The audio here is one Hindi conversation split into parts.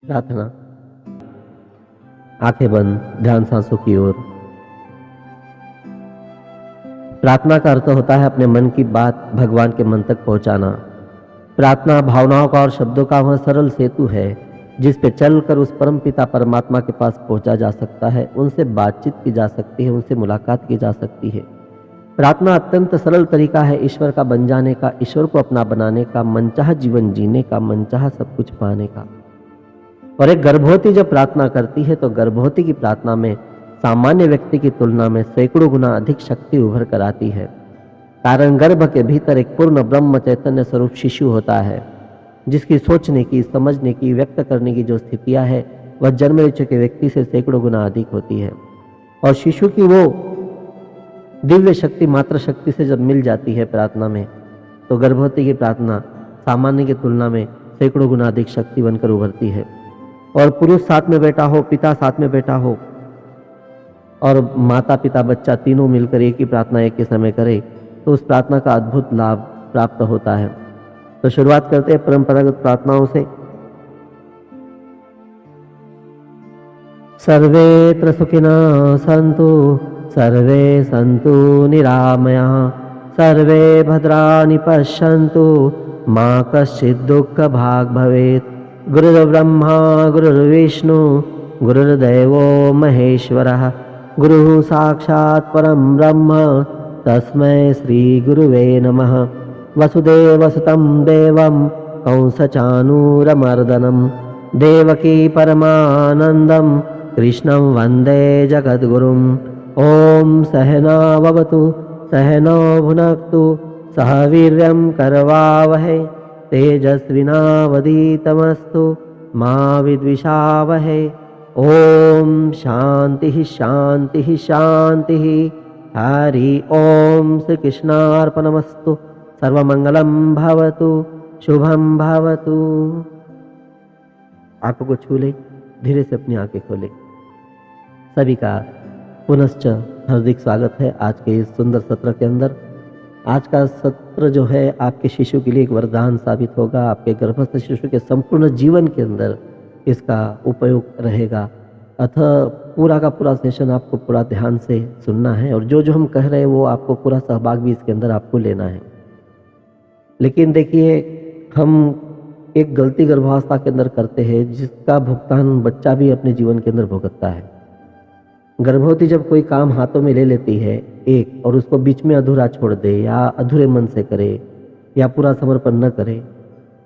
प्रार्थना। आंखें बंद, ध्यान सांसों की ओर। प्रार्थना का अर्थ होता है अपने मन की बात भगवान के मन तक पहुंचाना। प्रार्थना भावनाओं का और शब्दों का वह सरल सेतु है जिस पे चलकर उस परम पिता परमात्मा के पास पहुंचा जा सकता है, उनसे बातचीत की जा सकती है, उनसे मुलाकात की जा सकती है। प्रार्थना अत्यंत सरल तरीका है ईश्वर का बन जाने का, ईश्वर को अपना बनाने का, मनचाहा जीवन जीने का, मनचाहा सब कुछ पाने का। और एक गर्भवती जब प्रार्थना करती है तो गर्भवती की प्रार्थना में सामान्य व्यक्ति की तुलना में सैकड़ों गुना अधिक शक्ति उभर कर आती है। कारण गर्भ के भीतर एक पूर्ण ब्रह्म चैतन्य स्वरूप शिशु होता है जिसकी सोचने की, समझने की, व्यक्त करने की जो स्थितियां है वह जन्म ले चुके व्यक्ति से सैकड़ों गुना अधिक होती है। और शिशु की वो दिव्य शक्ति मात्र शक्ति से जब मिल जाती है प्रार्थना में, तो गर्भवती की प्रार्थना सामान्य की तुलना में सैकड़ों गुना अधिक शक्ति बनकर उभरती है। और पुरुष साथ में बैठा हो, पिता साथ में बैठा हो और माता पिता बच्चा तीनों मिलकर एक ही प्रार्थना एक ही समय करे तो उस प्रार्थना का अद्भुत लाभ प्राप्त होता है। तो शुरुआत करते हैं परंपरागत प्रार्थनाओं से। सर्वेत्र सुखिनः सन्तु, सर्वे सन्तु निरामयाः, सर्वे भद्राणि पश्यन्तु, मा कश्चित् दुःखभाग् भवेत्। गुरुर्ब्रह्मा गुरुर्विष्णु गुरुर्देवो महेश्वरः, गुरुः साक्षात् परं ब्रह्म तस्मै श्री गुरुवे नमः। वसुदेवसुतं देवं कंसचाणूरमर्दनं, देवकी परमानन्दं कृष्णं वन्दे जगद्गुरुम्। ॐ सहनाववतु सहनौ भुनक्तु सह वीर्यं करवावहै, तेजस्विनावधीतमस्तु मा विद्विषावहै। ओम शांति शांति शांति। हरि ओम। श्री कृष्णार्पणमस्तु। सर्वमंगलम भवतु, शुभम भवतु। आंखों को छू ले, धीरे से अपनी आंखें खोले। सभी का पुनश्च हार्दिक स्वागत है आज के इस सुंदर सत्र के अंदर। आज का सत्र जो है आपके शिशु के लिए एक वरदान साबित होगा। आपके गर्भस्थ शिशु के संपूर्ण जीवन के अंदर इसका उपयोग रहेगा। अतः पूरा का पूरा सेशन आपको पूरा ध्यान से सुनना है और जो जो हम कह रहे हैं वो आपको पूरा सहभाग भी इसके अंदर आपको लेना है। लेकिन देखिए, हम एक गलती गर्भावस्था के अंदर करते हैं जिसका भुगतान बच्चा भी अपने जीवन के अंदर भुगतता है। गर्भवती जब कोई काम हाथों में ले लेती है एक और उसको बीच में अधूरा छोड़ दे या अधूरे मन से करे या पूरा समर्पण न करे,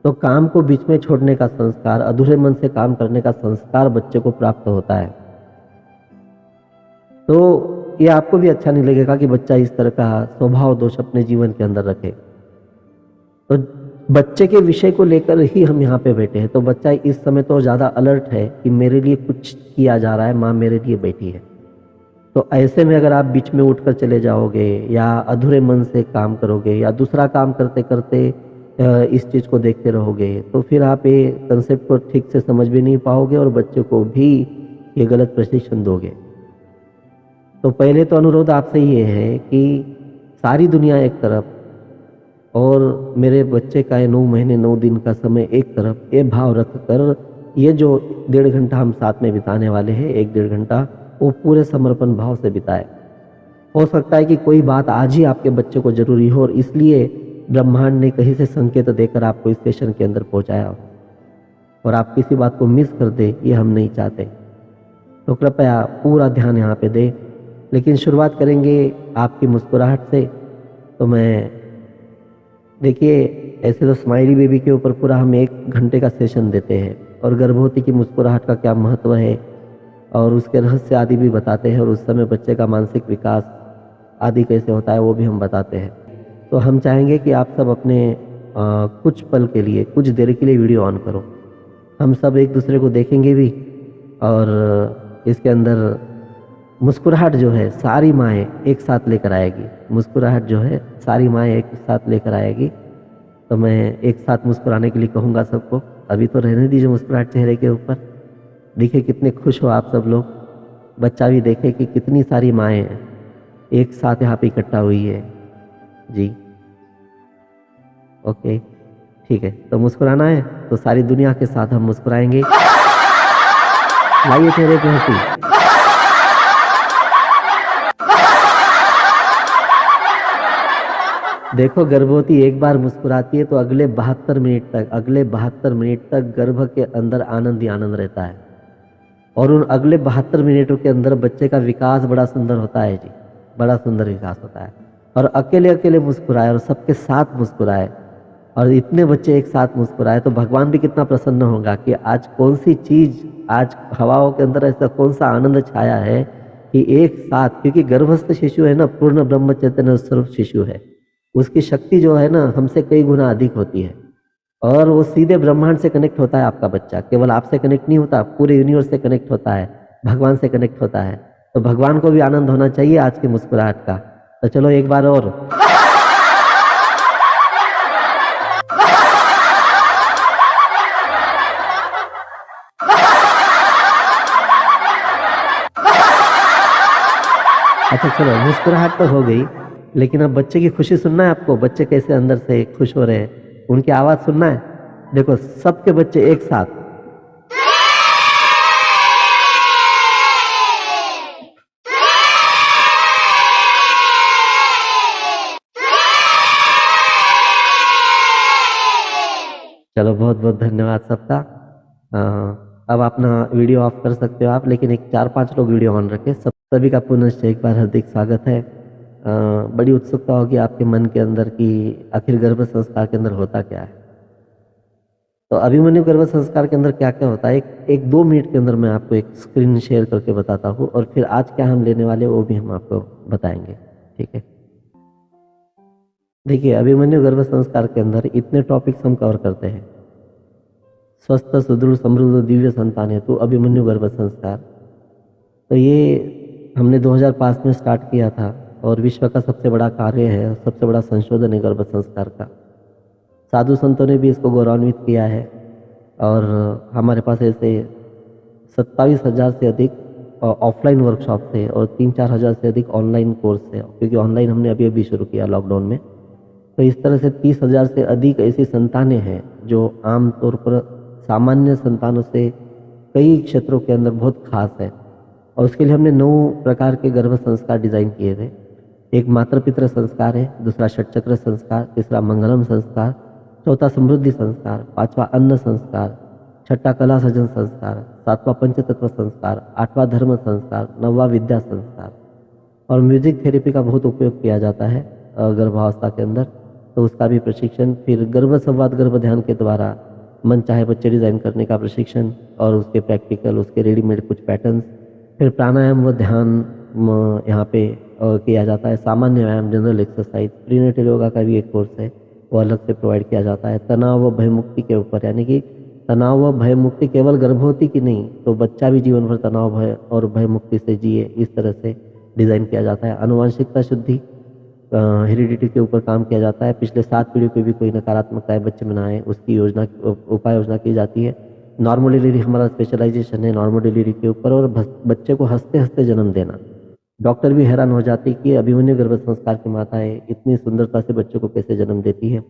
तो काम को बीच में छोड़ने का संस्कार, अधूरे मन से काम करने का संस्कार बच्चे को प्राप्त होता है। तो ये आपको भी अच्छा नहीं लगेगा कि बच्चा इस तरह का स्वभाव दोष अपने जीवन के अंदर रखे। तो बच्चे के विषय को लेकर ही हम यहाँ पे बैठे हैं। तो बच्चा इस समय तो ज़्यादा अलर्ट है कि मेरे लिए कुछ किया जा रहा है, माँ मेरे लिए बैठी है। तो ऐसे में अगर आप बीच में उठकर चले जाओगे या अधूरे मन से काम करोगे या दूसरा काम करते करते इस चीज़ को देखते रहोगे तो फिर आप ये कंसेप्ट को ठीक से समझ भी नहीं पाओगे और बच्चे को भी ये गलत प्रशिक्षण दोगे। तो पहले तो अनुरोध आपसे ये है कि सारी दुनिया एक तरफ और मेरे बच्चे का 9 महीने 9 दिन का समय एक तरफ, ये भाव रख कर ये जो 1.5 घंटा हम साथ में बिताने वाले हैं, 1-1.5 घंटा, वो पूरे समर्पण भाव से बिताए। हो सकता है कि कोई बात आज ही आपके बच्चे को जरूरी हो और इसलिए ब्रह्मांड ने कहीं से संकेत देकर आपको इस सेशन के अंदर पहुंचाया हो और आप किसी बात को मिस कर दे, ये हम नहीं चाहते। तो कृपया पूरा ध्यान यहाँ पे दे। लेकिन शुरुआत करेंगे आपकी मुस्कुराहट से। तो मैं देखिए, ऐसे तो स्माइली बेबी के ऊपर पूरा हम 1 घंटे का सेशन देते हैं और गर्भवती की मुस्कुराहट का क्या महत्व है और उसके रहस्य आदि भी बताते हैं और उस समय बच्चे का मानसिक विकास आदि कैसे होता है वो भी हम बताते हैं। तो हम चाहेंगे कि आप सब अपने कुछ पल के लिए, कुछ देर के लिए वीडियो ऑन करो। हम सब एक दूसरे को देखेंगे भी और इसके अंदर मुस्कुराहट जो है सारी माएँ एक साथ लेकर आएगी। मुस्कुराहट जो है सारी माएँ एक साथ लेकर आएगी। तो मैं एक साथ मुस्कुराने के लिए कहूँगा सबको। अभी तो रहने दीजिए मुस्कुराहट चेहरे के ऊपर। देखिए कितने खुश हो आप सब लोग। बच्चा भी देखे कि कितनी सारी माएँ एक साथ यहाँ पे इकट्ठा हुई है जी। ओके, ठीक है। तो मुस्कुराना है तो सारी दुनिया के साथ हम मुस्कुराएंगे। लाइए चेहरे पे हंसी। देखो, गर्भवती एक बार मुस्कुराती है तो अगले 72 मिनट तक गर्भ के अंदर आनंद ही आनंद रहता है। और उन अगले 72 मिनटों के अंदर बच्चे का विकास बड़ा सुंदर होता है जी, बड़ा सुंदर विकास होता है। और अकेले अकेले मुस्कुराए और सबके साथ मुस्कुराए, और इतने बच्चे एक साथ मुस्कुराए तो भगवान भी कितना प्रसन्न होगा कि आज कौन सी चीज, आज हवाओं के अंदर ऐसा कौन सा आनंद छाया है कि एक साथ, क्योंकि गर्भस्थ शिशु है ना, पूर्ण ब्रह्म चैतन्य स्वरूप शिशु है, उसकी शक्ति जो है ना हमसे कई गुना अधिक होती है। और वो सीधे ब्रह्मांड से कनेक्ट होता है आपका बच्चा, केवल आपसे कनेक्ट नहीं होता, पूरे यूनिवर्स से कनेक्ट होता है, भगवान से कनेक्ट होता है। तो भगवान को भी आनंद होना चाहिए आज की मुस्कुराहट का। तो चलो एक बार और। अच्छा चलो, मुस्कुराहट तो हो गई, लेकिन अब बच्चे की खुशी सुनना है आपको, बच्चे कैसे अंदर से खुश हो रहे हैं, उनकी आवाज सुनना है। देखो, सबके बच्चे एक साथ। चलो, बहुत बहुत धन्यवाद सबका। अब अपना वीडियो ऑफ कर सकते हो आप, लेकिन एक 4-5 लोग वीडियो ऑन रखें। सभी का पुनश्च एक बार हार्दिक स्वागत है। बड़ी उत्सुकता होगी आपके मन के अंदर कि आखिर गर्भ संस्कार के अंदर होता क्या है। तो अभिमन्यु गर्भ संस्कार के अंदर क्या क्या होता है, एक 2 मिनट के अंदर मैं आपको एक स्क्रीन शेयर करके बताता हूँ, और फिर आज क्या हम लेने वाले वो भी हम आपको बताएंगे, ठीक है। देखिए, अभिमन्यु गर्भ संस्कार के अंदर इतने टॉपिक्स हम कवर करते हैं। स्वस्थ सुदृढ़ समृद्ध दिव्य संतान हेतु अभिमन्यु गर्भ संस्कार, तो ये हमने 2005 में स्टार्ट किया था, और विश्व का सबसे बड़ा कार्य है, सबसे बड़ा संशोधन है गर्भ संस्कार का। साधु संतों ने भी इसको गौरवान्वित किया है, और हमारे पास ऐसे 27,000 से अधिक ऑफलाइन वर्कशॉप थे, और 3-4 हज़ार से अधिक ऑनलाइन कोर्स थे, क्योंकि ऑनलाइन हमने अभी अभी शुरू किया लॉकडाउन में। तो इस तरह से 30,000 से अधिक ऐसी संतानें हैं जो आमतौर पर सामान्य संतानों से कई क्षेत्रों के अंदर बहुत खास है। और उसके लिए हमने 9 प्रकार के गर्भ संस्कार डिजाइन किए थे। एक मातृ पितृ संस्कार है, दूसरा षटचक्र संस्कार, तीसरा मंगलम संस्कार, चौथा समृद्धि संस्कार, पांचवा अन्न संस्कार, छठा कला सजन संस्कार, सातवां पंचतत्व संस्कार, आठवां धर्म संस्कार, नौवां विद्या संस्कार। और म्यूजिक थेरेपी का बहुत उपयोग किया जाता है गर्भावस्था के अंदर, तो उसका भी प्रशिक्षण। फिर गर्भ संवाद गर्भ ध्यान के द्वारा मन चाहे बच्चे डिजाइन करने का प्रशिक्षण, और उसके प्रैक्टिकल, उसके रेडीमेड कुछ पैटर्न्स। फिर प्राणायाम व ध्यान यहाँ पे किया जाता है। सामान्य व्यायाम, जनरल एक्सरसाइज, प्रीनेटल योगा का भी एक कोर्स है, वो अलग से प्रोवाइड किया जाता है। तनाव व भय मुक्ति के ऊपर, यानी कि तनाव व भय मुक्ति केवल गर्भवती की नहीं, तो बच्चा भी जीवन भर तनाव भय और भय मुक्ति से जिए, इस तरह से डिज़ाइन किया जाता है। आनुवंशिकता शुद्धि, हेरिडिटी के ऊपर काम किया जाता है। पिछले 7 पीढ़ियों की भी कोई नकारात्मकताएं बच्चे में ना आए, उसकी योजना, उपाय योजना की जाती है। नॉर्मल डिलीवरी हमारा स्पेशलाइजेशन है नॉर्मल डिलीवरी के ऊपर, और बच्चे को हंसते हंसते जन्म देना। डॉक्टर भी हैरान हो जाती कि अभिमन्यु गर्भ संस्कार की माताएं इतनी सुंदरता से बच्चों को कैसे जन्म देती है।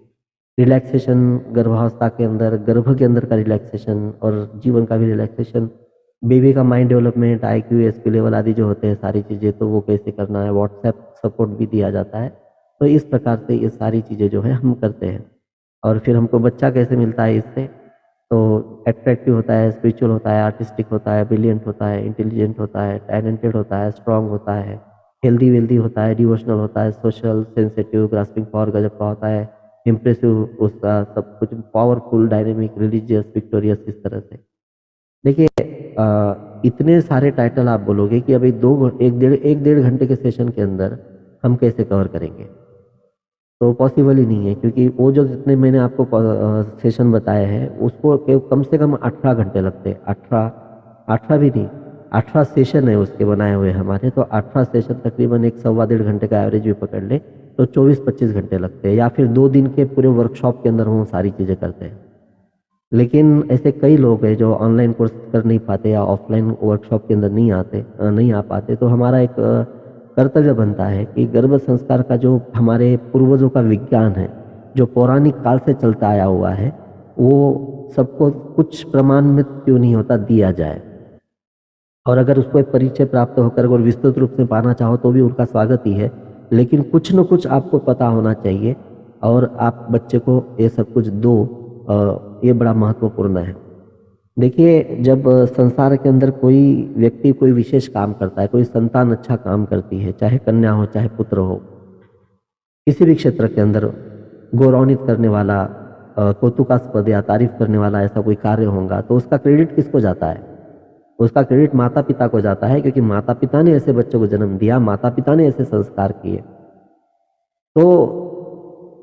रिलैक्सेशन गर्भावस्था के अंदर, गर्भ के अंदर का रिलैक्सेशन और जीवन का भी रिलैक्सेशन, बेबी का mind development, IQ SQ level आदि जो होते हैं सारी चीज़ें, तो वो कैसे करना है, व्हाट्सएप सपोर्ट भी दिया जाता है। तो इस प्रकार से ये सारी चीज़ें जो है हम करते हैं। और फिर हमको बच्चा कैसे मिलता है इससे, तो अट्रैक्टिव होता है, स्पिरिचुअल होता है, आर्टिस्टिक होता है, ब्रिलियंट होता है, इंटेलिजेंट होता है, टैलेंटेड होता है, स्ट्रांग होता है, हेल्दी वेल्दी होता है, डिवोशनल होता है, सोशल, सेंसिटिव, ग्रास्पिंग पावर गजब का होता है, इम्प्रेसिव, उसका सब कुछ पावरफुल, डायनेमिक, रिलीजियस, विक्टोरियस, इस तरह से। देखिए, इतने सारे टाइटल आप बोलोगे कि अभी 1-1.5 घंटे के सेशन के अंदर हम कैसे कवर करेंगे, तो पॉसिबल ही नहीं है, क्योंकि वो जो जितने मैंने आपको सेशन बताए हैं उसको कम से कम 18 घंटे लगते हैं। 18 भी नहीं, 18 सेशन है उसके बनाए हुए हमारे, तो 18 सेशन तकरीबन 1-1.25 घंटे का एवरेज भी पकड़ ले तो 24-25 घंटे लगते हैं, या फिर 2 दिन के पूरे वर्कशॉप के अंदर हम सारी चीज़ें करते हैं। लेकिन ऐसे कई लोग हैं जो ऑनलाइन कोर्स कर नहीं पाते या ऑफलाइन वर्कशॉप के अंदर नहीं आ पाते, तो हमारा एक कर्तव्य बनता है कि गर्भ संस्कार का जो हमारे पूर्वजों का विज्ञान है, जो पौराणिक काल से चलता आया हुआ है, वो सबको कुछ प्रमाण में क्यों नहीं होता दिया जाए। और अगर उसको एक परिचय प्राप्त होकर और विस्तृत रूप से पाना चाहो तो भी उनका स्वागत ही है, लेकिन कुछ न कुछ आपको पता होना चाहिए और आप बच्चे को ये सब कुछ दो। ये बड़ा महत्वपूर्ण है। देखिए, जब संसार के अंदर कोई व्यक्ति कोई विशेष काम करता है, कोई संतान अच्छा काम करती है, चाहे कन्या हो चाहे पुत्र हो, किसी भी क्षेत्र के अंदर गौरवान्वित करने वाला, कौतुकास्पद या तारीफ करने वाला ऐसा कोई कार्य होगा, तो उसका क्रेडिट किसको जाता है? उसका क्रेडिट माता पिता को जाता है, क्योंकि माता पिता ने ऐसे बच्चों को जन्म दिया, माता पिता ने ऐसे संस्कार किए। तो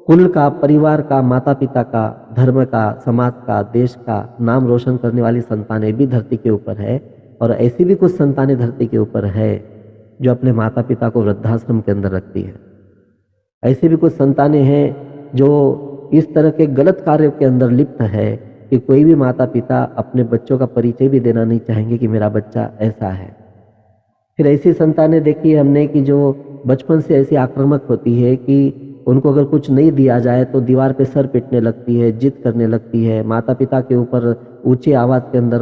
कुल का, परिवार का, माता पिता का, धर्म का, समाज का, देश का नाम रोशन करने वाली संतानें भी धरती के ऊपर है। और ऐसी भी कुछ संतानें धरती के ऊपर है जो अपने माता पिता को वृद्धाश्रम के अंदर रखती है। ऐसी भी कुछ संतानें हैं जो इस तरह के गलत कार्यों के अंदर लिप्त है कि कोई भी माता पिता अपने बच्चों का परिचय भी देना नहीं चाहेंगे कि मेरा बच्चा ऐसा है। फिर ऐसी संतानें देखी हमने कि जो बचपन से ऐसी आक्रामक होती है कि उनको अगर कुछ नहीं दिया जाए तो दीवार पे सर पीटने लगती है, जिद करने लगती है, माता पिता के ऊपर ऊंची आवाज़ के अंदर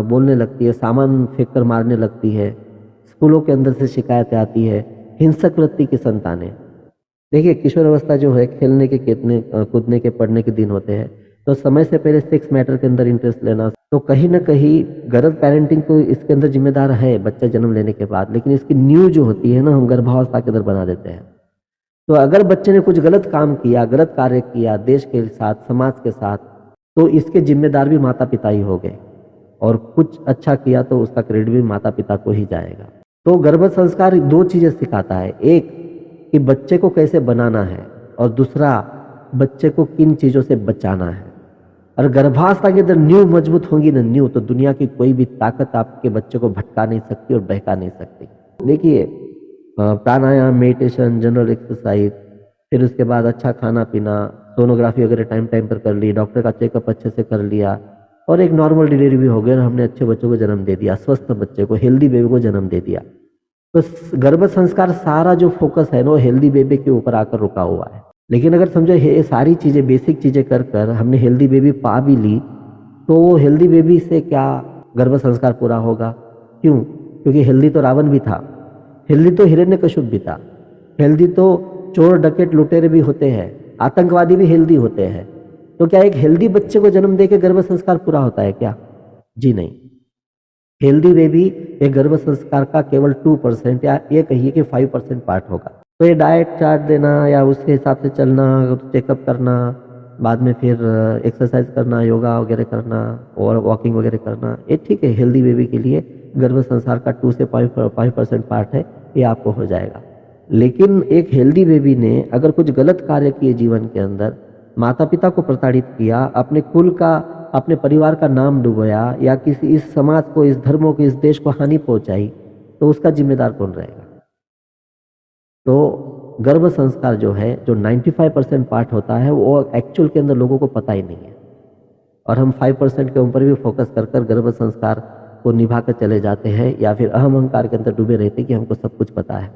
बोलने लगती है, सामान फेंक कर मारने लगती है, स्कूलों के अंदर से शिकायतें आती है। हिंसक वृत्ति की संतानें। देखिए, किशोर अवस्था जो है, खेलने के, कूदने के, पढ़ने के दिन होते हैं, तो समय से पहले सेक्स मैटर के अंदर इंटरेस्ट लेना, तो कहीं ना कहीं गलत पेरेंटिंग तो इसके अंदर जिम्मेदार है बच्चा जन्म लेने के बाद, लेकिन इसकी न्यू जो होती है ना, हम गर्भावस्था के अंदर बना देते हैं। तो अगर बच्चे ने कुछ गलत काम किया, गलत कार्य किया देश के साथ, समाज के साथ, तो इसके जिम्मेदार भी माता पिता ही हो गए। और कुछ अच्छा किया तो उसका क्रेडिट भी माता पिता को ही जाएगा। तो गर्भ संस्कार दो चीजें सिखाता है, एक कि बच्चे को कैसे बनाना है, और दूसरा बच्चे को किन चीजों से बचाना है। और गर्भावस्था के अंदर नींव मजबूत होंगी ना नींव, तो दुनिया की कोई भी ताकत आपके बच्चे को भटका नहीं सकती और बहका नहीं सकती। देखिए, प्राणायाम, मेडिटेशन, जनरल एक्सरसाइज, फिर उसके बाद अच्छा खाना पीना, सोनोग्राफी वगैरह टाइम टाइम पर कर ली, डॉक्टर का चेकअप अच्छे से कर लिया, और एक नॉर्मल डिलीवरी भी हो गया और हमने अच्छे बच्चों को जन्म दे दिया, स्वस्थ बच्चे को, हेल्दी बेबी को जन्म दे दिया। तो गर्भ संस्कार सारा जो फोकस है ना, वो हेल्दी बेबी के ऊपर आकर रुका हुआ है। लेकिन अगर समझो ये सारी चीज़ें, बेसिक चीज़ें कर कर हमने हेल्दी बेबी पा भी ली, तो वो हेल्दी बेबी से क्या गर्भ संस्कार पूरा होगा? क्यों? क्योंकि हेल्दी तो रावण भी था, हेल्दी तो हिरण्यकश्यप भी था, हेल्दी तो चोर डकैत लुटेरे भी होते हैं, आतंकवादी भी हेल्दी होते हैं। तो क्या एक हेल्दी बच्चे को जन्म देकर गर्भ संस्कार पूरा होता है क्या? जी नहीं। हेल्दी बेबी एक गर्भ संस्कार का केवल 2% या ये कहिए कि 5% पार्ट होगा। तो ये डाइट चार्ट देना या उसके हिसाब से चलना, चेकअप करना, बाद में फिर एक्सरसाइज करना, योगा वगैरह करना और वॉकिंग वगैरह करना, ये ठीक है, हेल्दी बेबी के लिए गर्भ संस्कार का 2 से 5% पार्ट है, ये आपको हो जाएगा। लेकिन एक हेल्दी बेबी ने अगर कुछ गलत कार्य किए जीवन के अंदर, माता पिता को प्रताड़ित किया, अपने कुल का, अपने परिवार का नाम डुबोया, या किसी इस समाज को, इस धर्मों को, इस देश को हानि पहुंचाई, तो उसका जिम्मेदार कौन रहेगा? तो गर्भ संस्कार जो है, जो 95% पार्ट होता है, वो एक्चुअल के अंदर लोगों को पता ही नहीं है, और हम 5% के ऊपर भी फोकस कर कर गर्भ संस्कार को निभा कर चले जाते हैं, या फिर अहम अहंकार के अंदर डूबे रहते कि हमको सब कुछ पता है।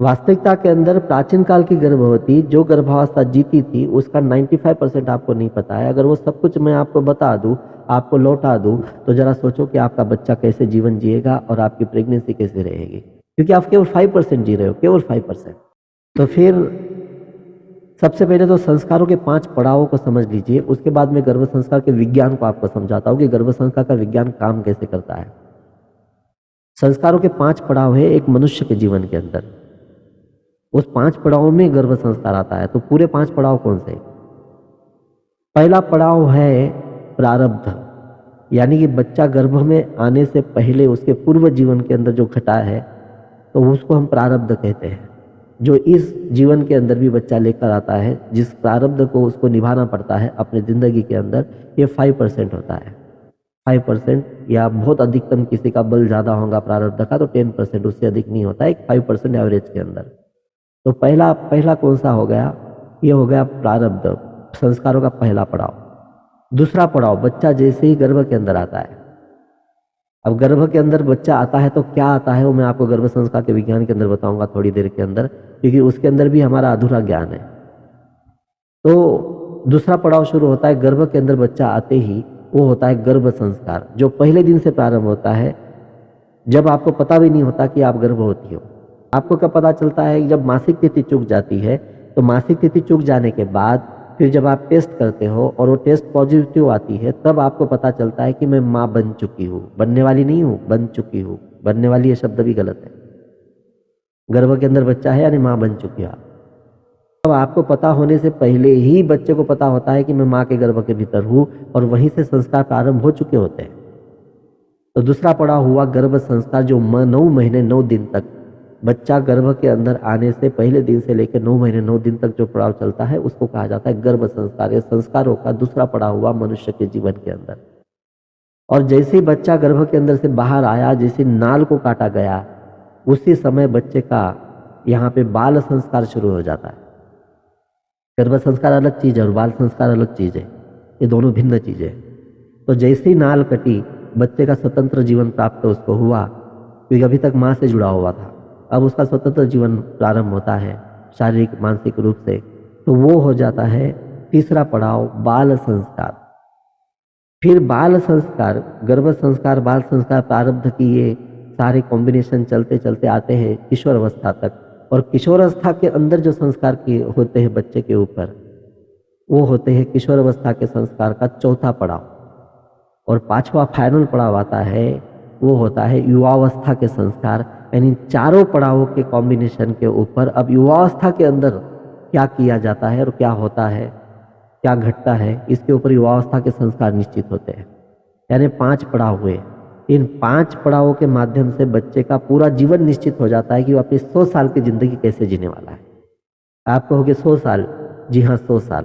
वास्तविकता के अंदर प्राचीन काल की गर्भवती जो गर्भावस्था जीती थी, उसका 95% आपको नहीं पता है। अगर वो सब कुछ मैं आपको बता दूं, आपको लौटा दूं, तो जरा सोचो कि आपका बच्चा कैसे जीवन जिएगा और आपकी प्रेगनेंसी कैसे रहेगी, क्योंकि आप केवल 5% जी रहे हो, केवल 5%। तो फिर सबसे पहले तो संस्कारों के 5 पड़ावों को समझ लीजिए, उसके बाद में गर्भ संस्कार के विज्ञान को आपको समझाता हूँ कि गर्भ संस्कार का विज्ञान काम कैसे करता है। संस्कारों के 5 पड़ाव है एक मनुष्य के जीवन के अंदर, उस 5 पड़ावों में गर्भ संस्कार आता है। तो पूरे 5 पड़ाव कौन से? पहला पड़ाव है प्रारब्ध, यानी कि बच्चा गर्भ में आने से पहले उसके पूर्व जीवन के अंदर जो घटा है, तो उसको हम प्रारब्ध कहते हैं। जो इस जीवन के अंदर भी बच्चा लेकर आता है, जिस प्रारब्ध को उसको निभाना पड़ता है अपने जिंदगी के अंदर, ये 5% होता है। 5%, या बहुत अधिकतम किसी का बल ज़्यादा होगा प्रारब्ध का तो 10%, उससे अधिक नहीं होता है, एक 5% एवरेज के अंदर। तो पहला कौन सा हो गया? ये हो गया प्रारब्ध, संस्कारों का पहला पड़ाव। दूसरा पड़ाव, बच्चा जैसे ही गर्भ के अंदर आता है। अब गर्भ के अंदर बच्चा आता है तो क्या आता है, वो मैं आपको गर्भ संस्कार के विज्ञान के अंदर बताऊंगा थोड़ी देर के अंदर, क्योंकि उसके अंदर भी हमारा अधूरा ज्ञान है। तो दूसरा पड़ाव शुरू होता है गर्भ के अंदर बच्चा आते ही, वो होता है गर्भ संस्कार, जो पहले दिन से प्रारंभ होता है। जब आपको पता भी नहीं होता कि आप गर्भवती हो। आपको कब पता चलता है कि जब मासिक तिथि चूक जाती है, तो मासिक तिथि चूक जाने के बाद फिर जब आप टेस्ट करते हो और वो टेस्ट पॉजिटिव आती है, तब आपको पता चलता है कि मैं माँ बन चुकी हूँ। बनने वाली नहीं हूँ, बन चुकी हूँ। बनने वाली ये शब्द भी गलत है। गर्भ के अंदर बच्चा है यानी माँ बन चुकी है। अब आपको पता होने से पहले ही बच्चे को पता होता है कि मैं माँ के गर्भ के भीतर हूँ, और वहीं से संस्कार प्रारंभ हो चुके होते हैं। तो दूसरा पड़ाव हुआ गर्भ संस्कार, जो 9 महीने 9 दिन तक, बच्चा गर्भ के अंदर आने से पहले दिन से लेकर 9 महीने 9 दिन तक जो पड़ाव चलता है, उसको कहा जाता है गर्भ संस्कार। ये संस्कारों का दूसरा पड़ाव हुआ मनुष्य के जीवन के अंदर। और जैसे ही बच्चा गर्भ के अंदर से बाहर आया, जैसे नाल को काटा गया, उसी समय बच्चे का यहाँ पे बाल संस्कार शुरू हो जाता है। गर्भ संस्कार अलग चीज है और बाल संस्कार अलग चीज है, ये दोनों भिन्न चीजें हैं। तो जैसे ही नाल कटी, बच्चे का स्वतंत्र जीवन प्राप्त उसको हुआ, क्योंकि अभी तक माँ से जुड़ा हुआ था। अब उसका स्वतंत्र जीवन प्रारंभ होता है शारीरिक मानसिक रूप से, तो वो हो जाता है तीसरा पड़ाव, बाल संस्कार। फिर बाल संस्कार, गर्भ संस्कार, बाल संस्कार प्रारब्ध की ये सारे कॉम्बिनेशन चलते चलते आते हैं किशोर अवस्था तक। और किशोर अवस्था के अंदर जो संस्कार के होते हैं बच्चे के ऊपर, वो होते हैं किशोर अवस्था के संस्कार का चौथा पड़ाव। और पांचवा फाइनल पड़ाव आता है, वो होता है युवावस्था के संस्कार। यानी चारों पड़ावों के कॉम्बिनेशन के ऊपर अब युवावस्था के अंदर क्या किया जाता है और क्या होता है, क्या घटता है, इसके ऊपर युवावस्था के संस्कार निश्चित होते हैं। यानी 5 पड़ाव हुए। इन 5 पड़ावों के माध्यम से बच्चे का पूरा जीवन निश्चित हो जाता है कि वो अपनी 100 साल की जिंदगी कैसे जीने वाला है। आप कहोगे 100 साल, जी हाँ 100 साल,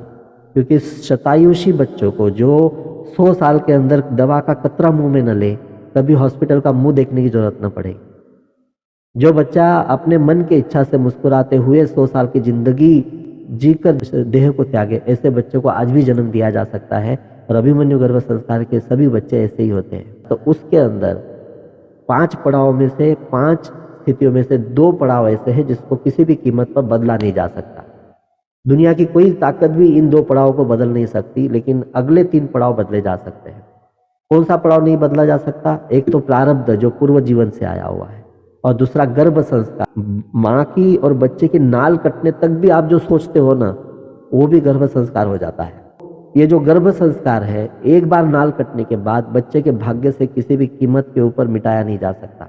क्योंकि शतायुषी बच्चों को जो 100 साल के अंदर दवा का कतरा मुंह में न ले, कभी हॉस्पिटल का मुंह देखने की जरूरत न पड़े, जो बच्चा अपने मन की इच्छा से मुस्कुराते हुए 100 साल की जिंदगी जीकर देह को त्यागे, ऐसे बच्चों को आज भी जन्म दिया जा सकता है। और अभिमन्यु गर्भ संस्कार के सभी बच्चे ऐसे ही होते हैं। तो उसके अंदर 5 पड़ाव में से 5 स्थितियों में से 2 पड़ाव ऐसे हैं जिसको किसी भी कीमत पर बदला नहीं जा सकता। दुनिया की कोई ताकत भी इन 2 पड़ावों को बदल नहीं सकती, लेकिन अगले 3 पड़ाव बदले जा सकते हैं। कौन सा पड़ाव नहीं बदला जा सकता? एक तो प्रारब्ध, जो पूर्व जीवन से आया हुआ है, और दूसरा गर्भ संस्कार। माँ की और बच्चे की नाल कटने तक भी आप जो सोचते हो ना, वो भी गर्भ संस्कार हो जाता है। ये जो गर्भ संस्कार है, एक बार नाल कटने के बाद बच्चे के भाग्य से किसी भी कीमत के ऊपर मिटाया नहीं जा सकता।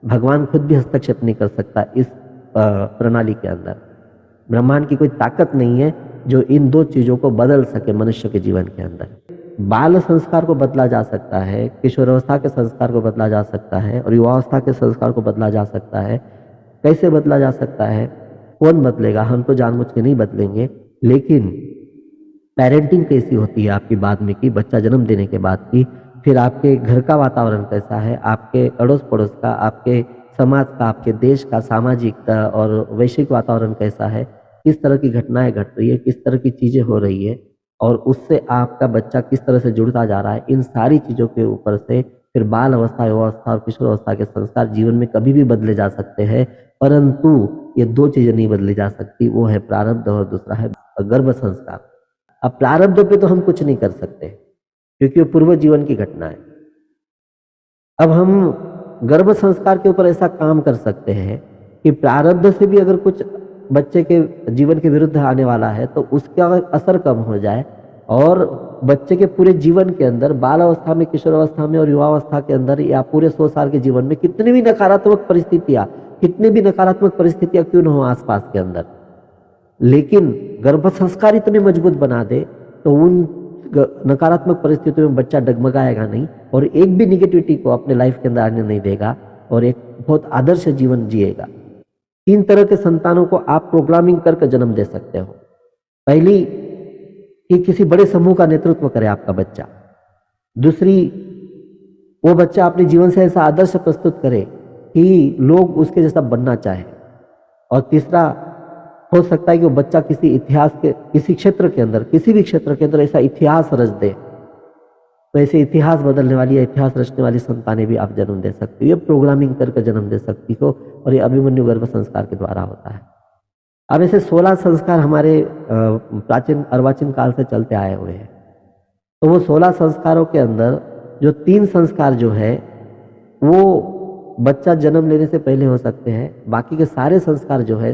भगवान खुद भी हस्तक्षेप नहीं कर सकता इस प्रणाली के अंदर। ब्रह्मांड की कोई ताकत नहीं है जो इन 2 चीजों को बदल सके मनुष्य के जीवन के अंदर। बाल संस्कार को बदला जा सकता है, किशोरावस्था के संस्कार को बदला जा सकता है, और युवावस्था के संस्कार को बदला जा सकता है। कैसे बदला जा सकता है? कौन बदलेगा? हम तो जानबूझ के नहीं बदलेंगे, लेकिन पेरेंटिंग कैसी होती है आपकी बाद में की, बच्चा जन्म देने के बाद की, फिर आपके घर का वातावरण कैसा है, आपके अड़ोस पड़ोस का, आपके समाज का, आपके देश का सामाजिक और वैश्विक वातावरण कैसा है, किस तरह की घटनाएं घट रही है, किस तरह की चीजें हो रही है, और उससे आपका बच्चा किस तरह से जुड़ता जा रहा है, इन सारी चीजों के ऊपर से फिर बाल अवस्था, युवावस्था और किशोर अवस्था के संस्कार जीवन में कभी भी बदले जा सकते हैं। परंतु ये 2 चीजें नहीं बदली जा सकती, वो है प्रारब्ध और दूसरा है गर्भ संस्कार। अब प्रारब्ध पे तो हम कुछ नहीं कर सकते क्योंकि वो पूर्व जीवन की घटना है। अब हम गर्भ संस्कार के ऊपर ऐसा काम कर सकते हैं कि प्रारब्ध से भी अगर कुछ बच्चे के जीवन के विरुद्ध आने वाला है तो उसका असर कम हो जाए, और बच्चे के पूरे जीवन के अंदर, बाल अवस्था में, किशोर अवस्था में और युवावस्था के अंदर, या पूरे 100 साल के जीवन में कितनी भी नकारात्मक परिस्थितियां क्यों न हो आसपास के अंदर, लेकिन गर्भ संस्कार इतने मजबूत बना दे तो उन नकारात्मक परिस्थितियों में बच्चा डगमगाएगा नहीं और एक भी निगेटिविटी को अपने लाइफ के अंदर आने नहीं देगा, और एक बहुत आदर्श जीवन जिएगा। 3 तरह के संतानों को आप प्रोग्रामिंग करके जन्म दे सकते हो। पहली कि किसी बड़े समूह का नेतृत्व करे आपका बच्चा। दूसरी, वो बच्चा अपने जीवन से ऐसा आदर्श प्रस्तुत करे कि लोग उसके जैसा बनना चाहे। और तीसरा, हो सकता है कि वो बच्चा किसी इतिहास के, किसी क्षेत्र के अंदर, किसी भी क्षेत्र के अंदर ऐसा इतिहास रच दे, तो ऐसे इतिहास बदलने वाली या इतिहास रचने वाली संतानें भी आप जन्म दे सकती हो। ये प्रोग्रामिंग करके जन्म दे सकती हो, और ये अभिमन्यु गर्भ संस्कार के द्वारा होता है। अब ऐसे 16 संस्कार हमारे प्राचीन अर्वाचीन काल से चलते आए हुए हैं। तो वो 16 संस्कारों के अंदर जो 3 संस्कार जो है वो बच्चा जन्म लेने से पहले हो सकते हैं, बाकी के सारे संस्कार जो है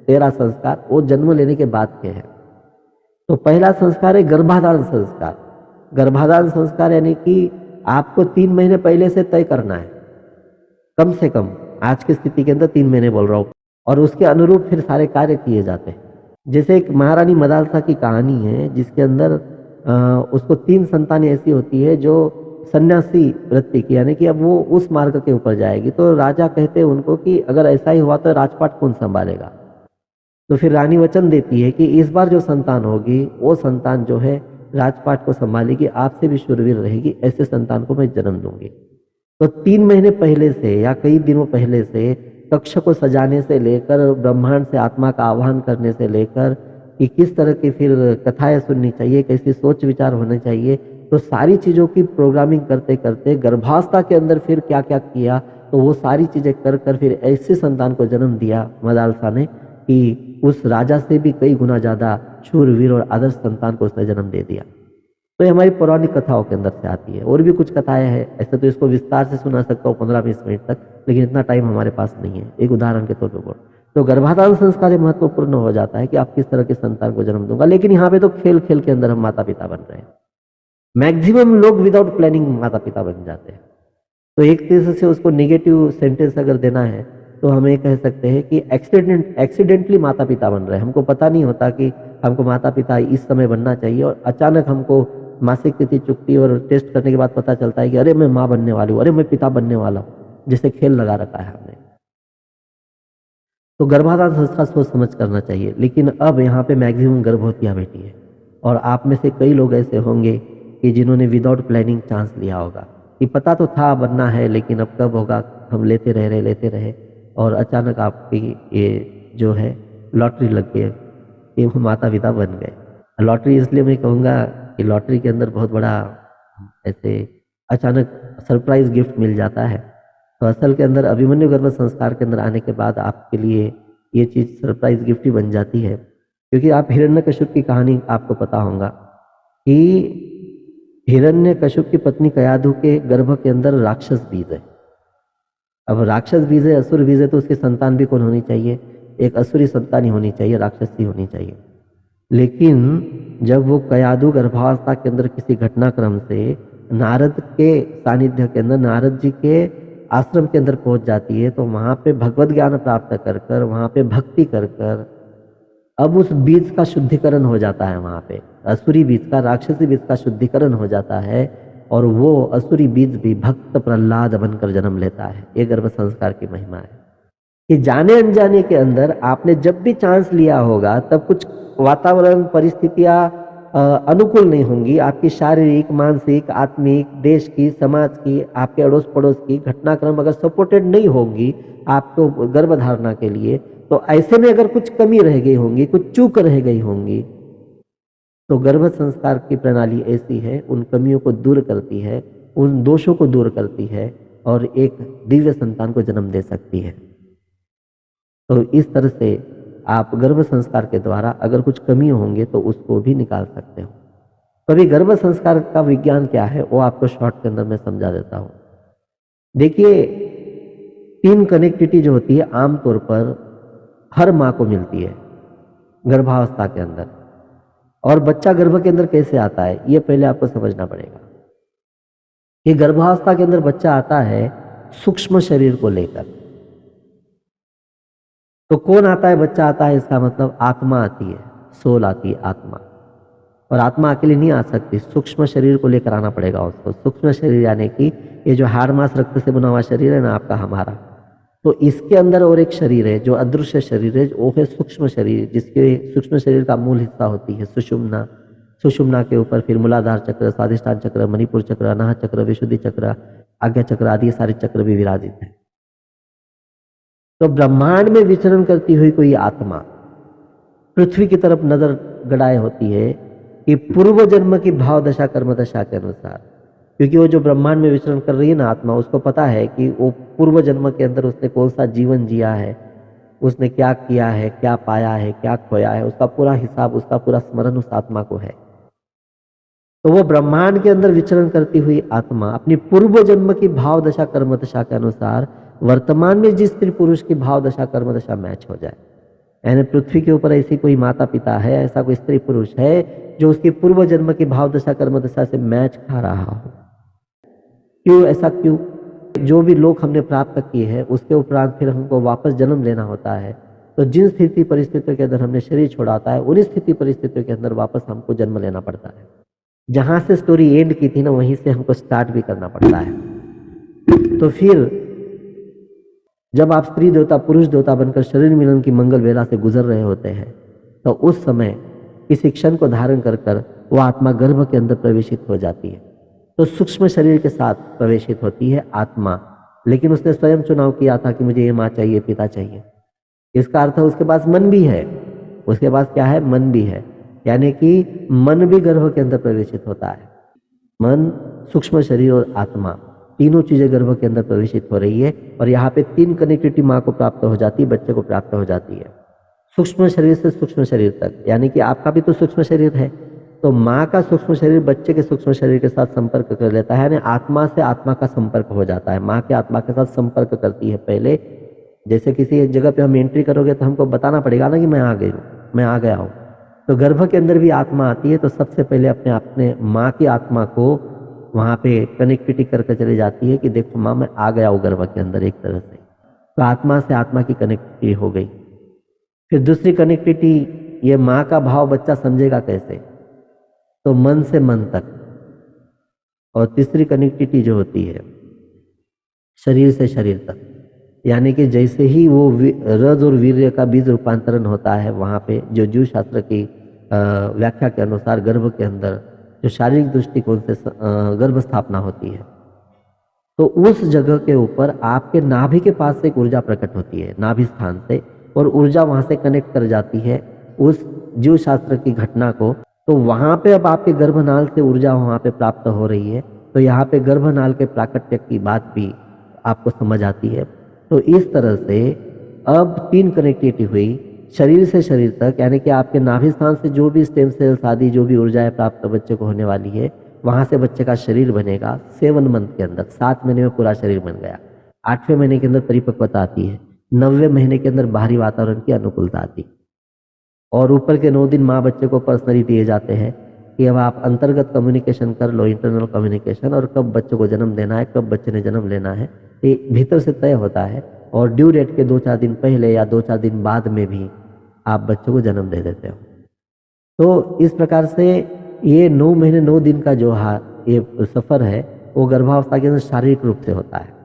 13 संस्कार वो जन्म लेने के बाद के हैं। तो पहला संस्कार है गर्भाधान संस्कार। गर्भाधान संस्कार यानी कि आपको 3 महीने पहले से तय करना है, कम से कम आज की स्थिति के अंदर 3 महीने बोल रहा हूँ, और उसके अनुरूप फिर सारे कार्य किए जाते हैं। जैसे एक महारानी मदालसा की कहानी है जिसके अंदर उसको 3 संतानें ऐसी होती है जो सन्यासी वृत्ति की, यानी कि अब वो उस मार्ग के ऊपर जाएगी। तो राजा कहते हैं उनको कि अगर ऐसा ही हुआ तो राजपाट कौन संभालेगा। तो फिर रानी वचन देती है कि इस बार जो संतान होगी वो संतान जो है राजपाट को संभालेगी, आपसे भी शूरवीर रहेगी, ऐसे संतान को मैं जन्म दूंगी। तो 3 महीने पहले से या कई दिनों पहले से कक्ष को सजाने से लेकर, ब्रह्मांड से आत्मा का आह्वान करने से लेकर कि किस तरह की फिर कथाएं सुननी चाहिए, कैसी सोच विचार होने चाहिए, तो सारी चीज़ों की प्रोग्रामिंग करते करते गर्भावस्था के अंदर फिर क्या क्या किया, तो वो सारी चीज़ें कर कर फिर ऐसे संतान को जन्म दिया मदालसा ने कि उस राजा से भी कई गुना ज़्यादा शूरवीर और आदर्श संतान को उसने जन्म दे दिया। तो ये हमारी पौराणिक कथाओं के अंदर से आती है। और भी कुछ कथाएं हैं, ऐसे तो इसको विस्तार से सुना सकता हूँ 15-20 मिनट तक, लेकिन इतना टाइम हमारे पास नहीं है। एक उदाहरण के तौर पर बोल, तो गर्भाधान संस्कार ये महत्वपूर्ण हो जाता है कि आप किस तरह के संतान को जन्म दूंगा। लेकिन यहाँ पे तो खेल खेल के अंदर हम माता पिता बन रहे हैं। मैक्सिमम लोग विदाउट प्लानिंग माता पिता बन जाते हैं। तो एक तरह से उसको नेगेटिव सेंटेंस अगर देना है तो हम ये कह सकते हैं कि एक्सीडेंटली माता पिता बन रहे हैं। हमको पता नहीं होता कि हमको माता पिता इस समय बनना चाहिए, और अचानक हमको मासिक तिथि चुकती और टेस्ट करने के बाद पता चलता है कि अरे मैं माँ बनने वाली हूँ, अरे मैं पिता बनने वाला हूँ, जैसे खेल लगा रखा है हमने। तो गर्भाधान संस्कार सोच समझ करना चाहिए। लेकिन अब यहाँ पे मैक्सिमम गर्भवतियाँ बैठी है, और आप में से कई लोग ऐसे होंगे कि जिन्होंने विदाउट प्लानिंग चांस लिया होगा कि पता तो था बनना है, लेकिन अब कब होगा, हम लेते रहे और अचानक आपकी ये जो है लॉटरी लग गई कि वो माता पिता बन गए। लॉटरी इसलिए मैं कहूँगा कि लॉटरी के अंदर बहुत बड़ा ऐसे अचानक सरप्राइज गिफ्ट मिल जाता है। तो असल के अंदर अभिमन्यु गर्भ संस्कार के अंदर आने के बाद आपके लिए ये चीज़ सरप्राइज गिफ्ट ही बन जाती है। क्योंकि आप हिरण्यकश्यप की कहानी आपको पता होगा कि हिरण्यकश्यप की पत्नी कयाधु के गर्भ के अंदर राक्षस बीज है। अब राक्षस बीज है, असुर बीज है, तो उसकी संतान भी कौन होनी चाहिए, एक असुरी संतान ही होनी चाहिए, राक्षस ही होनी चाहिए। लेकिन जब वो कयाधु गर्भावस्था के अंदर किसी घटनाक्रम से नारद के सानिध्य के अंदर, नारद जी के आश्रम के अंदर पहुंच जाती है, तो वहां पे भगवत ज्ञान प्राप्त कर कर, वहां पे भक्ति कर कर अब उस बीज का शुद्धिकरण हो जाता है। वहां पे असुरी बीज का, राक्षसी बीज का शुद्धिकरण हो जाता है, और वो असुरी बीज भी भक्त प्रहलाद बनकर जन्म लेता है। ये गर्भ संस्कार की महिमा है कि जाने अनजाने के अंदर आपने जब भी चांस लिया होगा तब कुछ वातावरण परिस्थितियां अनुकूल नहीं होंगी, आपकी शारीरिक, मानसिक, आत्मिक, देश की, समाज की, आपके अड़ोस पड़ोस की घटनाक्रम अगर सपोर्टेड नहीं होंगी आपको गर्भधारणा के लिए, तो ऐसे में अगर कुछ कमी रह गई होंगी, कुछ चूक रह गई होंगी, तो गर्भ संस्कार की प्रणाली ऐसी है, उन कमियों को दूर करती है, उन दोषों को दूर करती है, और एक दिव्य संतान को जन्म दे सकती है। तो इस तरह से आप गर्भ संस्कार के द्वारा अगर कुछ कमी होंगे तो उसको भी निकाल सकते हो। कभी गर्भ संस्कार का विज्ञान क्या है वो आपको शॉर्ट के अंदर मैं समझा देता हूँ। देखिए, 3 कनेक्टिविटी जो होती है आमतौर पर हर माँ को मिलती है गर्भावस्था के अंदर, और बच्चा गर्भ के अंदर कैसे आता है ये पहले आपको समझना पड़ेगा। ये गर्भावस्था के अंदर बच्चा आता है सूक्ष्म शरीर को लेकर। तो कौन आता है, बच्चा आता है, इसका मतलब आत्मा आती है, सोल आती है, आत्मा। और आत्मा अकेले नहीं आ सकती, सूक्ष्म शरीर को लेकर आना पड़ेगा उसको। सूक्ष्म शरीर यानी कि ये जो हाड़ मांस रक्त से बना हुआ शरीर है ना आपका, हमारा, तो इसके अंदर और एक शरीर है जो अदृश्य शरीर है, वो है सूक्ष्म शरीर, जिसके सूक्ष्म शरीर का मूल हिस्सा होती है सुषुम्ना। सुषुम्ना के ऊपर फिर मूलाधार चक्र, स्वादिष्ठान चक्र, मणिपुर चक्र, अनाहत चक्र, विशुद्धि चक्र, आज्ञा चक्र आदि सारे चक्र भी विराजित हैं। तो ब्रह्मांड में विचरण करती हुई कोई आत्मा पृथ्वी की तरफ नजर गड़ाए होती है कि पूर्व जन्म की भाव दशा कर्म दशा के अनुसार, क्योंकि वो जो ब्रह्मांड में विचरण कर रही है ना आत्मा, उसको पता है कि वो पूर्व जन्म के अंदर उसने कौन सा जीवन जिया है, उसने क्या किया है, क्या पाया है, क्या खोया है, उसका पूरा हिसाब, उसका पूरा स्मरण उस आत्मा को है। तो वो ब्रह्मांड के अंदर विचरण करती हुई आत्मा अपनी पूर्व जन्म की भाव दशा कर्म दशा के अनुसार वर्तमान में जिस स्त्री पुरुष की भाव दशा कर्म दशा मैच हो जाए। यानी पृथ्वी के ऊपर ऐसी कोई माता पिता है, ऐसा कोई स्त्री पुरुष है जो उसकी पूर्व जन्म की भाव दशा कर्म दशा से मैच खा रहा हो। क्यों ऐसा क्यों? जो भी लोक हमने प्राप्त किए हैं उसके उपरांत फिर हमको वापस जन्म लेना होता है। तो जिन स्थिति परिस्थितियों के अंदर हमने शरीर छोड़ा होता है उन स्थिति परिस्थितियों के अंदर वापस हमको जन्म लेना पड़ता है। जहां से स्टोरी एंड की थी ना वहीं से हमको स्टार्ट भी करना पड़ता है। तो फिर जब आप स्त्री देवता पुरुष देवता बनकर शरीर मिलन की मंगल वेला से गुजर रहे होते हैं तो उस समय किसी क्षण को धारण कर कर वो आत्मा गर्भ के अंदर प्रवेशित हो जाती है। तो सूक्ष्म शरीर के साथ प्रवेशित होती है आत्मा, लेकिन उसने स्वयं चुनाव किया था कि मुझे ये माँ चाहिए, पिता चाहिए। इसका अर्थ है उसके पास मन भी है, उसके पास क्या है? मन भी है। यानी कि मन भी गर्भ के अंदर प्रवेशित होता है। मन, सूक्ष्म शरीर और आत्मा तीनों चीजें गर्भ के अंदर प्रवेशित हो रही है और यहाँ पे 3 कनेक्टिविटी माँ को प्राप्त हो जाती है, बच्चे को प्राप्त हो जाती है। सूक्ष्म शरीर से सूक्ष्म शरीर तक, यानी कि आपका भी तो सूक्ष्म शरीर है, तो माँ का सूक्ष्म शरीर बच्चे के सूक्ष्म शरीर के साथ संपर्क कर लेता है, यानी आत्मा से आत्मा का संपर्क हो जाता है। माँ के आत्मा के साथ संपर्क करती है। पहले जैसे किसी एक जगह पे हम एंट्री करोगे तो हमको बताना पड़ेगा ना कि मैं आ गई हूँ, मैं आ गया हूँ। तो गर्भ के अंदर भी आत्मा आती है तो सबसे पहले अपने माँ की आत्मा को वहाँ पे कनेक्टिविटी करके चली जाती है कि देखो माँ मैं आ गया हूँ गर्भ के अंदर एक तरह से। तो आत्मा से आत्मा की कनेक्टिविटी हो गई। फिर दूसरी कनेक्टिविटी, ये माँ का भाव बच्चा समझेगा कैसे? तो मन से मन तक। और तीसरी कनेक्टिविटी जो होती है शरीर से शरीर तक, यानी कि जैसे ही वो रज और वीर्य का बीज रूपांतरण होता है वहाँ पे जो जीव शास्त्र की व्याख्या के अनुसार गर्भ के अंदर जो शारीरिक दृष्टिकोण से गर्भ स्थापना होती है, तो उस जगह के ऊपर आपके नाभि के पास से एक ऊर्जा प्रकट होती है, नाभि स्थान से, और ऊर्जा वहाँ से कनेक्ट कर जाती है उस जीव शास्त्र की घटना को। तो वहाँ पे अब आपके गर्भनाल से ऊर्जा वहाँ पे प्राप्त हो रही है। तो यहाँ पे गर्भनाल के प्राकट्य की बात भी आपको समझ आती है। तो इस तरह से अब 3 कनेक्टिविटी हुई शरीर से शरीर तक, यानी कि आपके नाभि स्थान से जो भी स्टेम सेल्स आदि जो भी ऊर्जाएं प्राप्त बच्चे को होने वाली है वहां से बच्चे का शरीर बनेगा 7 मंथ के अंदर। 7 महीने में पूरा शरीर बन गया। 8वें महीने के अंदर परिपक्वता आती है। 9वें महीने के अंदर बाहरी वातावरण की अनुकूलता आती है। और ऊपर के 9 दिन माँ बच्चे को पर्सनली दिए जाते हैं कि अब आप अंतर्गत कम्युनिकेशन कर लो, इंटरनल कम्युनिकेशन, और कब बच्चे को जन्म देना है, कब बच्चे ने जन्म लेना है, ये भीतर से तय होता है। और ड्यू डेट के 2-4 दिन पहले या 2-4 दिन बाद में भी आप बच्चे को जन्म दे देते हो। तो इस प्रकार से ये 9 महीने 9 दिन का जो ये सफ़र है वो गर्भावस्था के अंदर शारीरिक रूप से होता है।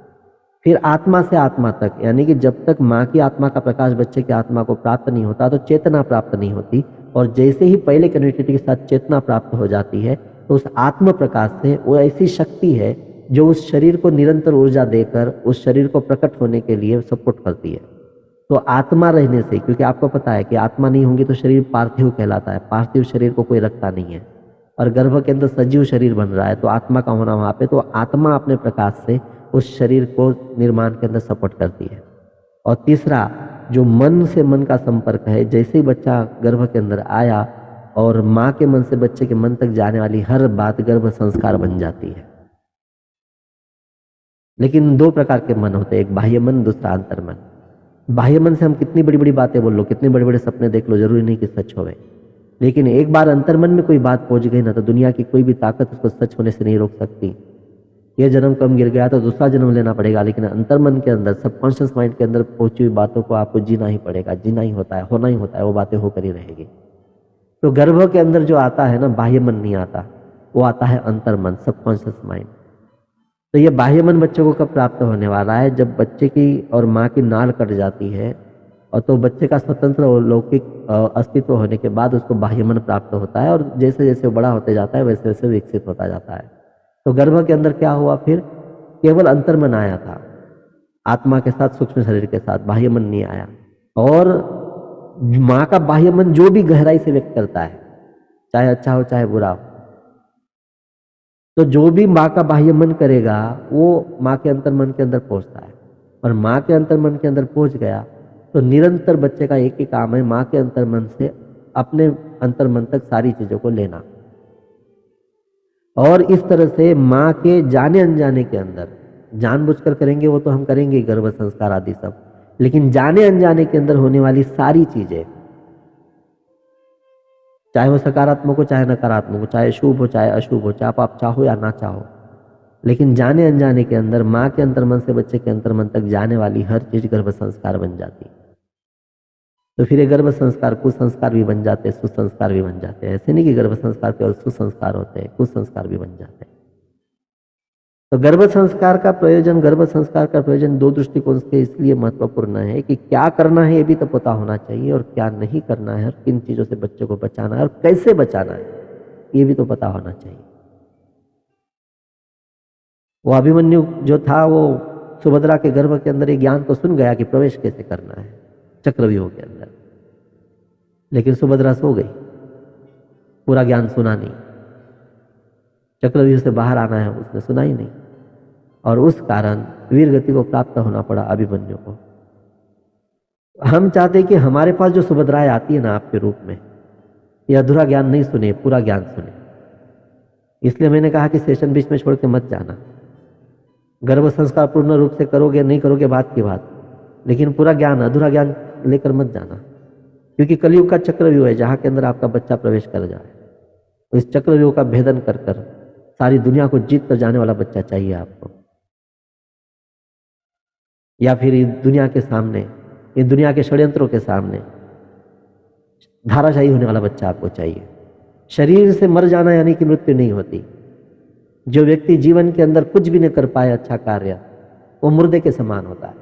फिर आत्मा से आत्मा तक, यानी कि जब तक माँ की आत्मा का प्रकाश बच्चे की आत्मा को प्राप्त नहीं होता तो चेतना प्राप्त नहीं होती। और जैसे ही पहले कनेक्टिविटी के साथ चेतना प्राप्त हो जाती है तो उस आत्म प्रकाश से वो ऐसी शक्ति है जो उस शरीर को निरंतर ऊर्जा देकर उस शरीर को प्रकट होने के लिए सपोर्ट करती है। तो आत्मा रहने से, क्योंकि आपको पता है कि आत्मा नहीं होंगी तो शरीर पार्थिव कहलाता है, पार्थिव शरीर को कोई रखता नहीं है, और गर्भ के अंदर सजीव शरीर बन रहा है तो आत्मा का होना वहाँ पे, तो आत्मा अपने प्रकाश से उस शरीर को निर्माण के अंदर सपोर्ट करती है। और तीसरा जो मन से मन का संपर्क है, जैसे ही बच्चा गर्भ के अंदर आया और माँ के मन से बच्चे के मन तक जाने वाली हर बात गर्भ संस्कार बन जाती है। लेकिन 2 प्रकार के मन होते हैं, एक बाह्य मन, दूसरा अंतर मन। बाह्य मन से हम कितनी बड़ी बड़ी बातें बोल लो, कितने बड़े बड़े सपने देख लो, जरूरी नहीं कि सच होवे, लेकिन एक बार अंतर मन में कोई बात पहुंच गई ना तो दुनिया की कोई भी ताकत उसको सच होने से नहीं रोक सकती। यह जन्म कम गिर गया तो दूसरा जन्म लेना पड़ेगा, लेकिन अंतर मन के अंदर, सबकॉन्शियस माइंड के अंदर पहुंची हुई बातों को आपको जीना ही पड़ेगा, जीना ही होता है, होना ही होता है, वो बातें होकर ही रहेगी। तो गर्भ के अंदर जो आता है ना, बाह्य मन नहीं आता, वो आता है अंतर मन, सबकॉन्शियस माइंड। तो ये बाह्य मन बच्चे को कब प्राप्त होने वाला है? जब बच्चे की और माँ की नाल कट जाती है और तो बच्चे का स्वतंत्र और लौकिक अस्तित्व होने के बाद उसको बाह्य मन प्राप्त होता है, और जैसे जैसे वो बड़ा होते जाता है वैसे वैसे विकसित होता जाता है। तो गर्भ के अंदर क्या हुआ फिर? केवल अंतर मन आया था, आत्मा के साथ, सूक्ष्म शरीर के साथ, बाह्य मन नहीं आया। और माँ का बाह्य मन जो भी गहराई से व्यक्त करता है, चाहे अच्छा हो चाहे बुरा हो, तो जो भी माँ का बाह्य मन करेगा वो माँ के अंतर मन के अंदर पहुंचता है। और माँ के अंतर मन के अंदर पहुंच गया तो निरंतर बच्चे का एक ही काम है, माँ के अंतर मन से अपने अंतर मन तक सारी चीजों को लेना। और इस तरह से माँ के जाने अनजाने के अंदर जानबूझकर करेंगे वो तो हम करेंगे ही, गर्भ संस्कार आदि सब, लेकिन जाने अनजाने के अंदर होने वाली सारी चीजें, चाहे वो सकारात्मक हो चाहे नकारात्मक हो, चाहे शुभ हो चाहे अशुभ हो, चाहे आप चाहो या ना चाहो, लेकिन जाने अनजाने के अंदर माँ के अंतर्मन से बच्चे के अंतर्मन तक जाने वाली हर चीज गर्भ संस्कार बन जाती। तो फिर ये गर्भ संस्कार कुसंस्कार भी बन जाते हैं, सुसंस्कार भी बन जाते हैं। ऐसे नहीं कि गर्भ संस्कार केवल सुसंस्कार होते हैं, कुसंस्कार भी बन जाते हैं। तो गर्भ संस्कार का प्रयोजन दो दृष्टिकोण से इसलिए महत्वपूर्ण है कि क्या करना है ये भी तो पता होना चाहिए, और क्या नहीं करना है, और किन चीजों से बच्चे को बचाना है और कैसे बचाना है ये भी तो पता होना चाहिए। वो अभिमन्यु जो था वो सुभद्रा के गर्भ के अंदर ये ज्ञान तो सुन गया कि प्रवेश कैसे करना है चक्रव्यूह के अंदर, लेकिन सुभद्रा सो गई, पूरा ज्ञान सुना नहीं। चक्रव्यूह से बाहर आना है उसने सुना ही नहीं, और उस कारण वीर गति को प्राप्त होना पड़ा अभिमन्यु को। हम चाहते कि हमारे पास जो सुभद्राएं आती है ना आपके रूप में, यह अधूरा ज्ञान नहीं सुने, पूरा ज्ञान सुने। इसलिए मैंने कहा कि सेशन बीच में छोड़ के मत जाना। गर्भ संस्कार पूर्ण रूप से करोगे नहीं करोगे बात की बात, लेकिन पूरा ज्ञान अधूरा ज्ञान लेकर मत जाना, क्योंकि कलयुग का चक्रव्यूह है जहां के अंदर आपका बच्चा प्रवेश कर जाए। तो इस चक्रव्यूह का भेदन कर कर सारी दुनिया को जीत कर जाने वाला बच्चा चाहिए आपको, या फिर इस दुनिया के सामने, इस दुनिया के षड्यंत्रों के सामने धाराशायी होने वाला बच्चा आपको चाहिए। शरीर से मर जाना यानी कि मृत्यु नहीं होती। जो व्यक्ति जीवन के अंदर कुछ भी नहीं कर पाए अच्छा कार्य, वो मुर्दे के समान होता है।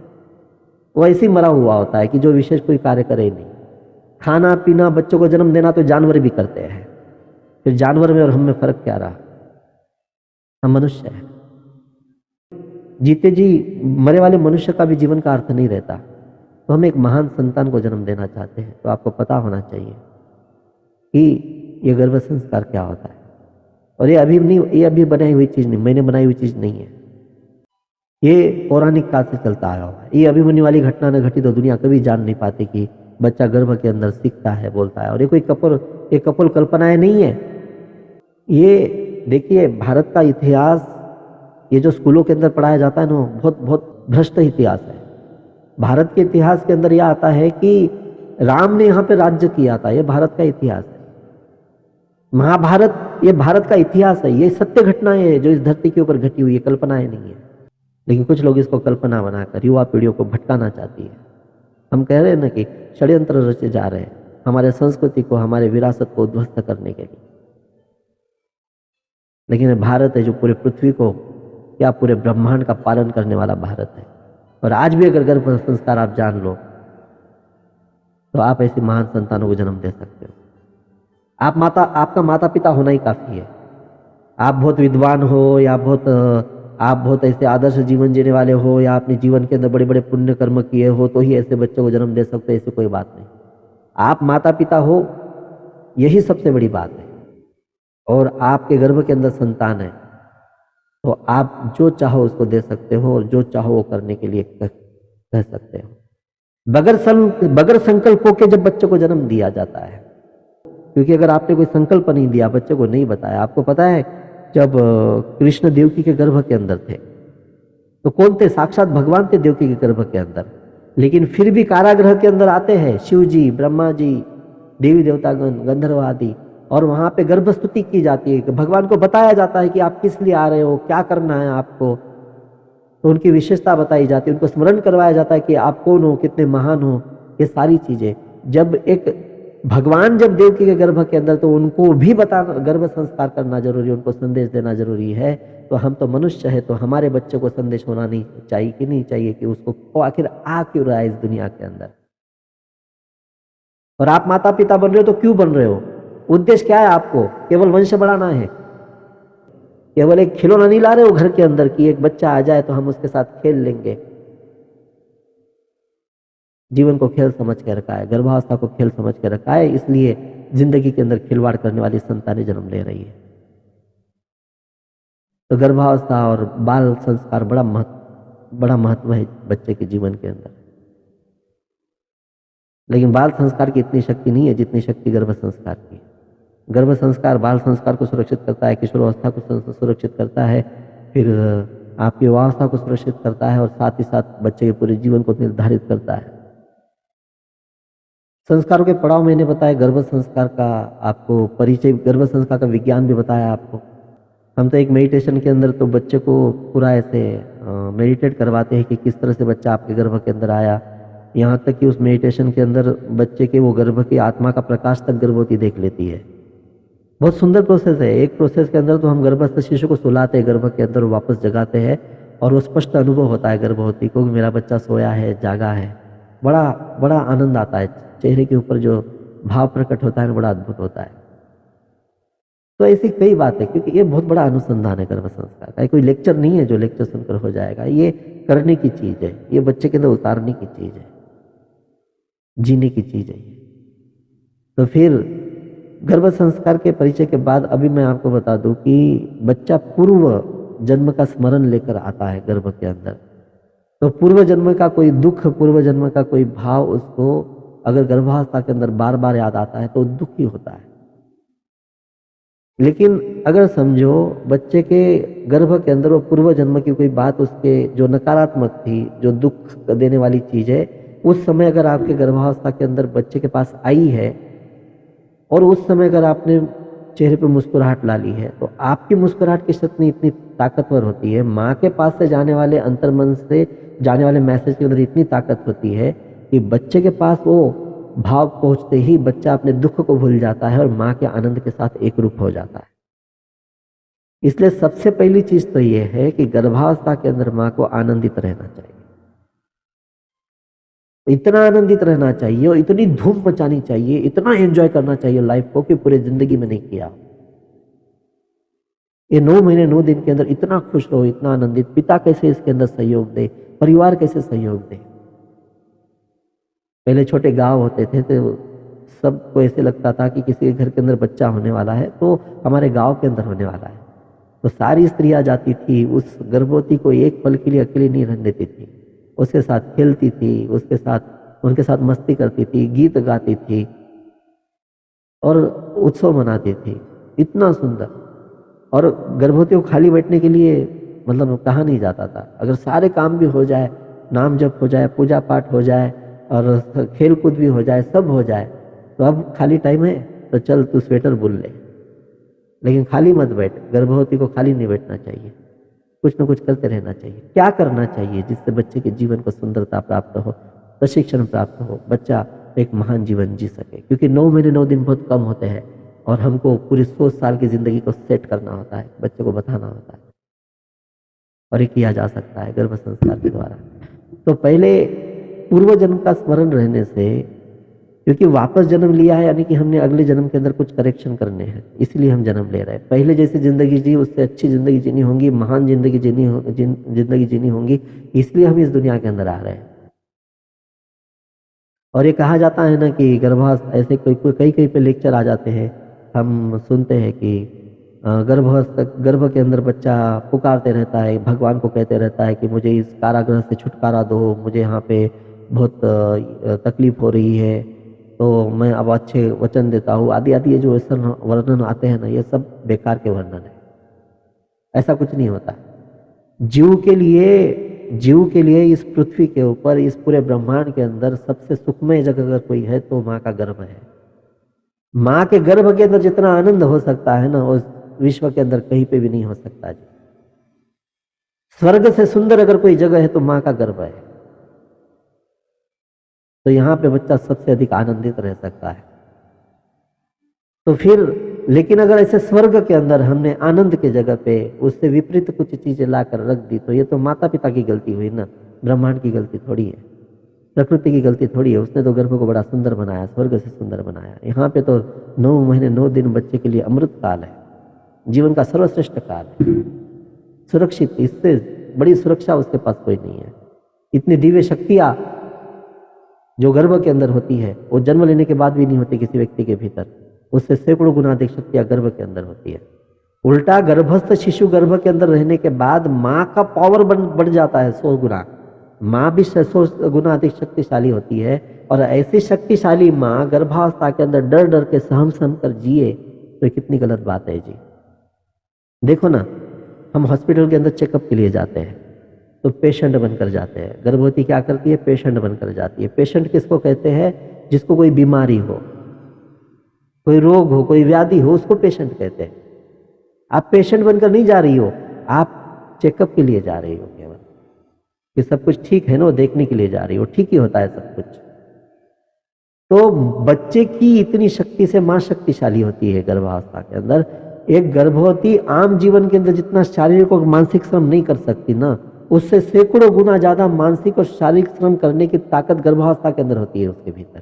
वो ऐसे ही मरा हुआ होता है कि जो विशेष कोई कार्य करे ही नहीं। खाना पीना, बच्चों को जन्म देना तो जानवर भी करते हैं, फिर जानवर में और हम में फर्क क्या रहा? हम मनुष्य हैं। जीते जी मरे वाले मनुष्य का भी जीवन का अर्थ नहीं रहता। तो हम एक महान संतान को जन्म देना चाहते हैं, तो आपको पता होना चाहिए कि ये गर्भ संस्कार क्या होता है। और ये अभी बनाई हुई चीज नहीं, मैंने बनाई हुई चीज नहीं है, ये पौराणिक काल से चलता आया हुआ है। ये अभिमन्यु वाली घटना न घटी तो दुनिया कभी जान नहीं पाती कि बच्चा गर्भ के अंदर सीखता है, बोलता है। और ये कोई कपोल कल्पनाएं नहीं है। ये देखिए, भारत का इतिहास, ये जो स्कूलों के अंदर पढ़ाया जाता है ना, बहुत बहुत भ्रष्ट इतिहास है। भारत के इतिहास के अंदर यह आता है कि राम ने यहाँ पे राज्य किया था, ये भारत का इतिहास है। महाभारत ये भारत का इतिहास है, ये सत्य घटनाएं हैं जो इस धरती के ऊपर घटी हुई है, कल्पनाएं नहीं है। लेकिन कुछ लोग इसको कल्पना बनाकर युवा पीढ़ियों को भटकाना चाहती है। हम कह रहे हैं ना कि षड्यंत्र रचे जा रहे हैं हमारे संस्कृति को, हमारे विरासत को ध्वस्त करने के लिए। लेकिन भारत है जो पूरे पृथ्वी को, क्या पूरे ब्रह्मांड का पालन करने वाला भारत है। और आज भी अगर गर्भ संस्कार आप जान लो तो आप ऐसी महान संतानों को जन्म दे सकते हो। आपका माता पिता होना ही काफी है। आप बहुत विद्वान हो या आप बहुत ऐसे आदर्श जीवन जीने वाले हो, या अपने जीवन के अंदर बड़े बड़े पुण्य कर्म किए हो, तो ही ऐसे बच्चों को जन्म दे सकते हो, ऐसी कोई बात नहीं। आप माता पिता हो, यही सबसे बड़ी बात है। और आपके गर्भ के अंदर संतान है, तो आप जो चाहो उसको दे सकते हो, और जो चाहो वो करने के लिए कह सकते हो। बगैर संकल्पों के जब बच्चों को जन्म दिया जाता है, क्योंकि अगर आपने कोई संकल्प नहीं दिया, बच्चे को नहीं बताया। आपको पता है जब कृष्ण देवकी के गर्भ के अंदर थे तो कौन थे? साक्षात भगवान थे देवकी के गर्भ के अंदर। लेकिन फिर भी कारागृह के अंदर आते हैं शिव जी, ब्रह्मा जी, देवी देवतागण, गंधर्व आदि, और वहां पे गर्भस्तुति की जाती है। भगवान को बताया जाता है कि आप किस लिए आ रहे हो, क्या करना है आपको। तो उनकी विशेषता बताई जाती है, उनको स्मरण करवाया जाता है कि आप कौन हो, कितने महान हो। ये सारी चीजें जब एक भगवान जब देवकी के गर्भ के अंदर, तो उनको भी बताना, गर्भ संस्कार करना जरूरी है, उनको संदेश देना जरूरी है। तो हम तो मनुष्य है, तो हमारे बच्चे को संदेश होना नहीं चाहिए कि नहीं चाहिए कि उसको आखिर आ क्यों रहा है इस दुनिया के अंदर। और आप माता पिता बन रहे हो तो क्यों बन रहे हो? उद्देश्य क्या है आपको? केवल वंश बढ़ाना है? केवल एक खिलौना नहीं ला रहे हो घर के अंदर कि एक बच्चा आ जाए तो हम उसके साथ खेल लेंगे। जीवन को खेल समझ के रखा है, गर्भावस्था को खेल समझ के रखा है, इसलिए जिंदगी के अंदर खिलवाड़ करने वाली संतानें जन्म ले रही है। तो गर्भावस्था और बाल संस्कार बड़ा महत्व है बच्चे के जीवन के अंदर। लेकिन बाल संस्कार की इतनी शक्ति नहीं है जितनी शक्ति गर्भ संस्कार की। गर्भ संस्कार बाल संस्कार को सुरक्षित करता है, किशोरावस्था को सुरक्षित करता है, फिर आपकी व्यवस्था को सुरक्षित करता है और साथ ही साथ बच्चे के पूरे जीवन को निर्धारित करता है। संस्कारों के पड़ाव मैंने बताया, गर्भ संस्कार का आपको परिचय, गर्भ संस्कार का विज्ञान भी बताया आपको। हम तो एक मेडिटेशन के अंदर तो बच्चे को पूरा ऐसे मेडिटेट करवाते हैं कि किस तरह से बच्चा आपके गर्भ के अंदर आया। यहाँ तक कि उस मेडिटेशन के अंदर बच्चे के वो गर्भ की आत्मा का प्रकाश तक गर्भवती देख लेती है। बहुत सुंदर प्रोसेस है। एक प्रोसेस के अंदर तो हम गर्भस्थ शिशु को सुलाते हैं, गर्भ के अंदर वापस जगाते हैं और वो स्पष्ट अनुभव होता है गर्भवती को कि मेरा बच्चा सोया है, जागा है। बड़ा बड़ा आनंद आता है, चेहरे के ऊपर जो भाव प्रकट होता है बड़ा अद्भुत होता है। तो ऐसी कई बातें, क्योंकि ये बहुत बड़ा अनुसंधान है गर्भ संस्कार का। कोई लेक्चर नहीं है जो लेक्चर सुनकर हो जाएगा, ये करने की चीज़ है, ये बच्चे के अंदर उतारने की चीज़ है, जीने की चीज़ है ये। तो फिर गर्भ संस्कार के परिचय के बाद अभी मैं आपको बता दूं कि बच्चा पूर्व जन्म का स्मरण लेकर आता है गर्भ के अंदर। तो पूर्व जन्म का कोई दुख, पूर्व जन्म का कोई भाव उसको अगर गर्भावस्था के अंदर बार बार याद आता है तो दुखी होता है। लेकिन अगर समझो बच्चे के गर्भ के अंदर वो पूर्व जन्म की कोई बात उसके जो नकारात्मक थी, जो दुख देने वाली चीज़ है, उस समय अगर आपके गर्भावस्था के अंदर बच्चे के पास आई है और उस समय अगर आपने चेहरे पे मुस्कुराहट ला ली है, तो आपकी मुस्कुराहट की शक्ति इतनी ताकतवर होती है, माँ के पास से जाने वाले अंतर्मन से जाने वाले मैसेज के अंदर इतनी ताकत होती है कि बच्चे के पास वो भाव पहुंचते ही बच्चा अपने दुख को भूल जाता है और माँ के आनंद के साथ एक रूप हो जाता है। इसलिए सबसे पहली चीज तो ये है कि गर्भावस्था के अंदर माँ को आनंदित रहना चाहिए, इतना आनंदित रहना चाहिए और इतनी धूम मचानी चाहिए, इतना एंजॉय करना चाहिए लाइफ को कि पूरे जिंदगी में नहीं किया। ये 9 महीने 9 दिन के अंदर इतना खुश रहो, इतना आनंदित। पिता कैसे इसके अंदर सहयोग दे, परिवार कैसे सहयोग दे। पहले छोटे गांव होते थे तो सबको ऐसे लगता था कि किसी के घर के अंदर बच्चा होने वाला है तो हमारे गांव के अंदर होने वाला है, तो सारी स्त्रियां जाती थी, उस गर्भवती को एक पल के लिए अकेले नहीं रहने देती थी, उसके साथ खेलती थी, उसके साथ उनके साथ मस्ती करती थी, गीत गाती थी और उत्सव मनाती थी। इतना सुंदर। और गर्भवती को खाली बैठने के लिए मतलब कहा नहीं जाता था। अगर सारे काम भी हो जाए, नाम जप हो जाए, पूजा पाठ हो जाए और खेल कूद भी हो जाए, सब हो जाए, तो अब खाली टाइम है तो चल तू स्वेटर बुन ले, लेकिन खाली मत बैठ। गर्भवती को खाली नहीं बैठना चाहिए, कुछ न कुछ करते रहना चाहिए। क्या करना चाहिए जिससे बच्चे के जीवन को सुंदरता प्राप्त हो, प्रशिक्षण प्राप्त हो, बच्चा एक महान जीवन जी सके। क्योंकि 9 महीने 9 दिन बहुत कम होते हैं और हमको पूरी 100 साल की जिंदगी को सेट करना होता है, बच्चे को बताना होता है, और ये किया जा सकता है गर्भ संस्कार के द्वारा। तो पहले पूर्व जन्म का स्मरण रहने से, क्योंकि वापस जन्म लिया है यानी कि हमने अगले जन्म के अंदर कुछ करेक्शन करने हैं, इसलिए हम जन्म ले रहे हैं। पहले जैसी जिंदगी जी उससे अच्छी जिंदगी जीनी होगी, महान जिंदगी जिंदगी जीनी होगी, इसलिए हम इस दुनिया के अंदर आ रहे हैं। और ये कहा जाता है ना कि गर्भावस्था, ऐसे कई कई पे लेक्चर आ जाते हैं, हम सुनते हैं कि गर्भ के अंदर बच्चा पुकारते रहता है, भगवान को कहते रहता है कि मुझे इस कारागृह से छुटकारा दो, मुझे यहाँ पे बहुत तकलीफ हो रही है, तो मैं अब अच्छे वचन देता हूँ, आदि आदि। ये जो ऐसा वर्णन आते हैं ना, ये सब बेकार के वर्णन है। ऐसा कुछ नहीं होता। जीव के लिए इस पृथ्वी के ऊपर, इस पूरे ब्रह्मांड के अंदर सबसे सुखमय जगह अगर कोई है तो माँ का गर्भ है। माँ के गर्भ के अंदर जितना आनंद हो सकता है ना, उस विश्व के अंदर कहीं पे भी नहीं हो सकता जी। स्वर्ग से सुंदर अगर कोई जगह है तो माँ का गर्भ है। तो यहाँ पे बच्चा सबसे अधिक आनंदित रह सकता है। तो फिर लेकिन अगर ऐसे स्वर्ग के अंदर हमने आनंद के जगह पे उससे विपरीत कुछ चीजें लाकर रख दी, तो ये तो माता पिता की गलती हुई ना, ब्रह्मांड की गलती थोड़ी है, प्रकृति की गलती थोड़ी है। उसने तो गर्भ को बड़ा सुंदर बनाया, स्वर्ग से सुंदर बनाया। यहाँ पे तो 9 महीने 9 दिन बच्चे के लिए अमृत काल है, जीवन का सर्वश्रेष्ठ काल है, सुरक्षित। इससे बड़ी सुरक्षा उसके पास कोई नहीं है। इतनी दिव्य शक्तियां जो गर्भ के अंदर होती है, वो जन्म लेने के बाद भी नहीं होती किसी व्यक्ति के भीतर, उससे सैकड़ों गुना अधिक शक्तियां गर्भ के अंदर होती है। उल्टा गर्भस्थ शिशु गर्भ के अंदर रहने के बाद माँ का पावर बढ़ जाता है 100 गुना। माँ भी 100 गुना अधिक शक्तिशाली होती है। और ऐसी शक्तिशाली माँ गर्भावस्था के अंदर डर डर के सहम सहम कर जिए, तो कितनी गलत बात है जी। देखो ना, हम हॉस्पिटल के अंदर चेकअप के लिए जाते हैं तो पेशेंट बनकर जाते हैं। गर्भवती क्या करती है? पेशेंट बनकर जाती है। पेशेंट किसको कहते हैं? जिसको कोई बीमारी हो, कोई रोग हो, कोई व्याधि हो, उसको पेशेंट कहते हैं। आप पेशेंट बनकर नहीं जा रही हो, आप चेकअप के लिए जा रही हो केवल, कि सब कुछ ठीक है ना, वो देखने के लिए जा रही हो। ठीक ही होता है सब कुछ। तो बच्चे की इतनी शक्ति से मां शक्तिशाली होती है गर्भावस्था के अंदर। एक गर्भवती आम जीवन के अंदर जितना शारीरिक और मानसिक श्रम नहीं कर सकती ना, उससे सैकड़ों गुना ज्यादा मानसिक और शारीरिक श्रम करने की ताकत गर्भावस्था के अंदर होती है उसके भीतर।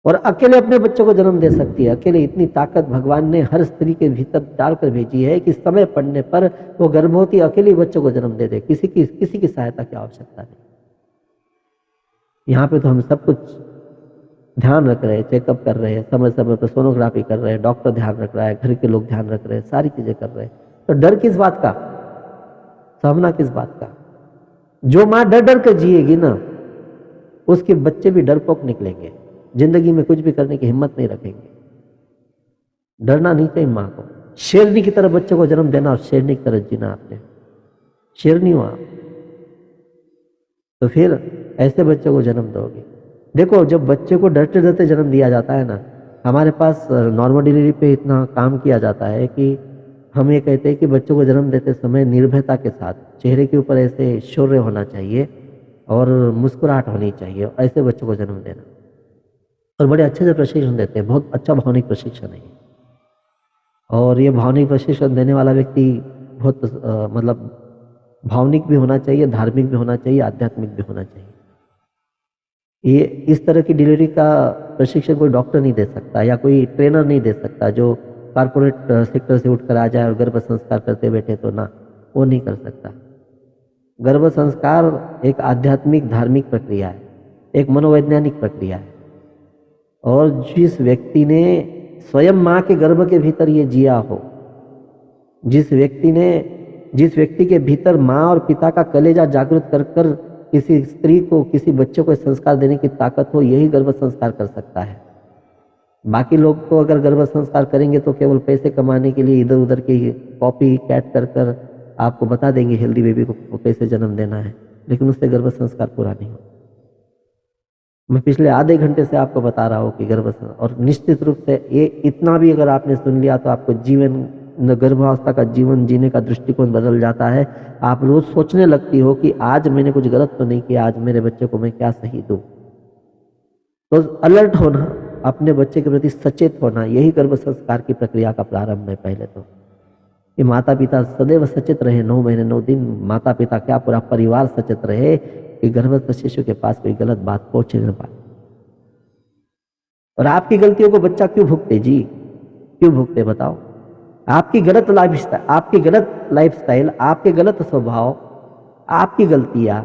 और अकेले अपने बच्चों को जन्म दे सकती है। अकेले इतनी ताकत भगवान ने हर स्त्री के भीतर डालकर भेजी है कि समय पड़ने पर वो गर्भवती अकेले बच्चों को जन्म दे दे, किसी की सहायता की आवश्यकता नहीं। यहाँ पे तो हम सब कुछ ध्यान रख रहे हैं, चेकअप कर रहे हैं, समय समय पर सोनोग्राफी कर रहे हैं, डॉक्टर ध्यान रख रहा है, घर के लोग ध्यान रख रहे हैं, सारी चीजें कर रहे हैं। तो डर किस बात का? सामना किस बात का? जो माँ डर डर कर जिएगी ना, उसके बच्चे भी डरपोक निकलेंगे, जिंदगी में कुछ भी करने की हिम्मत नहीं रखेंगे। डरना नहीं चाहिए माँ को। शेरनी की तरह बच्चों को जन्म देना और शेरनी की तरह जीना। आपने शेरनी हो आप, तो फिर ऐसे बच्चों को जन्म दोगे। देखो, जब बच्चे को डरते डरते जन्म दिया जाता है ना, हमारे पास नॉर्मल डिलीवरी पे इतना काम किया जाता है कि हम ये कहते हैं कि बच्चों को जन्म देते समय निर्भयता के साथ चेहरे के ऊपर ऐसे शौर्य होना चाहिए और मुस्कुराहट होनी चाहिए, ऐसे बच्चों को जन्म देना। और बड़े अच्छे से प्रशिक्षण देते हैं, बहुत अच्छा भावनिक प्रशिक्षण है। और ये भावनिक प्रशिक्षण देने वाला व्यक्ति बहुत मतलब भावनिक भी होना चाहिए, धार्मिक भी होना चाहिए, आध्यात्मिक भी होना चाहिए। ये इस तरह की डिलीवरी का प्रशिक्षण कोई डॉक्टर नहीं दे सकता या कोई ट्रेनर नहीं दे सकता जो कॉर्पोरेट सेक्टर से उठकर आ जाए और गर्भ संस्कार करते बैठे, तो ना, वो नहीं कर सकता। गर्भ संस्कार एक आध्यात्मिक धार्मिक प्रक्रिया है, एक मनोवैज्ञानिक प्रक्रिया है। और जिस व्यक्ति ने स्वयं माँ के गर्भ के भीतर ये जिया हो, जिस व्यक्ति के भीतर माँ और पिता का कलेजा जागृत कर कर किसी स्त्री को, किसी बच्चे को संस्कार देने की ताकत हो, यही गर्भ संस्कार कर सकता है। बाकी लोग तो अगर गर्भ संस्कार करेंगे तो केवल पैसे कमाने के लिए इधर उधर की कॉपी कैट कर कर आपको बता देंगे हेल्दी बेबी को कैसे जन्म देना है, लेकिन उससे गर्भ संस्कार पूरा नहीं हो। मैं पिछले आधे घंटे से आपको बता रहा हूँ कि गर्भ संस्कार, और निश्चित रूप से ये इतना भी अगर आपने सुन लिया तो आपको जीवन, गर्भावस्था का जीवन जीने का दृष्टिकोण बदल जाता है। आप रोज सोचने लगती हो कि आज मैंने कुछ गलत तो नहीं किया, आज मेरे बच्चे को मैं क्या सही दूं। तो अलर्ट होना, अपने बच्चे के प्रति सचेत होना, यही गर्भ संस्कार की प्रक्रिया का प्रारंभ है। पहले तो कि माता पिता सदैव सचेत रहे, 9 महीने 9 दिन माता पिता क्या पूरा परिवार सचेत रहे कि गर्भस्थ शिशु के पास कोई गलत बात पहुंचे न पाए। और आपकी गलतियों को बच्चा क्यों भुगते जी? क्यों भुगते बताओ? आपकी गलत लाइफस्टाइल, आपके गलत स्वभाव, आपकी गलतियां।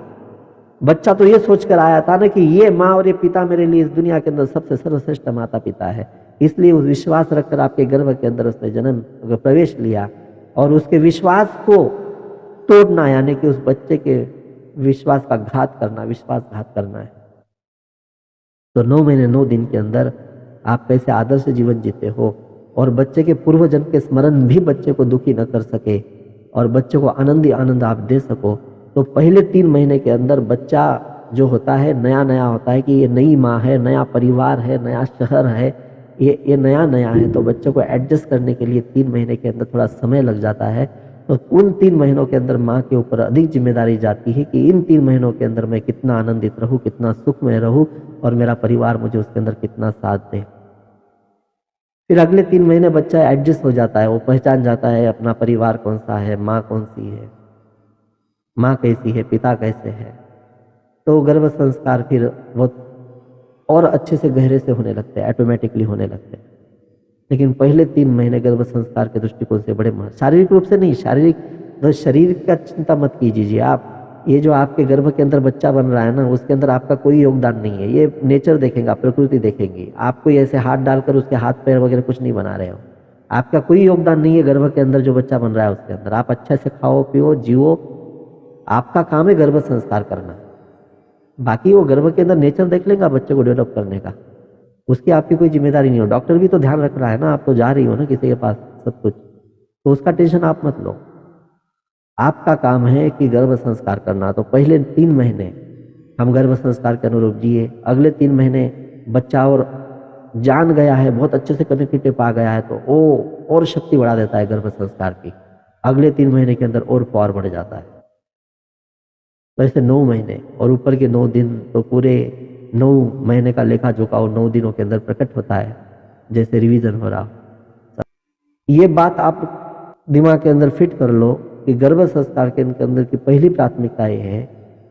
बच्चा तो ये सोचकर आया था ना कि ये माँ और ये पिता मेरे लिए इस दुनिया के अंदर सबसे सर्वश्रेष्ठ माता पिता है, इसलिए उस विश्वास रखकर आपके गर्भ के अंदर उसने जन्म प्रवेश लिया। और उसके विश्वास को तोड़ना, यानी कि उस बच्चे के विश्वास का विश्वासघात करना है। तो 9 महीने 9 दिन के अंदर आप कैसे आदर्श जीवन जीते हो और बच्चे के पूर्व जन्म के स्मरण भी बच्चे को दुखी न कर सके और बच्चे को आनंद ही आनंद आप दे सको, तो पहले 3 महीने के अंदर बच्चा जो होता है नया नया होता है कि ये नई माँ है, नया परिवार है, नया शहर है, ये नया नया है। तो बच्चे को एडजस्ट करने के लिए 3 महीने के अंदर थोड़ा समय लग जाता है। तो उन 3 महीनों के अंदर माँ के ऊपर अधिक जिम्मेदारी जाती है कि इन 3 महीनों के अंदर मैं कितना आनंदित रहूँ, कितना सुख में रहूँ और मेरा परिवार मुझे उसके अंदर कितना साथ दे। फिर अगले 3 महीने बच्चा एडजस्ट हो जाता है, वो पहचान जाता है अपना परिवार कौन सा है, माँ कौन सी है, माँ कैसी है, पिता कैसे है। तो गर्भ संस्कार फिर बहुत और अच्छे से गहरे से होने लगते हैं, ऑटोमेटिकली होने लगते हैं। लेकिन पहले 3 महीने गर्भ संस्कार के दृष्टिकोण से बड़े शारीरिक रूप से नहीं, शरीर का चिंता मत कीजिए आप। ये जो आपके गर्भ के अंदर बच्चा बन रहा है ना, उसके अंदर आपका कोई योगदान नहीं है। ये नेचर देखेगा, प्रकृति देखेगी। आप कोई ऐसे हाथ डालकर उसके हाथ पैर वगैरह कुछ नहीं बना रहे हो। आपका कोई योगदान नहीं है गर्भ के अंदर जो बच्चा बन रहा है उसके अंदर। आप अच्छे से खाओ पियो जियो, आपका काम है गर्भ संस्कार करना। बाकी वो गर्भ के अंदर नेचर देख लेगा बच्चे को डेवलप करने का, उसकी आपकी कोई जिम्मेदारी नहीं हो। डॉक्टर भी तो ध्यान रख रहा है ना, आप तो जा रही हो ना किसी के पास सब कुछ। तो उसका टेंशन आप मत लो। आपका काम है कि गर्भ संस्कार करना। तो पहले 3 महीने हम गर्भ संस्कार के अनुरूप जिए, अगले 3 महीने बच्चा और जान गया है, बहुत अच्छे से कनेक्टिविटी पा गया है, तो वो और शक्ति बढ़ा देता है गर्भ संस्कार की, अगले 3 महीने के अंदर और पावर बढ़ जाता है। तो ऐसे 9 महीने और ऊपर के 9 दिन, तो पूरे 9 महीने का लेखा जोखा 9 दिनों के अंदर प्रकट होता है, जैसे रिवीजन हो रहा। ये बात आप दिमाग के अंदर फिट कर लो कि गर्भ संस्कार के अंदर की पहली प्राथमिकता ये है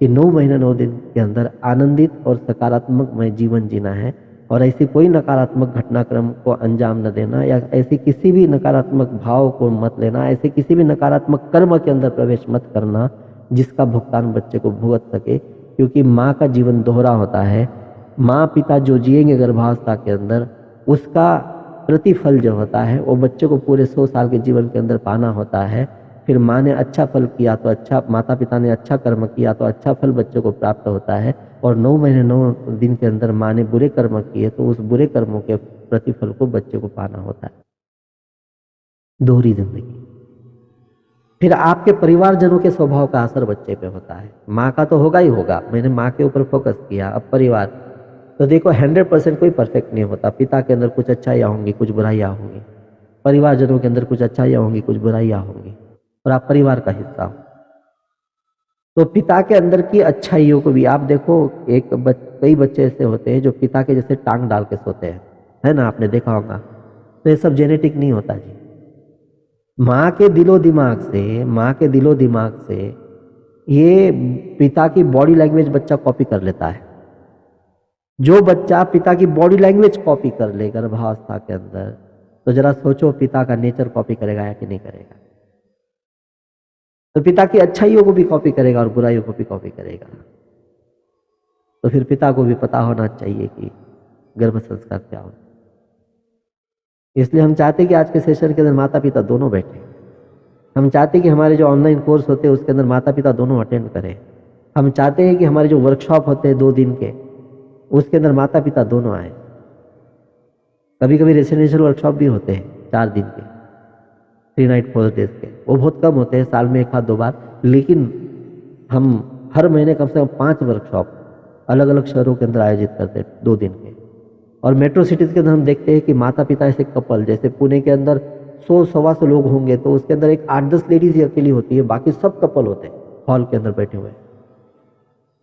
कि 9 महीने 9 दिन के अंदर आनंदित और सकारात्मकमय जीवन जीना है, और ऐसी कोई नकारात्मक घटनाक्रम को अंजाम न देना, या ऐसी किसी भी नकारात्मक भाव को मत लेना, ऐसे किसी भी नकारात्मक कर्म के अंदर प्रवेश मत करना जिसका भुगतान बच्चे को भुगत सके। क्योंकि माँ का जीवन दोहरा होता है। माँ पिता जो जिएंगे गर्भावस्था के अंदर, उसका प्रतिफल जो होता है वो बच्चे को पूरे 100 साल के जीवन के अंदर पाना होता है। फिर माँ ने अच्छा फल किया तो अच्छा, माता पिता ने अच्छा कर्म किया तो अच्छा फल बच्चे को प्राप्त होता है, और 9 महीने 9 दिन के अंदर माँ ने बुरे कर्म किए तो उस बुरे कर्मों के प्रतिफल को बच्चे को पाना होता है। दोहरी जिंदगी। फिर आपके परिवारजनों के स्वभाव का असर बच्चे पे होता है। माँ का तो होगा ही होगा, मैंने माँ के ऊपर फोकस किया। अब परिवार, तो देखो 100% कोई परफेक्ट नहीं होता। पिता के अंदर कुछ अच्छाइयाँ होंगी, कुछ बुराइयाँ होंगी, परिवारजनों के अंदर कुछ अच्छाइयाँ होंगी, कुछ बुराइयाँ होंगी, और आप परिवार का हिस्सा हो। तो पिता के अंदर की अच्छाइयों को भी आप देखो। कई बच्चे ऐसे होते हैं जो पिता के जैसे टांग डाल के सोते हैं, है ना, आपने देखा होगा। तो ये सब जेनेटिक नहीं होता जी। माँ के दिलो दिमाग से, माँ के दिलो दिमाग से ये पिता की बॉडी लैंग्वेज बच्चा कॉपी कर लेता है। जो बच्चा पिता की बॉडी लैंग्वेज कॉपी कर ले गर्भावस्था के अंदर, तो जरा सोचो पिता का नेचर कॉपी करेगा या कि नहीं करेगा। तो पिता की अच्छाइयों को भी कॉपी करेगा और बुराइयों को भी कॉपी करेगा। तो फिर पिता को भी पता होना चाहिए कि गर्भ संस्कार क्या होता है। इसलिए हम चाहते हैं कि आज के सेशन के अंदर माता पिता दोनों बैठे। हम चाहते हैं कि हमारे जो ऑनलाइन कोर्स होते हैं उसके अंदर माता पिता दोनों अटेंड करें। हम चाहते हैं कि हमारे जो वर्कशॉप होते हैं 2 दिन के, उसके अंदर माता पिता दोनों आए। कभी कभी रेसिडेंशियल वर्कशॉप भी होते हैं 4 दिन के, 3 नाइट 4 डेज के। वो बहुत कम होते हैं, साल में 1 आध 2 बार। लेकिन हम हर महीने कम से कम 5 वर्कशॉप अलग अलग शहरों के अंदर आयोजित करते हैं 2 दिन के। और मेट्रो सिटीज़ के अंदर हम देखते हैं कि माता पिता ऐसे कपल, जैसे पुणे के अंदर 100-125 लोग होंगे, तो उसके अंदर एक 8-10 लेडीज ही अकेली होती है, बाकी सब कपल होते हैं हॉल के अंदर बैठे हुए।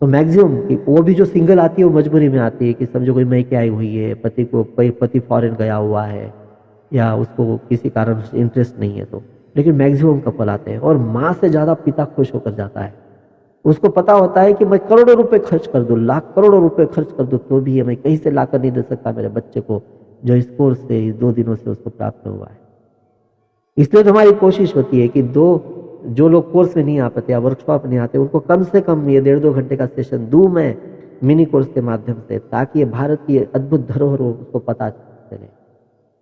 तो मैक्सिमम वो भी जो सिंगल आती है वो मजबूरी में आती है कि समझो कोई मैके आई हुई है, पति फॉरेन गया हुआ है, या उसको किसी कारण से इंटरेस्ट नहीं है। तो लेकिन मैक्सिमम कपल आते हैं, और माँ से ज़्यादा पिता खुश होकर जाता है। उसको पता होता है कि मैं करोड़ों रुपए खर्च कर दूं, लाख करोड़ों रुपए खर्च कर दूं, तो भी मैं कहीं से लाकर नहीं दे सकता मेरे बच्चे को जो इस कोर्स से, इस 2 दिनों से उसको प्राप्त हुआ है। इसलिए तो हमारी कोशिश होती है कि जो लोग कोर्स में नहीं आ पाते या वर्कशॉप नहीं आते, उनको कम से कम ये 1.5-2 घंटे का सेशन दूं मैं मिनी कोर्स के माध्यम से, ताकि ये भारत की अद्भुत धरोहर हो उसको पता चले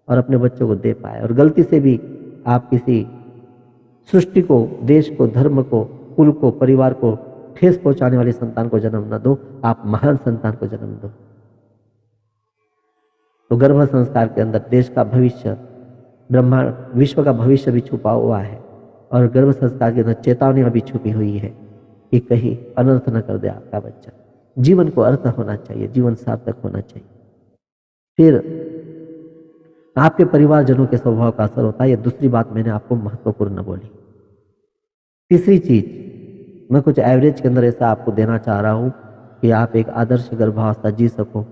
और अपने बच्चों को दे पाए। और गलती से भी आप किसी सृष्टि को, देश को, धर्म को, कुल को, परिवार को ठेस पहुंचाने वाले संतान को जन्म न दो, आप महान संतान को जन्म दो। तो गर्भ संस्कार के अंदर देश का भविष्य, ब्रह्मांड, विश्व का भविष्य भी छुपा हुआ है, और गर्भ संस्कार के अंदर चेतावनियां भी छुपी हुई है कि कहीं अनर्थ न कर दे आपका बच्चा। जीवन को अर्थ होना चाहिए, जीवन सार्थक होना चाहिए। फिर आपके परिवारजनों के स्वभाव का असर होता है। ये दूसरी बात मैंने आपको महत्वपूर्ण बोली। तीसरी चीज, मैं कुछ एवरेज के अंदर ऐसा आपको देना चाह रहा हूं कि आप एक आदर्श गर्भावस्था जी सको।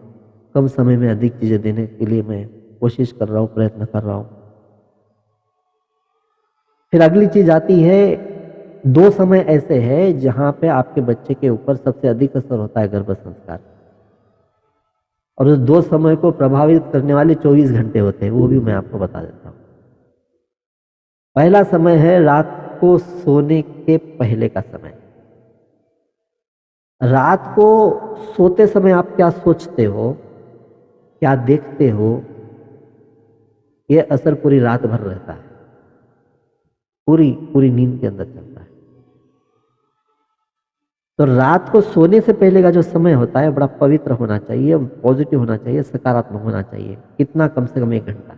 कम समय में अधिक चीजें देने के लिए मैं कोशिश कर रहा हूं, प्रयत्न कर रहा हूं। फिर अगली चीज आती है, 2 समय ऐसे हैं जहां पे आपके बच्चे के ऊपर सबसे अधिक असर होता है गर्भ संस्कार, और उस 2 समय को प्रभावित करने वाले 24 घंटे होते हैं, वो भी मैं आपको बता देता हूं। पहला समय है रात को सोने के पहले का समय। रात को सोते समय आप क्या सोचते हो, क्या देखते हो, यह असर पूरी रात भर रहता है, पूरी पूरी नींद के अंदर चलता है। तो रात को सोने से पहले का जो समय होता है बड़ा पवित्र होना चाहिए, पॉजिटिव होना चाहिए, सकारात्मक होना चाहिए। कितना? कम से कम 1 घंटा।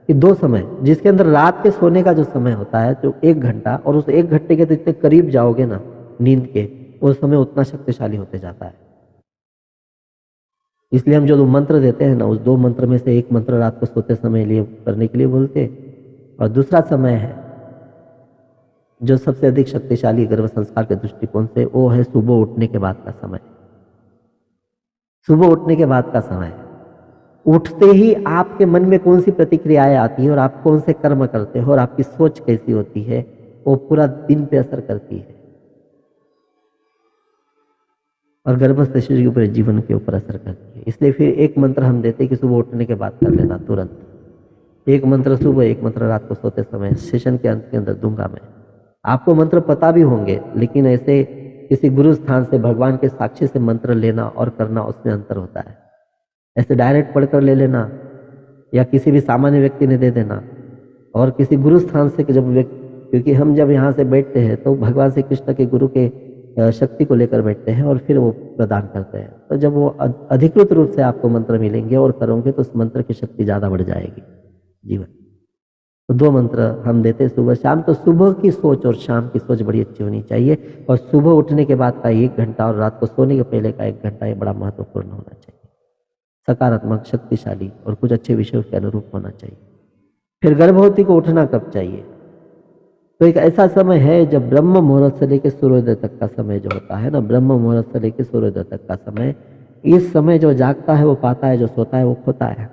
कि 2 समय जिसके अंदर रात के सोने का जो समय होता है जो 1 घंटा, और उस 1 घंटे के जितने करीब जाओगे ना नींद के, वो समय उतना शक्तिशाली होते जाता है। इसलिए हम जो 2 मंत्र देते हैं ना, उस 2 मंत्र में से 1 मंत्र रात को सोते समय लिए करने के लिए बोलते हैं, और दूसरा समय है जो सबसे अधिक शक्तिशाली गर्भ संस्कार के दृष्टिकोण से, वो है सुबह उठने के बाद का समय। सुबह उठने के बाद का समय, उठते ही आपके मन में कौन सी प्रतिक्रियाएं आती हैं और आप कौन से कर्म करते हो और आपकी सोच कैसी होती है, वो पूरा दिन पे असर करती है और गर्भस्थ शिशु के पूरे जीवन के ऊपर असर करती है। इसलिए फिर 1 मंत्र हम देते हैं कि सुबह उठने के बाद कर लेना तुरंत। 1 मंत्र सुबह, 1 मंत्र रात को सोते समय, सेशन के अंत के अंदर दूंगा मैं। आपको मंत्र पता भी होंगे, लेकिन ऐसे किसी गुरु स्थान से, भगवान के साक्षी से मंत्र लेना और करना, उसमें अंतर होता है। ऐसे डायरेक्ट पढ़कर ले लेना या किसी भी सामान्य व्यक्ति ने दे देना, और किसी गुरु स्थान से जब क्योंकि हम जब यहाँ से बैठते हैं तो भगवान श्री कृष्ण के गुरु के शक्ति को लेकर बैठते हैं और फिर वो प्रदान करते हैं। तो जब वो अधिकृत रूप से आपको मंत्र मिलेंगे और करोगे तो उस मंत्र की शक्ति ज़्यादा बढ़ जाएगी जीवन। तो 2 मंत्र हम देते हैं सुबह शाम। तो सुबह की सोच और शाम की सोच बड़ी अच्छी होनी चाहिए, और सुबह उठने के बाद का 1 घंटा और रात को सोने के पहले का 1 घंटा ये बड़ा महत्वपूर्ण होना चाहिए, सकारात्मक, शक्तिशाली और कुछ अच्छे विषयों के अनुरूप होना चाहिए। फिर गर्भवती को उठना कब चाहिए? तो एक ऐसा समय है जब ब्रह्म मुहूर्त से लेकर सूर्योदय तक का समय जो होता है ना, ब्रह्म मुहूर्त से लेकर सूर्योदय तक का समय, इस समय जो जागता है वो पाता है, जो सोता है वो खोता है।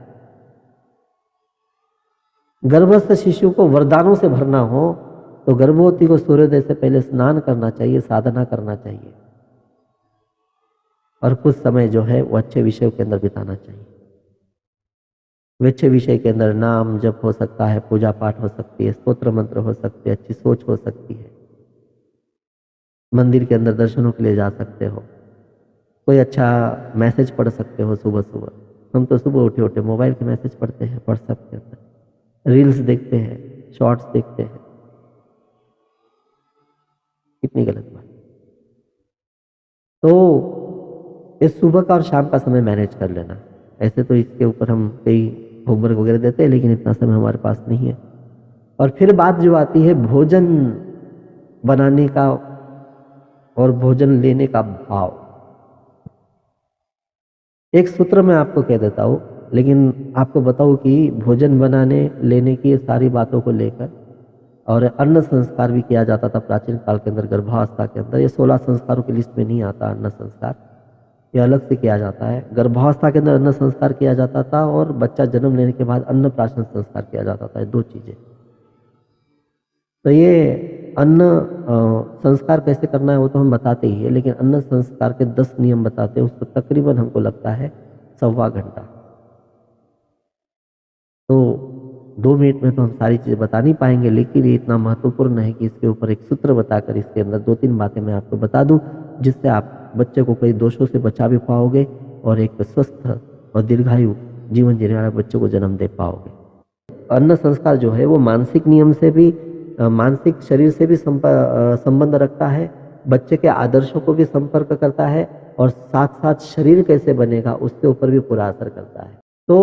गर्भस्थ शिशु को वरदानों से भरना हो तो गर्भवती को सूर्योदय से पहले स्नान करना चाहिए, साधना करना चाहिए, और कुछ समय जो है वो अच्छे विषयों के अंदर बिताना चाहिए। अच्छे विषय के अंदर नाम जप हो सकता है, पूजा पाठ हो सकती है, स्तोत्र मंत्र हो सकते हैं, अच्छी सोच हो सकती है, मंदिर के अंदर दर्शनों के लिए जा सकते हो, कोई अच्छा मैसेज पढ़ सकते हो सुबह सुबह। हम तो सुबह उठे उठे मोबाइल के मैसेज पढ़ते हैं, व्हाट्सएप के अंदर रील्स देखते हैं, शॉर्ट्स देखते हैं, कितनी गलत बात। तो इस सुबह का और शाम का समय मैनेज कर लेना। ऐसे तो इसके ऊपर हम कई होमवर्क वगैरह देते हैं, लेकिन इतना समय हमारे पास नहीं है। और फिर बात जो आती है भोजन बनाने का और भोजन लेने का भाव। एक सूत्र मैं आपको कह देता हूँ, लेकिन आपको बताऊँ कि भोजन बनाने लेने की सारी बातों को लेकर, और अन्न संस्कार भी किया जाता था प्राचीन काल के अंदर गर्भावस्था के अंदर। ये 16 संस्कारों की लिस्ट में नहीं आता अन्न संस्कार, ये अलग से किया जाता है। गर्भावस्था के अंदर अन्न संस्कार किया जाता था, और बच्चा जन्म लेने के बाद अन्नप्राशन संस्कार किया जाता था, ये 2 चीज़ें। तो ये अन्न संस्कार कैसे करना है वो तो हम बताते ही है, लेकिन अन्न संस्कार के 10 नियम बताते हैं, उसको तकरीबन हमको लगता है 1.25 घंटा। तो 2 मिनट में तो हम सारी चीज़ें बता नहीं पाएंगे, लेकिन ये इतना महत्वपूर्ण है कि इसके ऊपर एक सूत्र बताकर इसके अंदर 2-3 बातें मैं आपको बता दूं, जिससे आप बच्चे को कई दोषों से बचा भी पाओगे और एक स्वस्थ और दीर्घायु जीवन जीने वाले बच्चे को जन्म दे पाओगे। अन्न संस्कार जो है वो मानसिक नियम से भी, मानसिक शरीर से भी संबंध रखता है, बच्चे के आदर्शों को भी संपर्क करता है, और साथ साथ शरीर कैसे बनेगा उसके ऊपर भी पूरा असर करता है। तो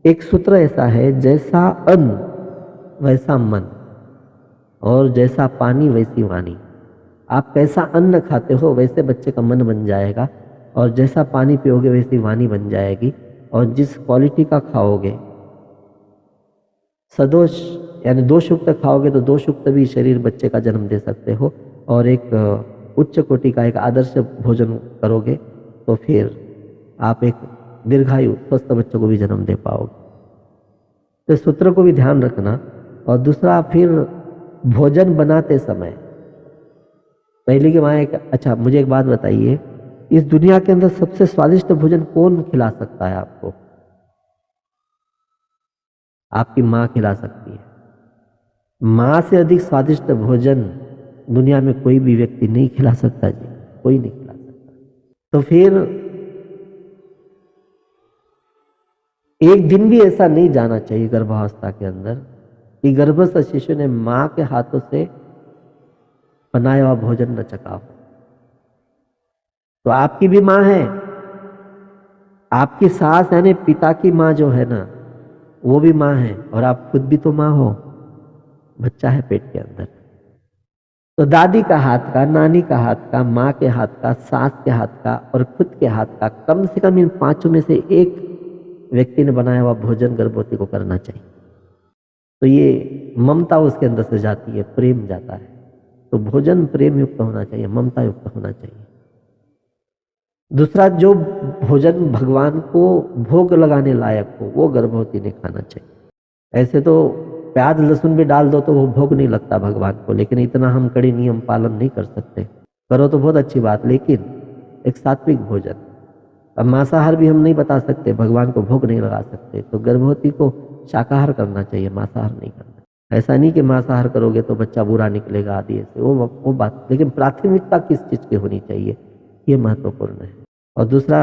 एक सूत्र ऐसा है, जैसा अन्न वैसा मन, और जैसा पानी वैसी वाणी। आप कैसा अन्न खाते हो वैसे बच्चे का मन बन जाएगा, और जैसा पानी पियोगे वैसी वाणी बन जाएगी, और जिस क्वालिटी का खाओगे, सदोष यानी दोषयुक्त खाओगे तो दोषयुक्त भी शरीर बच्चे का जन्म दे सकते हो, और एक उच्च कोटि का एक आदर्श भोजन करोगे तो फिर आप एक दीर्घायु स्वस्थ बच्चों को भी जन्म दे पाओगे। तो सूत्र को भी ध्यान रखना। और दूसरा, फिर भोजन बनाते समय पहले की माँ अच्छा मुझे एक बात बताइए, इस दुनिया के अंदर सबसे स्वादिष्ट भोजन कौन खिला सकता है आपको? आपकी माँ खिला सकती है। माँ से अधिक स्वादिष्ट भोजन दुनिया में कोई भी व्यक्ति नहीं खिला सकता जी, कोई नहीं खिला सकता। तो फिर एक दिन भी ऐसा नहीं जाना चाहिए गर्भावस्था के अंदर कि गर्भस्थ शिशु ने माँ के हाथों से बनाया हुआ भोजन न चखा हो। तो आपकी भी माँ है, आपकी सास यानी पिता की माँ जो है ना, वो भी माँ है और आप खुद भी तो माँ हो, बच्चा है पेट के अंदर। तो दादी का हाथ का, नानी का हाथ का, माँ के हाथ का, सास के हाथ का और खुद के हाथ का, कम से कम इन पांचों में से एक व्यक्ति ने बनाया हुआ भोजन गर्भवती को करना चाहिए। तो ये ममता उसके अंदर से जाती है, प्रेम जाता है। तो भोजन प्रेम युक्त होना चाहिए, ममता युक्त होना चाहिए। दूसरा, जो भोजन भगवान को भोग लगाने लायक हो वो गर्भवती ने खाना चाहिए। ऐसे तो प्याज लहसुन भी डाल दो तो वो भोग नहीं लगता भगवान को, लेकिन इतना हम कड़ी नियम पालन नहीं कर सकते। करो तो बहुत अच्छी बात, लेकिन एक सात्विक भोजन। अब मांसाहार भी हम नहीं बता सकते, भगवान को भोग नहीं लगा सकते, तो गर्भवती को शाकाहार करना चाहिए, मांसाहार नहीं करना। ऐसा नहीं कि मांसाहार करोगे तो बच्चा बुरा निकलेगा आदि, ऐसे वो बात। लेकिन प्राथमिकता किस चीज की होनी चाहिए, ये महत्वपूर्ण है। और दूसरा,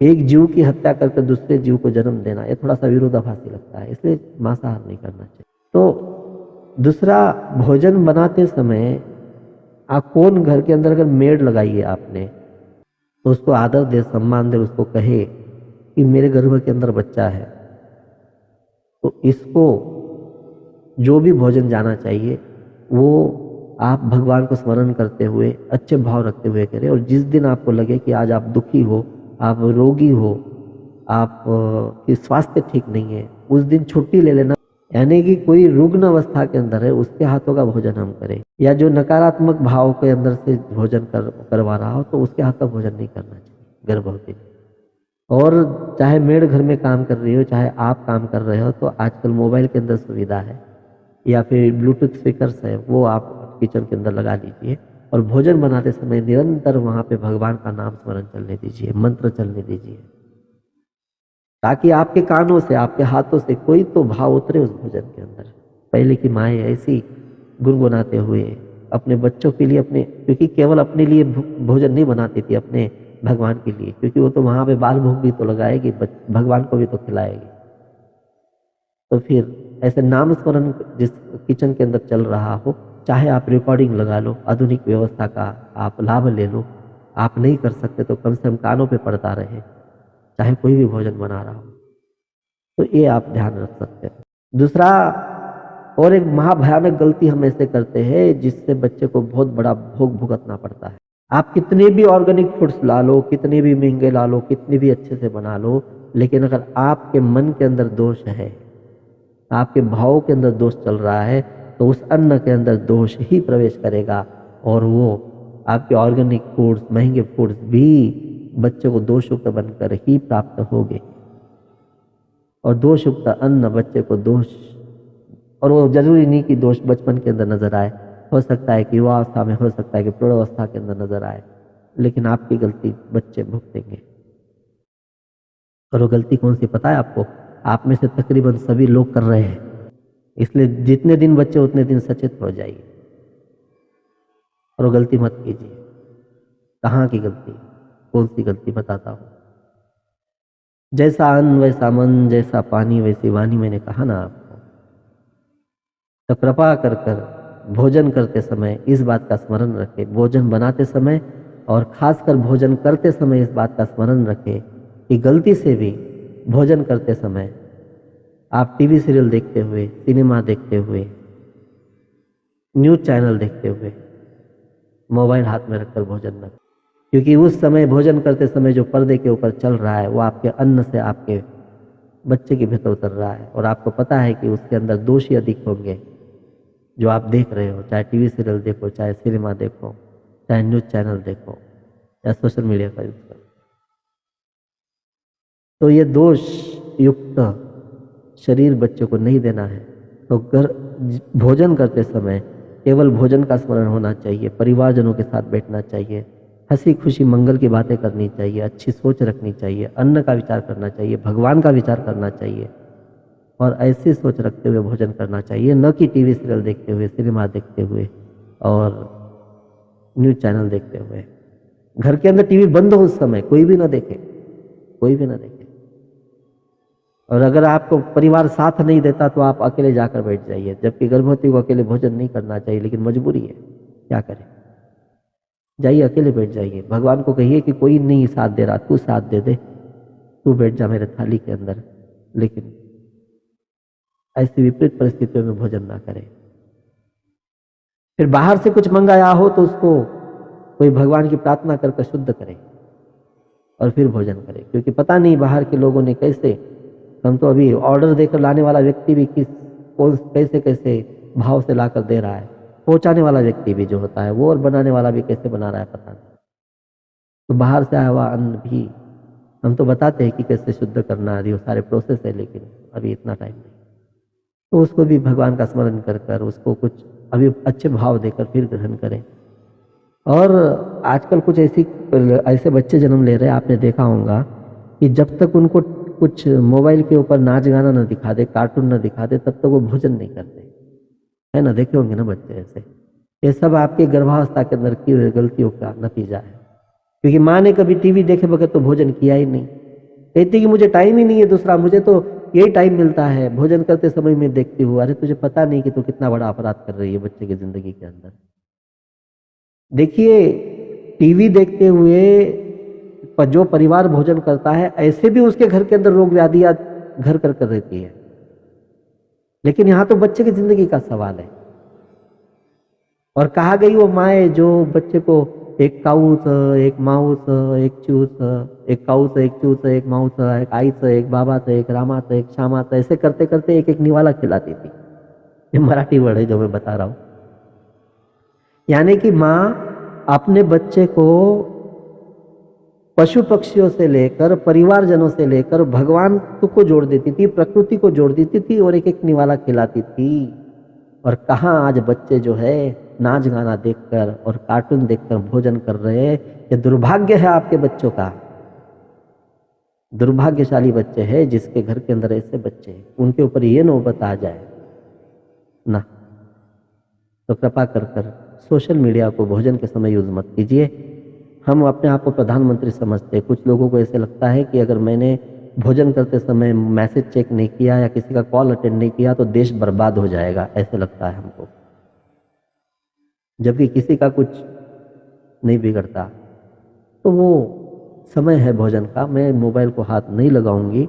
एक जीव की हत्या करके दूसरे जीव को जन्म देना, ये थोड़ा सा विरोधाभासी लगता है, इसलिए मांसाहार नहीं करना चाहिए। तो दूसरा, भोजन बनाते समय आप कौन घर के अंदर अगर मेड लगाई है आपने, तो उसको आदर दे, सम्मान दे, उसको कहे कि मेरे गर्भ के अंदर बच्चा है, तो इसको जो भी भोजन जाना चाहिए वो आप भगवान को स्मरण करते हुए, अच्छे भाव रखते हुए करें। और जिस दिन आपको लगे कि आज आप दुखी हो, आप रोगी हो, आप की स्वास्थ्य ठीक नहीं है, उस दिन छुट्टी ले लेना। यानी कि कोई रुग्ण अवस्था के अंदर है, उसके हाथों का भोजन हम करें, या जो नकारात्मक भाव के अंदर से भोजन करवा रहा हो तो उसके हाथ का भोजन नहीं करना चाहिए गर्भवती। और चाहे मेड घर में काम कर रही हो, चाहे आप काम कर रहे हो, तो आजकल मोबाइल के अंदर सुविधा है या फिर ब्लूटूथ स्पीकर्स है, वो आप किचन के अंदर लगा लीजिए और भोजन बनाते समय निरंतर वहां पे भगवान का नाम स्मरण चलने दीजिए, मंत्र चलने दीजिए, ताकि आपके कानों से, आपके हाथों से कोई तो भाव उतरे उस भोजन के अंदर। पहले की माएँ ऐसी गुनगुनाते हुए अपने बच्चों के लिए, अपने, क्योंकि केवल अपने लिए भोजन नहीं बनाती थी, अपने भगवान के लिए, क्योंकि वो तो वहां पे बाल भोग भी तो लगाएगी, भगवान को भी तो खिलाएगी। तो फिर ऐसे नाम स्मरण जिस किचन के अंदर चल रहा हो, चाहे आप रिकॉर्डिंग लगा लो, आधुनिक व्यवस्था का आप लाभ ले लो, आप नहीं कर सकते तो कम से कम कानों पे पड़ता रहे, चाहे कोई भी भोजन बना रहा हो, तो ये आप ध्यान रख सकते हैं। दूसरा, और एक महाभयानक गलती हम ऐसे करते हैं जिससे बच्चे को बहुत बड़ा भोग भुगतना पड़ता है। आप कितने भी ऑर्गेनिक फूड्स ला लो, कितने भी महंगे ला लो, कितने भी अच्छे से बना लो, लेकिन अगर आपके मन के अंदर दोष है, आपके भाव के अंदर दोष चल रहा है, तो उस अन्न के अंदर दोष ही प्रवेश करेगा और वो आपके ऑर्गेनिक फूड्स, महंगे फूड्स भी बच्चे को दोषयुक्त बनकर ही प्राप्त होंगे। और दोषयुक्त अन्न बच्चे को दोष, और वो जरूरी नहीं कि दोष बचपन के अंदर नजर आए, हो सकता है कि युवावस्था में, हो सकता है कि प्रौढ़ावस्था के अंदर नजर आए, लेकिन आपकी गलती बच्चे भुगतेंगे। और वो गलती कौन सी पता है आपको? आप में से तकरीबन सभी लोग कर रहे हैं। इसलिए जितने दिन बच्चे उतने दिन सचेत हो जाइए और वो गलती मत कीजिए। कहाँ की गलती, कौन सी गलती, बताता हूँ। जैसा अन्न वैसा मन, जैसा पानी वैसी वाणी, मैंने कहा ना आपको। तो कृपा कर कर भोजन करते समय इस बात का स्मरण रखें, भोजन बनाते समय और खासकर भोजन करते समय इस बात का स्मरण रखें कि गलती से भी भोजन करते समय आप टीवी सीरियल देखते हुए, सिनेमा देखते हुए, न्यूज़ चैनल देखते हुए मोबाइल हाथ में रखकर भोजन न करें। क्योंकि उस समय भोजन करते समय जो पर्दे के ऊपर चल रहा है वो आपके अन्न से आपके बच्चे के भीतर उतर रहा है, और आपको पता है कि उसके अंदर दोष ही अधिक होंगे जो आप देख रहे हो, चाहे टीवी सीरियल देखो, चाहे सिनेमा देखो, चाहे न्यूज़ चैनल देखो, या सोशल मीडिया का यूज करो। तो ये दोष युक्त शरीर बच्चे को नहीं देना है। तो भोजन करते समय केवल भोजन का स्मरण होना चाहिए, परिवारजनों के साथ बैठना चाहिए, हंसी खुशी मंगल की बातें करनी चाहिए, अच्छी सोच रखनी चाहिए, अन्न का विचार करना चाहिए, भगवान का विचार करना चाहिए, और ऐसी सोच रखते हुए भोजन करना चाहिए, न कि टीवी सीरियल देखते हुए, सिनेमा देखते हुए और न्यूज़ चैनल देखते हुए। घर के अंदर टीवी बंद हो उस समय, कोई भी ना देखे, कोई भी ना देखे। और अगर आपको परिवार साथ नहीं देता तो आप अकेले जाकर बैठ जाइए, जबकि गर्भवती को अकेले भोजन नहीं करना चाहिए, लेकिन मजबूरी है, क्या करें। जाइए, अकेले बैठ जाइए, भगवान को कहिए कि कोई नहीं साथ दे रहा, तू साथ दे दे, तू बैठ जा मेरे थाली के अंदर, लेकिन ऐसी विपरीत परिस्थितियों में भोजन ना करें। फिर बाहर से कुछ मंगाया हो तो उसको कोई भगवान की प्रार्थना करके शुद्ध करे और फिर भोजन करे, क्योंकि पता नहीं बाहर के लोगों ने कैसे, हम तो अभी ऑर्डर देकर लाने वाला व्यक्ति भी किस कौन कैसे कैसे भाव से लाकर दे रहा है, पहुंचाने वाला व्यक्ति भी जो होता है वो, और बनाने वाला भी कैसे बना रहा है पता नहीं। तो बाहर से आया हुआ अन्न भी हम तो बताते हैं कि कैसे शुद्ध करना, आदि वो सारे प्रोसेस है, लेकिन अभी इतना टाइम नहीं। तो उसको भी भगवान का स्मरण कर कर उसको कुछ अभी अच्छे भाव देकर फिर ग्रहण करें। और आजकल कुछ ऐसे बच्चे जन्म ले रहे हैं, आपने देखा होगा कि जब तक उनको कुछ मोबाइल के ऊपर नाच गाना ना दिखा दे, कार्टून ना दिखा दे, तब तक वो भोजन नहीं करते, है ना? देखे होंगे ना बच्चे ऐसे। ये सब आपके गर्भावस्था के अंदर की हुई गलतियों का नतीजा है, क्योंकि माँ ने कभी टीवी देखे बगैर तो भोजन किया ही नहीं। कहती कि मुझे टाइम ही नहीं है दूसरा, मुझे तो यही टाइम मिलता है, भोजन करते समय मैं देखती हूँ। अरे तुझे पता नहीं कि तू कितना बड़ा अपराध कर रही है बच्चे की जिंदगी के अंदर। देखिए, टीवी देखते हुए जो परिवार भोजन करता है, ऐसे भी उसके घर के अंदर रोग व्याधियां घर कर कर रहती है, लेकिन यहां तो बच्चे की जिंदगी का सवाल है। और कहा गई वो माए जो बच्चे को एक काऊस, एक माऊस, एक चूस, एक काऊस, एक चूस, एक माऊस, एक आईस, एक बाबास, एक रामास, एक श्यामास, ऐसे करते करते एक एक निवाला खिलाती थी। ये मराठी वर्ड है जो मैं बता रहा हूं। यानी कि माँ अपने बच्चे को पशु पक्षियों से लेकर, परिवारजनों से लेकर भगवान को जोड़ देती थी, प्रकृति को जोड़ देती थी और एक एक निवाला खिलाती थी। और कहाँ आज बच्चे जो है नाच गाना देखकर और कार्टून देखकर भोजन कर रहे हैं। ये दुर्भाग्य है आपके बच्चों का। दुर्भाग्यशाली बच्चे हैं जिसके घर के अंदर ऐसे बच्चे हैं, उनके ऊपर ये नौबत आ जाए ना, तो कृपा कर कर सोशल मीडिया को भोजन के समय यूज मत कीजिए। हम अपने आप को प्रधानमंत्री समझते हैं, कुछ लोगों को ऐसे लगता है कि अगर मैंने भोजन करते समय मैसेज चेक नहीं किया या किसी का कॉल अटेंड नहीं किया तो देश बर्बाद हो जाएगा, ऐसे लगता है हमको, जबकि किसी का कुछ नहीं बिगड़ता। तो वो समय है भोजन का, मैं मोबाइल को हाथ नहीं लगाऊंगी,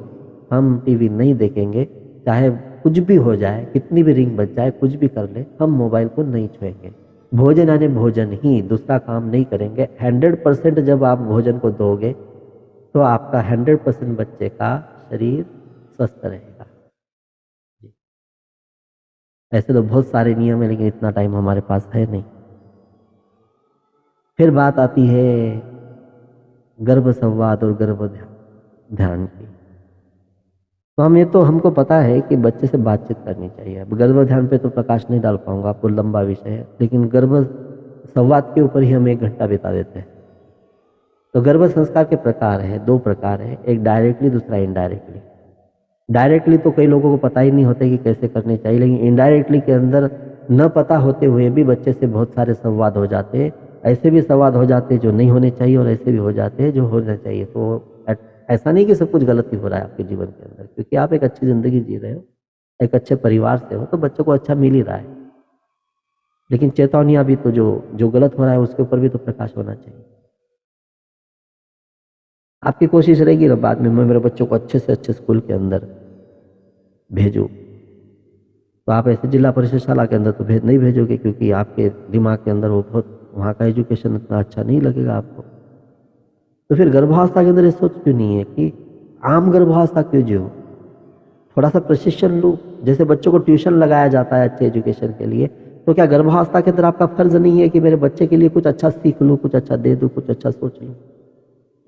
हम टीवी नहीं देखेंगे, चाहे कुछ भी हो जाए, कितनी भी रिंग बज जाए, कुछ भी कर ले, हम मोबाइल को नहीं छुएंगे। भोजन यानी भोजन ही, दूसरा काम नहीं करेंगे। 100% जब आप भोजन को दोगे तो आपका 100% बच्चे का शरीर स्वस्थ रहेगा। ऐसे तो बहुत सारे नियम है, लेकिन इतना टाइम हमारे पास है नहीं। फिर बात आती है गर्भ संवाद और गर्भ ध्यान की। तो हमको पता है कि बच्चे से बातचीत करनी चाहिए। अब गर्भ ध्यान पे तो प्रकाश नहीं डाल पाऊंगा, आपको लंबा विषय है, लेकिन गर्भ संवाद के ऊपर ही हम 1 घंटा बिता देते हैं। तो गर्भ संस्कार के प्रकार है, 2 प्रकार है, एक डायरेक्टली, दूसरा इनडायरेक्टली। डायरेक्टली तो कई लोगों को पता ही नहीं होता कि कैसे करने चाहिए, लेकिन इनडायरेक्टली के अंदर न पता होते हुए भी बच्चे से बहुत सारे संवाद हो जाते हैं। ऐसे भी संवाद हो जाते हैं जो नहीं होने चाहिए और ऐसे भी हो जाते हैं जो होना चाहिए। तो ऐसा नहीं कि सब कुछ गलत ही हो रहा है आपके जीवन के अंदर, क्योंकि आप एक अच्छी जिंदगी जी रहे हो, एक अच्छे परिवार से हो, तो बच्चों को अच्छा मिल ही रहा है। लेकिन चेतावनियां भी तो जो गलत हो रहा है उसके ऊपर भी तो प्रकाश होना चाहिए। आपकी कोशिश रहेगी ना बाद में मैं मेरे बच्चों को अच्छे से अच्छे स्कूल के अंदर भेजूं, तो आप ऐसे जिला परिषद शाला के अंदर तो नहीं भेजोगे, क्योंकि आपके दिमाग के अंदर वो बहुत वहाँ का एजुकेशन इतना अच्छा नहीं लगेगा आपको। तो फिर गर्भावस्था के अंदर ये सोच क्यों नहीं है कि आम गर्भावस्था क्यों जियो, थोड़ा सा प्रशिक्षण लूँ। जैसे बच्चों को ट्यूशन लगाया जाता है अच्छे एजुकेशन के लिए, तो क्या गर्भावस्था के अंदर आपका फर्ज नहीं है कि मेरे बच्चे के लिए कुछ अच्छा सीख लूँ, कुछ अच्छा दे दूँ, कुछ अच्छा सोच लूँ?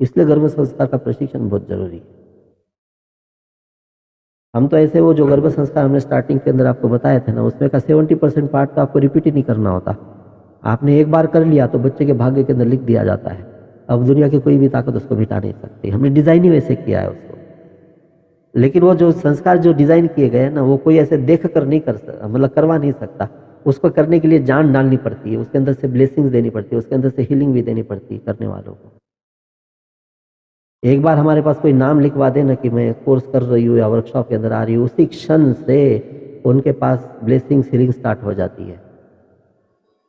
इसलिए गर्भ संस्कार का प्रशिक्षण बहुत जरूरी है। हम तो ऐसे वो जो गर्भ संस्कार हमने स्टार्टिंग के अंदर आपको बताए थे ना, उसमें का 70% पार्ट तो आपको रिपीट ही नहीं करना होता। आपने एक बार कर लिया तो बच्चे के भाग्य के अंदर लिख दिया जाता है। अब दुनिया की कोई भी ताकत उसको मिटा नहीं सकती, हमने डिजाइन ही वैसे किया है उसको। लेकिन वो जो संस्कार जो डिजाइन किए गए ना, वो कोई ऐसे देख कर नहीं कर सकता, मतलब करवा नहीं सकता। उसको करने के लिए जान डालनी पड़ती है, उसके अंदर से ब्लेसिंग्स देनी पड़ती है, उसके अंदर से हीलिंग भी देनी पड़ती है करने वालों को। एक बार हमारे पास कोई नाम लिखवा दे ना कि मैं कोर्स कर रही हूँ या वर्कशॉप के अंदर आ रही हूँ, उसी क्षण से उनके पास ब्लेसिंग हीलिंग स्टार्ट हो जाती है,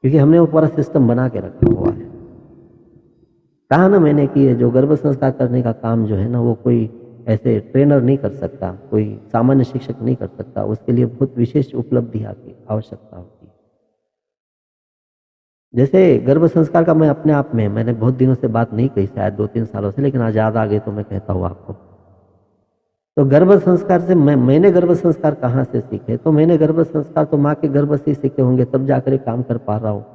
क्योंकि हमने वो पूरा सिस्टम बना के रखा हुआ है। कहा ना मैंने कि जो गर्भ संस्कार करने का काम जो है ना, वो कोई ऐसे ट्रेनर नहीं कर सकता, कोई सामान्य शिक्षक नहीं कर सकता, उसके लिए बहुत विशेष उपलब्धियाँ की आवश्यकता होती है। जैसे गर्भ संस्कार का मैं अपने आप में मैंने बहुत दिनों से बात नहीं कही, शायद 2-3 सालों से, लेकिन आज याद आ गई तो मैं कहता हूँ आपको। तो गर्भ संस्कार से मैंने गर्भ संस्कार कहाँ से सीखे? तो मैंने गर्भ संस्कार तो माँ के गर्भ से ही सीखे होंगे, तब जाकर ये काम कर पा रहा हूँ।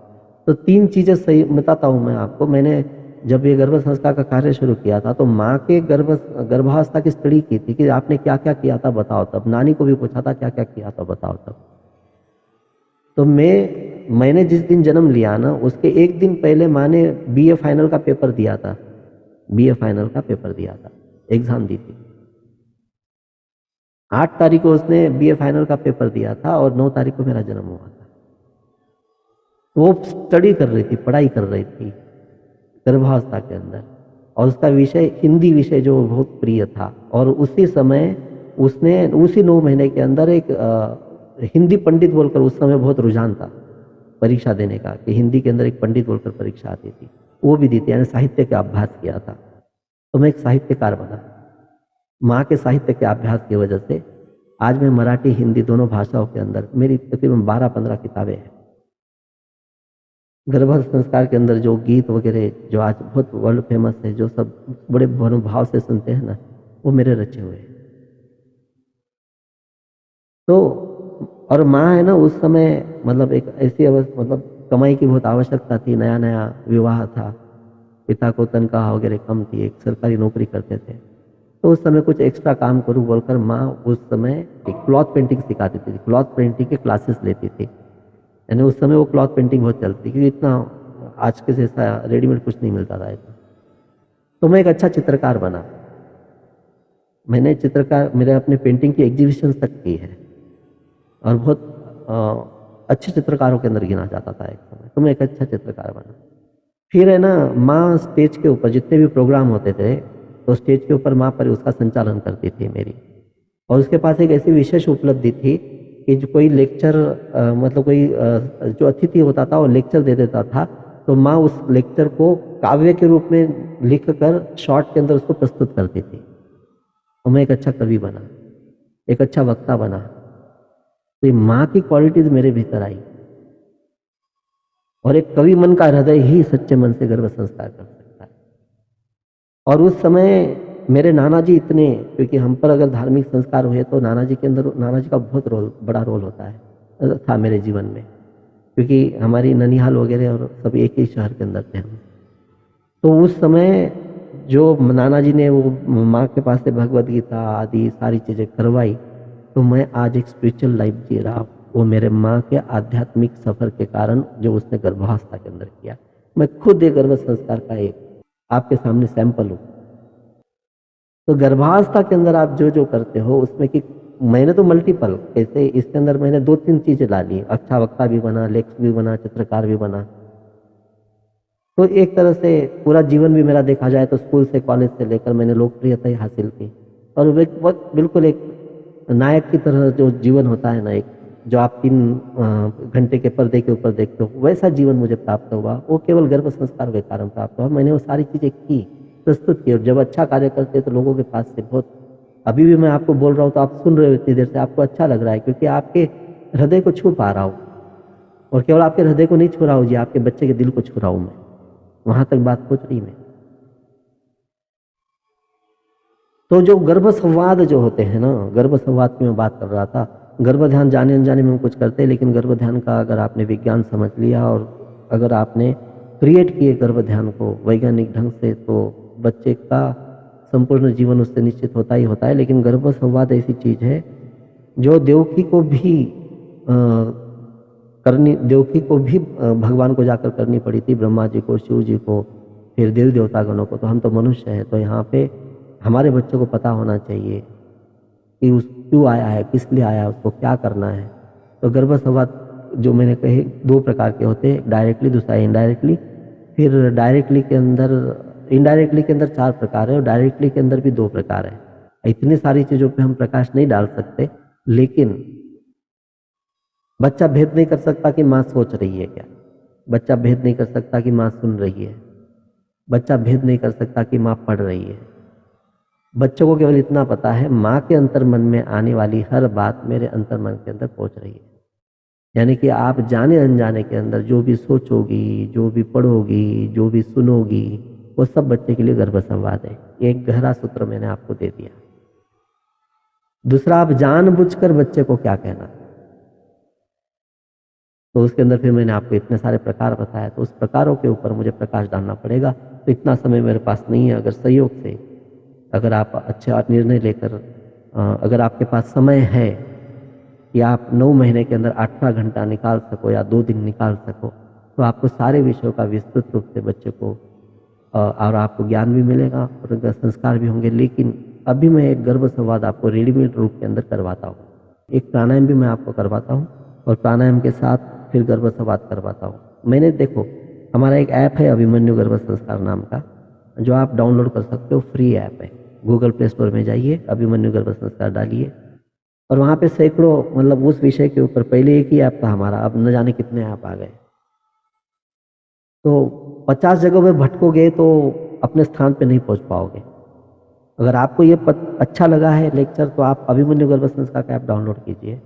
तो 3 चीज़ें सही बताता हूँ मैं आपको। मैंने जब ये गर्भ संस्कार का कार्य शुरू किया था, तो माँ के गर्भावस्था की स्टडी की थी कि आपने क्या-क्या किया था बताओ तब। नानी को भी पूछा था क्या-क्या किया था बताओ तब। तो मैंने जिस दिन जन्म लिया ना, उसके 1 दिन पहले माँ ने बीए फाइनल का पेपर दिया था। बीए फाइनल का पेपर दिया था, एग्ज़ाम दी थी। 8 तारीख को उसने बीए फाइनल का पेपर दिया था और 9 तारीख को मेरा जन्म हुआ था। वो स्टडी कर रही थी, पढ़ाई कर रही थी गर्भावस्था के अंदर, और उसका विषय हिंदी विषय जो बहुत प्रिय था। और उसी समय उसने उसी 9 महीने के अंदर एक हिंदी पंडित बोलकर, उस समय बहुत रुझान था परीक्षा देने का कि हिंदी के अंदर एक पंडित बोलकर परीक्षा आती थी, वो भी दी थी। यानी साहित्य का अभ्यास किया था। तो मैं एक साहित्यकार बना। माँ के साहित्य के अभ्यास की वजह से आज मैं मराठी हिंदी दोनों भाषाओं के अंदर मेरी तकरीबन 12-15 किताबें हैं। गर्भ संस्कार के अंदर जो गीत वगैरह जो आज बहुत वर्ल्ड फेमस है, जो सब बड़े भाव से सुनते हैं ना, वो मेरे रचे हुए हैं। तो और माँ है ना, उस समय मतलब एक ऐसी अवस्था, मतलब कमाई की बहुत आवश्यकता थी, नया नया विवाह था, पिता को तनख्वाह वगैरह कम थी, एक सरकारी नौकरी करते थे। तो उस समय कुछ एक्स्ट्रा काम करूँ बोलकर माँ उस समय एक क्लॉथ पेंटिंग सिखाती थी, क्लॉथ पेंटिंग के क्लासेस लेती थी। यानी उस समय वो क्लॉथ पेंटिंग बहुत चलती, क्योंकि इतना आज के जैसा रेडीमेड कुछ नहीं मिलता था इतना। तो मैं एक अच्छा चित्रकार बना। मैंने चित्रकार मेरे अपने पेंटिंग की एग्जीबिशन तक की है, और बहुत अच्छे चित्रकारों के अंदर गिना जाता था एक समय। तो मैं एक अच्छा चित्रकार बना। फिर है ना, माँ स्टेज के ऊपर जितने भी प्रोग्राम होते थे, तो स्टेज के ऊपर माँ पर उसका संचालन करती थी मेरी। और उसके पास एक ऐसी विशेष उपलब्धि थी कि जो कोई लेक्चर मतलब कोई जो अतिथि होता था वो लेक्चर दे देता था, तो माँ उस लेक्चर को काव्य के रूप में लिख कर शॉर्ट के अंदर उसको प्रस्तुत करती थी। और मैं एक अच्छा कवि बना, एक अच्छा वक्ता बना। तो ये माँ की क्वालिटीज मेरे भीतर आई, और एक कवि मन का हृदय ही सच्चे मन से गर्भ संस्कार कर सकता है। और उस समय मेरे नाना जी इतने, क्योंकि हम पर अगर धार्मिक संस्कार हुए तो नाना जी के अंदर, नाना जी का बहुत बड़ा रोल होता है था मेरे जीवन में, क्योंकि हमारी ननिहाल वगैरह और सब एक ही शहर के अंदर थे हम। तो उस समय जो नाना जी ने वो माँ के पास से भगवद गीता आदि सारी चीज़ें करवाई, तो मैं आज एक स्पिरिचुअल लाइफ जी रहा हूँ। वो मेरे माँ के आध्यात्मिक सफ़र के कारण जो उसने गर्भावस्था के अंदर किया। मैं खुद एक गर्भ संस्कार का एक आपके सामने सैंपल हूँ। तो गर्भावस्था के अंदर आप जो जो करते हो उसमें कि मैंने तो मल्टीपल, कैसे इसके अंदर मैंने 2-3 चीज़ें ला ली। अच्छा वक्ता भी बना, लेखक भी बना, चित्रकार भी बना। तो एक तरह से पूरा जीवन भी मेरा देखा जाए तो स्कूल से कॉलेज से लेकर मैंने लोकप्रियता ही हासिल की। और वो एक बहुत बिल्कुल एक नायक की तरह जो जीवन होता है ना, एक जो आप 3 घंटे के पर्दे के ऊपर देखते हो, वैसा जीवन मुझे प्राप्त हुआ। वो केवल गर्भ संस्कार के कारण प्राप्त हुआ। मैंने वो सारी चीज़ें की, प्रस्तुत की, और जब अच्छा कार्य करते तो लोगों के पास से बहुत, अभी भी मैं आपको बोल रहा हूँ तो आप सुन रहे हो इतनी देर से, आपको अच्छा लग रहा है, क्योंकि आपके हृदय को छू पा रहा हूँ। और केवल आपके हृदय को नहीं छू रहा हूँ जी, आपके बच्चे के दिल को छू रहा हूँ मैं। वहां तक बात पहुंच रही मैं। तो जो गर्भ संवाद जो होते हैं ना, गर्भ संवाद की मैं बात कर रहा था। गर्भ ध्यान जाने अनजाने में हम कुछ करते हैं, लेकिन गर्भ ध्यान का अगर आपने विज्ञान समझ लिया और अगर आपने क्रिएट किए गर्भ ध्यान को वैज्ञानिक ढंग से, तो बच्चे का संपूर्ण जीवन उससे निश्चित होता ही होता है। लेकिन गर्भ संवाद ऐसी चीज है जो देवकी को भी देवकी को भी भगवान को जाकर करनी पड़ी थी, ब्रह्मा जी को, शिव जी को, फिर देवी देवतागणों को। तो हम तो मनुष्य हैं, तो यहाँ पे हमारे बच्चों को पता होना चाहिए कि उस क्यों आया है, किस लिए आया है, उसको क्या करना है। तो गर्भ संवाद जो मैंने कहे 2 प्रकार के होते हैं, डायरेक्टली, दूसरा इनडायरेक्टली। फिर डायरेक्टली के अंदर, इनडायरेक्टली के अंदर 4 प्रकार है, और डायरेक्टली के अंदर भी 2 प्रकार है। इतनी सारी चीज़ों पे हम प्रकाश नहीं डाल सकते, लेकिन बच्चा भेद नहीं कर सकता कि माँ सोच रही है क्या। बच्चा भेद नहीं कर सकता कि माँ सुन रही है। बच्चा भेद नहीं कर सकता कि माँ पढ़ रही है। बच्चों को केवल इतना पता है, माँ के अंतर्मन में आने वाली हर बात मेरे अंतर्मन के अंदर पहुंच रही है। यानी कि आप जाने अनजाने के अंदर जो भी सोचोगी, जो भी पढ़ोगी, जो भी सुनोगी, वो सब बच्चे के लिए गर्भ संवाद है। एक गहरा सूत्र मैंने आपको दे दिया। दूसरा, आप जानबूझकर बच्चे को क्या कहना, तो उसके अंदर फिर मैंने आपको इतने सारे प्रकार बताया, तो उस प्रकारों के ऊपर मुझे प्रकाश डालना पड़ेगा। तो इतना समय मेरे पास नहीं है। अगर सहयोग से, अगर आप अच्छा निर्णय लेकर, अगर आपके पास समय है कि आप 9 महीने के अंदर 18 घंटा निकाल सको या 2 दिन निकाल सको, तो आपको सारे विषयों का विस्तृत रूप से बच्चे को, और आपको ज्ञान भी मिलेगा और उनका संस्कार भी होंगे। लेकिन अभी मैं एक गर्भ संवाद आपको रेडीमेड रूप के अंदर करवाता हूँ। एक प्राणायाम भी मैं आपको करवाता हूँ और प्राणायाम के साथ फिर गर्भ संवाद करवाता हूँ। मैंने देखो, हमारा एक ऐप है अभिमन्यु गर्भ संस्कार नाम का, जो आप डाउनलोड कर सकते हो, फ्री ऐप है। गूगल प्ले स्टोर में जाइए, अभिमन्यु गर्भ संस्कार डालिए और वहाँ पे सैकड़ों, मतलब उस विषय के ऊपर पहले एक ही ऐप था हमारा, अब न जाने कितने ऐप आ गए। तो 50 जगहों पे भटकोगे तो अपने स्थान पे नहीं पहुँच पाओगे। अगर आपको ये अच्छा लगा है लेक्चर, तो आप अभिमन्यु गर्भ संस्कार का ऐप डाउनलोड कीजिए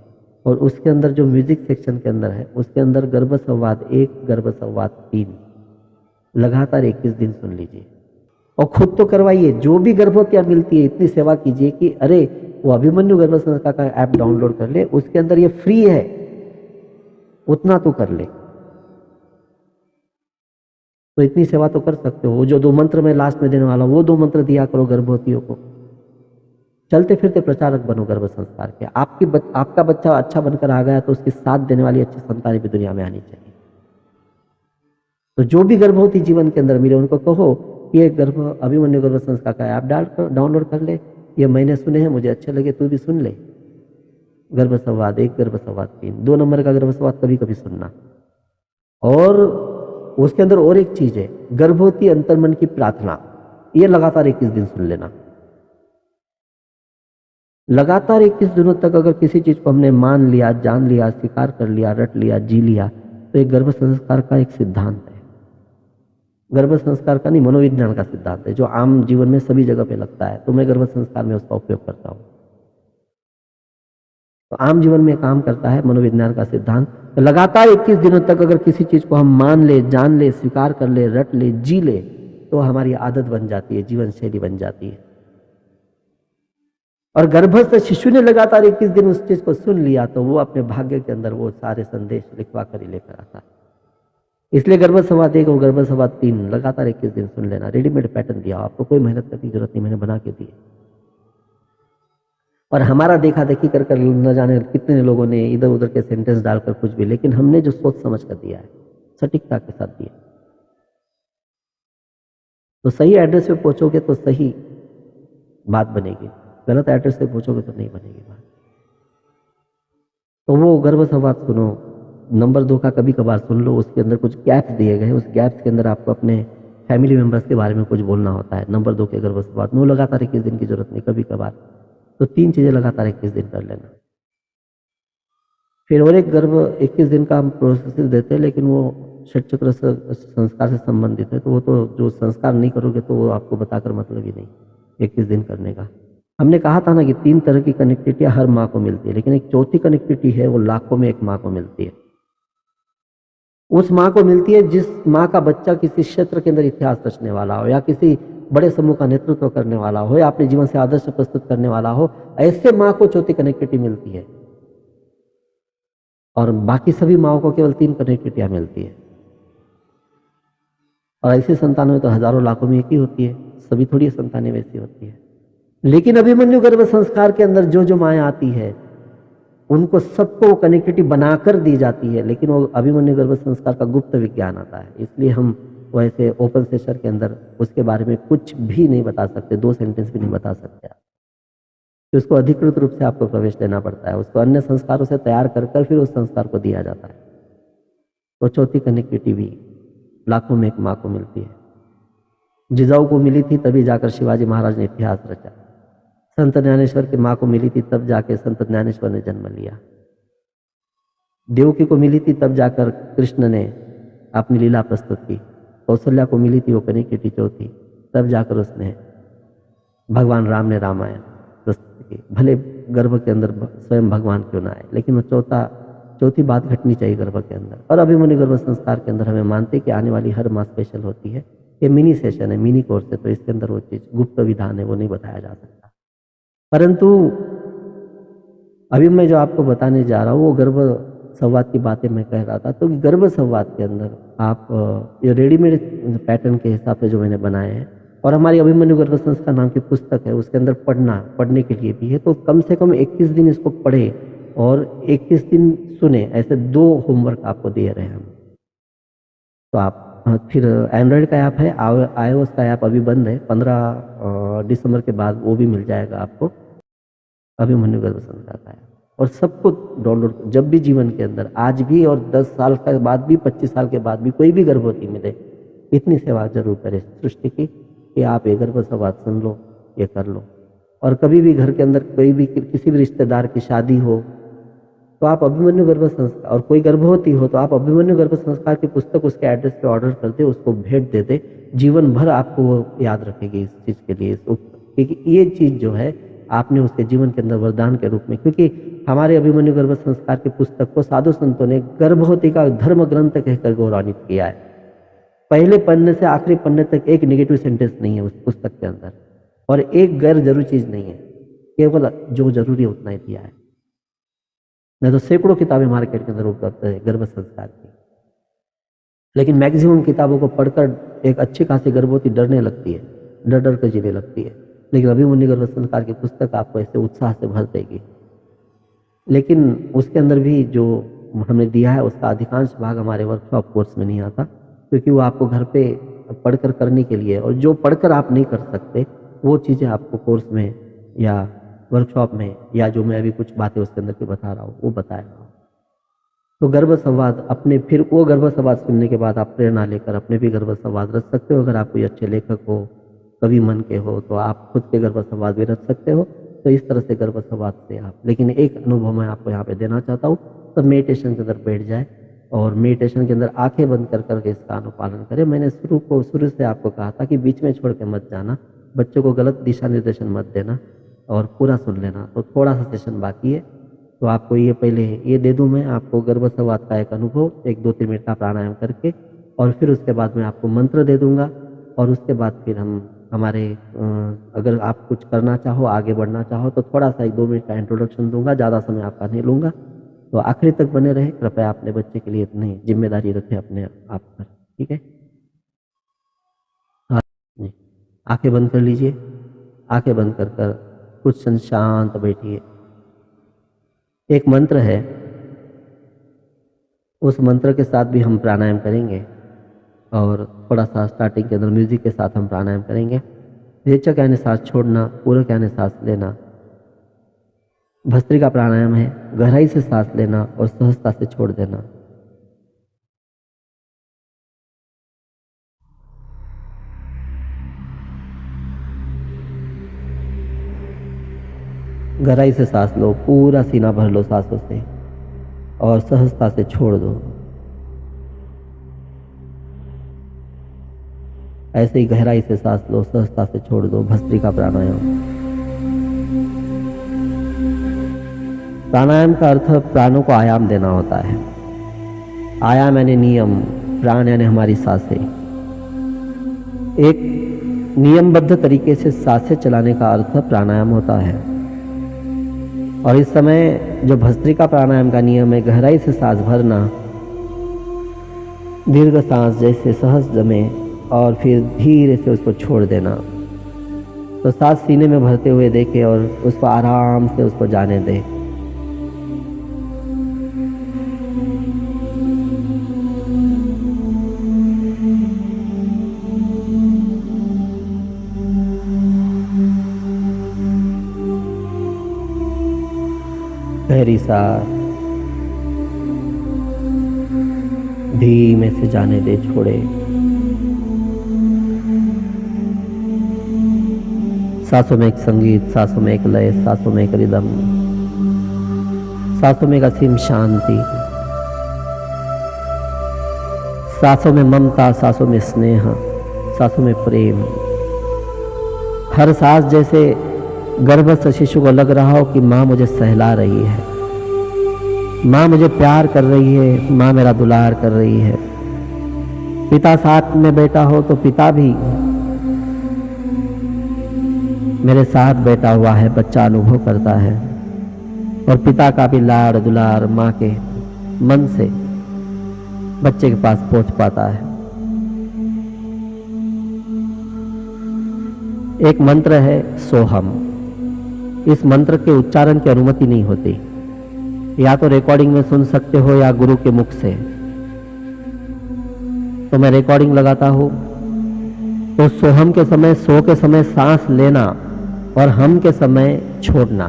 और उसके अंदर जो म्यूजिक सेक्शन के अंदर है, उसके अंदर गर्भ संवाद 1, गर्भ संवाद 3 लगातार 21 दिन सुन लीजिए और खुद तो करवाइए। जो भी गर्भवतियाँ मिलती है, इतनी सेवा कीजिए कि अरे वो अभिमन्यु गर्भ संस्कार का ऐप डाउनलोड कर ले, उसके अंदर ये फ्री है, उतना तो कर ले। तो इतनी सेवा तो कर सकते हो। वो जो 2 मंत्र मैं लास्ट में देने वाला हूँ, वो 2 मंत्र दिया करो गर्भवतियों को। चलते फिरते प्रचारक बनो गर्भ संस्कार के। आपका बच्चा अच्छा बनकर आ गया तो उसकी साथ देने वाली अच्छी संतानें भी दुनिया में आनी चाहिए। तो जो भी गर्भवती जीवन के अंदर मिले, उनको कहो ये अभिमन्यु गर्भ संस्कार का ऐप डाउनलोड कर ले, ये मैंने सुने हैं, मुझे अच्छे लगे, तू भी सुन ले। गर्भ संवाद 1, गर्भ संवाद 3, 2 नंबर का गर्भ संवाद कभी कभी सुनना। और उसके अंदर और एक चीज है, गर्भवती अंतर्मन की प्रार्थना, ये लगातार 21 दिन सुन लेना। लगातार 21 दिनों तक अगर किसी चीज को हमने मान लिया, जान लिया, स्वीकार कर लिया, रट लिया, जी लिया, तो एक गर्भ संस्कार का एक सिद्धांत है। गर्भ संस्कार का नहीं, मनोविज्ञान का सिद्धांत है, जो आम जीवन में सभी जगह पे लगता है। तो मैं गर्भ संस्कार में उसका उपयोग करता हूँ। तो आम जीवन में काम करता है मनोविज्ञान का सिद्धांत। तो लगातार 21 दिनों तक अगर किसी चीज को हम मान ले, जान ले, स्वीकार कर ले, रट ले, जी ले, तो हमारी आदत बन जाती है, जीवन शैली बन जाती है। और गर्भस्थ शिशु ने लगातार 21 दिन उस चीज को सुन लिया, तो वो अपने भाग्य के अंदर वो सारे संदेश लिखवा कर ही लेकर आता है। इसलिए गर्भ संवाद 1 और गर्भ संवाद 3 लगातार 21 दिन सुन लेना। रेडीमेड पैटर्न दिया, आपको कोई मेहनत करने की जरूरत नहीं, मैंने बना के दिए। और हमारा देखा देखी कर कर न जाने कितने लोगों ने इधर उधर के सेंटेंस डालकर कुछ भी, लेकिन हमने जो सोच समझ कर दिया है, सटीकता के साथ दिया। तो सही एड्रेस पे पहुंचोगे तो सही बात बनेगी, गलत एड्रेस पे पहुंचोगे तो नहीं बनेगी बात। तो वो गर्भ संवाद सुनो। नंबर 2 का कभी कभार सुन लो, उसके अंदर कुछ गैप्स दिए गए, उस गैप्स के अंदर आपको अपने फैमिली मेंबर्स के बारे में कुछ बोलना होता है। नंबर 2 के गर्भ संवाद में वो लगातार 21 दिन की जरूरत नहीं, कभी कभार तो 3 चीजें लगातार 21 दिन कर लेना। फिर और एक गर्भ 21 दिन का हम प्रोसेस देते हैं, लेकिन वो षटचक्र संस्कार से संबंधित है, तो वो तो जो संस्कार नहीं करोगे तो वो आपको बताकर मतलब ही नहीं 21 दिन करने का। हमने कहा था ना कि 3 तरह की कनेक्टिविटी हर माँ को मिलती है, लेकिन एक चौथी कनेक्टिविटी है, वो लाखों में एक माँ को मिलती है। उस माँ को मिलती है जिस माँ का बच्चा किसी क्षेत्र के अंदर इतिहास रचने वाला हो, या किसी बड़े समूह का नेतृत्व करने वाला हो, या अपने जीवन से आदर्श प्रस्तुत करने वाला हो। ऐसे माँ को चौथी कनेक्टिविटी मिलती है और बाकी सभी माँओं को केवल 3 कनेक्टिविटियां मिलती है। और ऐसी संतानों में तो हजारों लाखों में एक ही होती है, सभी थोड़ी संतानें वैसी होती है। लेकिन अभिमन्यु गर्भ संस्कार के अंदर जो जो माएँ आती है, उनको सबको कनेक्टिविटी बनाकर दी जाती है, लेकिन वो अभिमन्यु गर्भ संस्कार का गुप्त विज्ञान आता है। इसलिए हम वैसे ओपन सेशन के अंदर उसके बारे में कुछ भी नहीं बता सकते, 2 सेंटेंस भी नहीं बता सकते आप। कि उसको अधिकृत रूप से आपको प्रवेश देना पड़ता है, उसको अन्य संस्कारों से तैयार कर कर फिर उस संस्कार को दिया जाता है। तो चौथी कनेक्टिविटी भी लाखों में एक माँ को मिलती है। जिजाऊ को मिली थी तभी जाकर शिवाजी महाराज ने इतिहास रचा। संत ज्ञानेश्वर की माँ को मिली थी तब जाके संत ज्ञानेश्वर ने जन्म लिया। देवकी को मिली थी तब जाकर कृष्ण ने अपनी लीला प्रस्तुत की। कौशल्या को मिली थी वो कनेक्टिविटी चौथी, तब जाकर उसने भगवान राम ने रामायण प्रस्तुत की, भले गर्भ के अंदर स्वयं भगवान क्यों ना आए, लेकिन वो चौथी बात घटनी चाहिए गर्भ के अंदर। और अभिमन्यु गर्भ संस्कार के अंदर हमें मानते कि आने वाली हर मास स्पेशल होती है, ये मिनी सेशन है, मिनी कोर्स है, तो इसके अंदर वो चीज़ गुप्त विधान है, वो नहीं बताया जा सकता। परंतु अभी मैं जो आपको बताने जा रहा हूँ वो गर्भ संवाद की बातें मैं कह रहा था। तो गर्भ संवाद के अंदर आप ये रेडीमेड पैटर्न के हिसाब से जो मैंने बनाए हैं, और हमारी अभिमन्यु गर्भ संस्कार नाम की पुस्तक है, उसके अंदर पढ़ने के लिए भी है। तो कम से कम 21 दिन इसको पढ़े और 21 दिन सुने, ऐसे 2 होमवर्क आपको दिए रहे हैं हम। तो आप फिर एंड्रॉयड का ऐप है, iOS का ऐप अभी बंद है, 15 दिसंबर के बाद वो भी मिल जाएगा आपको, अभिमन्यु गर्भ संस्कार का ऐप। और सबको डाउनलोड, जब भी जीवन के अंदर, आज भी और 10 साल के बाद भी, 25 साल के बाद भी कोई भी गर्भवती मिले, इतनी सेवा जरूर करें सृष्टि की कि आप ये गर्भ संवाद सुन लो, ये कर लो। और कभी भी घर के अंदर कोई भी किसी भी रिश्तेदार की शादी हो तो आप अभिमन्यु गर्भ संस्कार, और कोई गर्भवती हो तो आप अभिमन्यु गर्भ संस्कार की पुस्तक उसके एड्रेस पे ऑर्डर कर दे, उसको भेंट दे दे, जीवन भर आपको वो याद रखेगी इस चीज़ के लिए। क्योंकि ये चीज़ जो है आपने उसके जीवन के अंदर वरदान के रूप में, क्योंकि हमारे अभिमन्यु गर्भ संस्कार की पुस्तक को साधु संतों ने गर्भवती का धर्म ग्रंथ कहकर गौरवान्वित किया है। पहले पन्ने से आखिरी पन्ने तक एक नेगेटिव सेंटेंस नहीं है उस पुस्तक के अंदर, और एक गैर जरूरी चीज़ नहीं है, केवल जो जरूरी है उतना ही दिया है। नहीं तो सैकड़ों किताबें मार्केट के अंदर उपलब्ध है गर्भ संस्कार की, लेकिन मैक्सिमम किताबों को पढ़कर एक अच्छी खासी गर्भवती डरने लगती है, डर कर जीने लगती है। लेकिन अभिमन्यु गर्भ संस्कार की पुस्तक आपको ऐसे उत्साह से भर देगी। लेकिन उसके अंदर भी जो हमने दिया है उसका अधिकांश भाग हमारे वर्कशॉप कोर्स में नहीं आता, क्योंकि वो आपको घर पे पढ़कर करने के लिए, और जो पढ़कर आप नहीं कर सकते वो चीज़ें आपको कोर्स में या वर्कशॉप में, या जो मैं अभी कुछ बातें उसके अंदर की बता रहा हूँ वो बताएगा। तो गर्भ संवाद अपने, फिर वो गर्भ संवाद सुनने के बाद आप प्रेरणा लेकर अपने भी गर्भ संवाद रच सकते हो। अगर आप कोई अच्छे लेखक हो, कवि मन के हो, तो आप खुद के गर्भ संवाद भी रच सकते हो। तो इस तरह से गर्भ संवाद से आप, लेकिन एक अनुभव मैं आपको यहाँ पे देना चाहता हूँ, सब मेडिटेशन के अंदर बैठ जाए और मेडिटेशन के अंदर आंखें बंद कर करके इसका अनुपालन करें। मैंने शुरू से आपको कहा था कि बीच में छोड़ के मत जाना, बच्चों को गलत दिशा निर्देशन मत देना और पूरा सुन लेना। तो थोड़ा सा सेशन बाकी है, तो आपको ये पहले ये दे दूं मैं आपको गर्भ संवाद का एक अनुभव, 1-2-3 मिनट का प्राणायाम करके, और फिर उसके बाद मैं आपको मंत्र दे दूंगा। और उसके बाद फिर हम हमारे अगर आप कुछ करना चाहो, आगे बढ़ना चाहो, तो थोड़ा सा 1-2 मिनट का इंट्रोडक्शन दूंगा, ज़्यादा समय आपका नहीं लूँगा। तो आखिरी तक बने रहे, कृपया अपने बच्चे के लिए इतनी जिम्मेदारी रखें अपने आप पर, ठीक है। हाँ जी, आंखें बंद कर लीजिए, आंखें बंद कर कर कुछ क्षण शांत बैठिए। एक मंत्र है, उस मंत्र के साथ भी हम प्राणायाम करेंगे, और थोड़ा सा स्टार्टिंग के अंदर म्यूजिक के साथ हम प्राणायाम करेंगे। रेचक यानी सांस छोड़ना, पूरक यानी सांस लेना। भस्त्रिका प्राणायाम है, गहराई से सांस लेना और सहजता से छोड़ देना। गहराई से सांस लो, पूरा सीना भर लो सांसों से और सहजता से छोड़ दो। ऐसे ही गहराई से सांस लो, सहजता से छोड़ दो। भस्त्रिका प्राणायाम। प्राणायाम का अर्थ प्राणों को आयाम देना होता है। आयाम यानी नियम, प्राण यानी हमारी सांसें। एक नियमबद्ध तरीके से सांसें चलाने का अर्थ प्राणायाम होता है। और इस समय जो भस्त्रिका प्राणायाम का नियम है, गहराई से सांस भरना, दीर्घ सांस जैसे सहज जमे और फिर धीरे से उसको छोड़ देना। तो सांस सीने में भरते हुए देखे और उसको आराम से उसको जाने दे। गहरी सांस धीमे से जाने दे, छोड़े। सांसों में एक संगीत, सांसों में एक लय, सांसों में एक रिदम, सांसों में एक असीम शांति, सांसों में ममता, सांसों में स्नेह, सांसों में प्रेम। हर सांस जैसे गर्भस्थ शिशु को लग रहा हो कि माँ मुझे सहला रही है, माँ मुझे प्यार कर रही है, माँ मेरा दुलार कर रही है। पिता साथ में बैठा हो तो पिता भी मेरे साथ बैठा हुआ है, बच्चा अनुभव करता है। और पिता का भी लाड़ दुलार माँ के मन से बच्चे के पास पहुंच पाता है। एक मंत्र है सोहम। इस मंत्र के उच्चारण की अनुमति नहीं होती, या तो रिकॉर्डिंग में सुन सकते हो या गुरु के मुख से। तो मैं रिकॉर्डिंग लगाता हूं, तो सोहम के समय, सो के समय सांस लेना और हम के समय छोड़ना।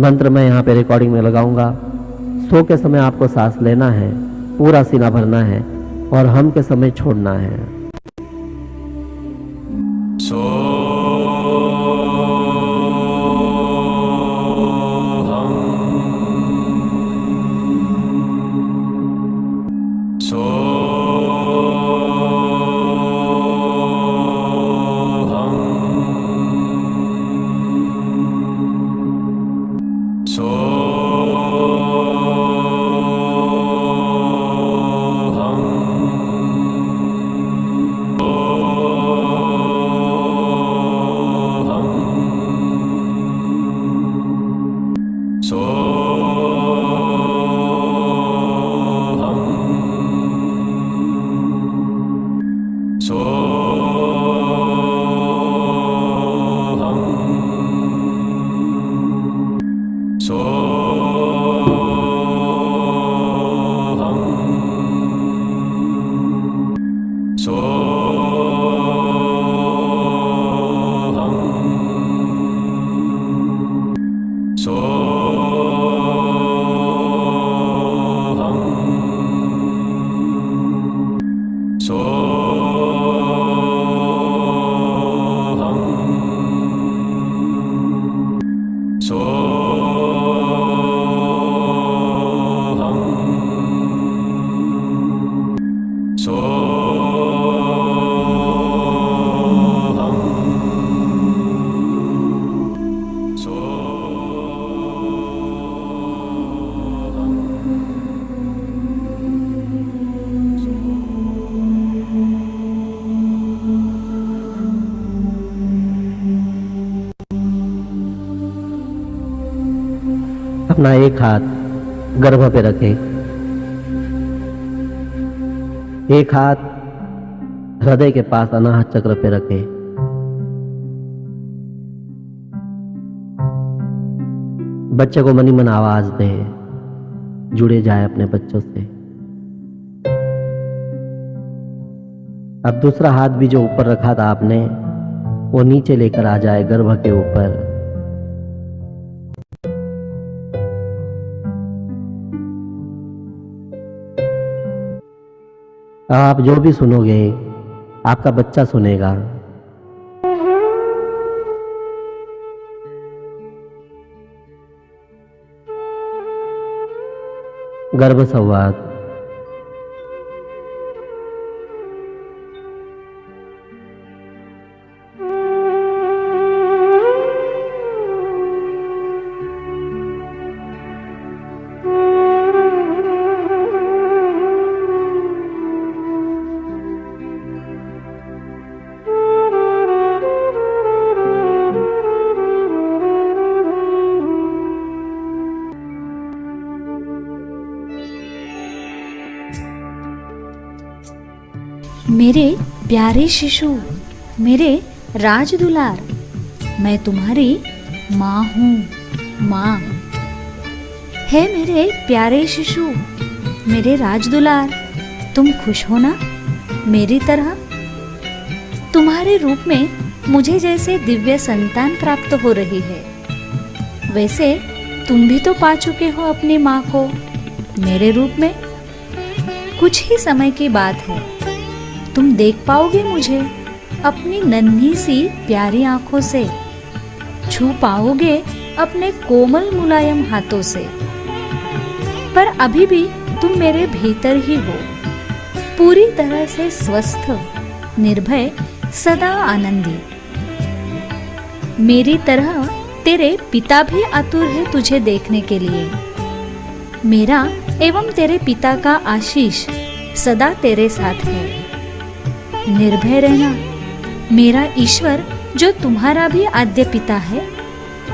मंत्र मैं यहां पे रिकॉर्डिंग में लगाऊंगा। सो के समय आपको सांस लेना है, पूरा सीना भरना है, और हम के समय छोड़ना है। अपना एक हाथ गर्भ पे रखें, एक हाथ हृदय के पास अनाहत चक्र पे रखें। बच्चे को मनी मन आवाज दे, जुड़े जाए अपने बच्चों से। अब दूसरा हाथ भी जो ऊपर रखा था आपने, वो नीचे लेकर आ जाए गर्भ के ऊपर। आप जो भी सुनोगे आपका बच्चा सुनेगा। गर्भ संवाद। मेरे प्यारे शिशु, मेरे राजदुलार, मैं तुम्हारी माँ हूँ। माँ है मेरे प्यारे शिशु, मेरे राजदुलार, तुम खुश हो ना मेरी तरह? तुम्हारे रूप में मुझे जैसे दिव्य संतान प्राप्त हो रही है, वैसे तुम भी तो पा चुके हो अपनी माँ को मेरे रूप में। कुछ ही समय की बात है, तुम देख पाओगे मुझे अपनी नन्ही सी प्यारी आंखों से, छू पाओगे अपने कोमल मुलायम हाथों से। पर अभी भी तुम मेरे भीतर ही हो, पूरी तरह से स्वस्थ, निर्भय, सदा आनंदित। मेरी तरह तेरे पिता भी आतुर है तुझे देखने के लिए। मेरा एवं तेरे पिता का आशीष सदा तेरे साथ है। निर्भय रहना। मेरा ईश्वर जो तुम्हारा भी आद्य पिता है,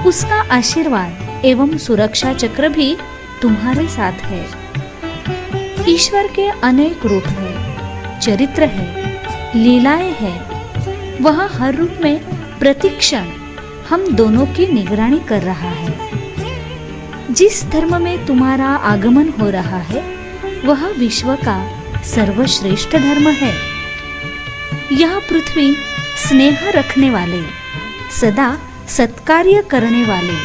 उसका आशीर्वाद एवं सुरक्षा चक्र भी तुम्हारे साथ है। ईश्वर के अनेक रूप है, चरित्र है, लीलाएं हैं। वह हर रूप में प्रतिक्षण हम दोनों की निगरानी कर रहा है। जिस धर्म में तुम्हारा आगमन हो रहा है, वह विश्व का सर्वश्रेष्ठ धर्म है। यह पृथ्वी स्नेह रखने वाले, सदा सत्कार्य करने वाले,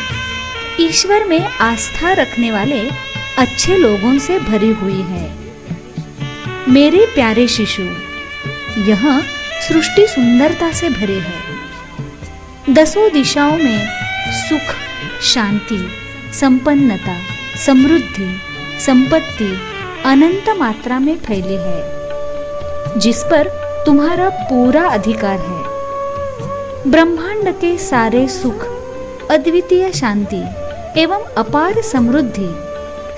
ईश्वर में आस्था रखने वाले अच्छे लोगों से भरी हुई है। मेरे प्यारे शिशु, यह सृष्टि सुंदरता से भरी है। दसों दिशाओं में सुख, शांति, संपन्नता, समृद्धि, संपत्ति अनंत मात्रा में फैली है, जिस पर तुम्हारा पूरा अधिकार है। ब्रह्मांड के सारे सुख, अद्वितीय शांति एवं अपार समृद्धि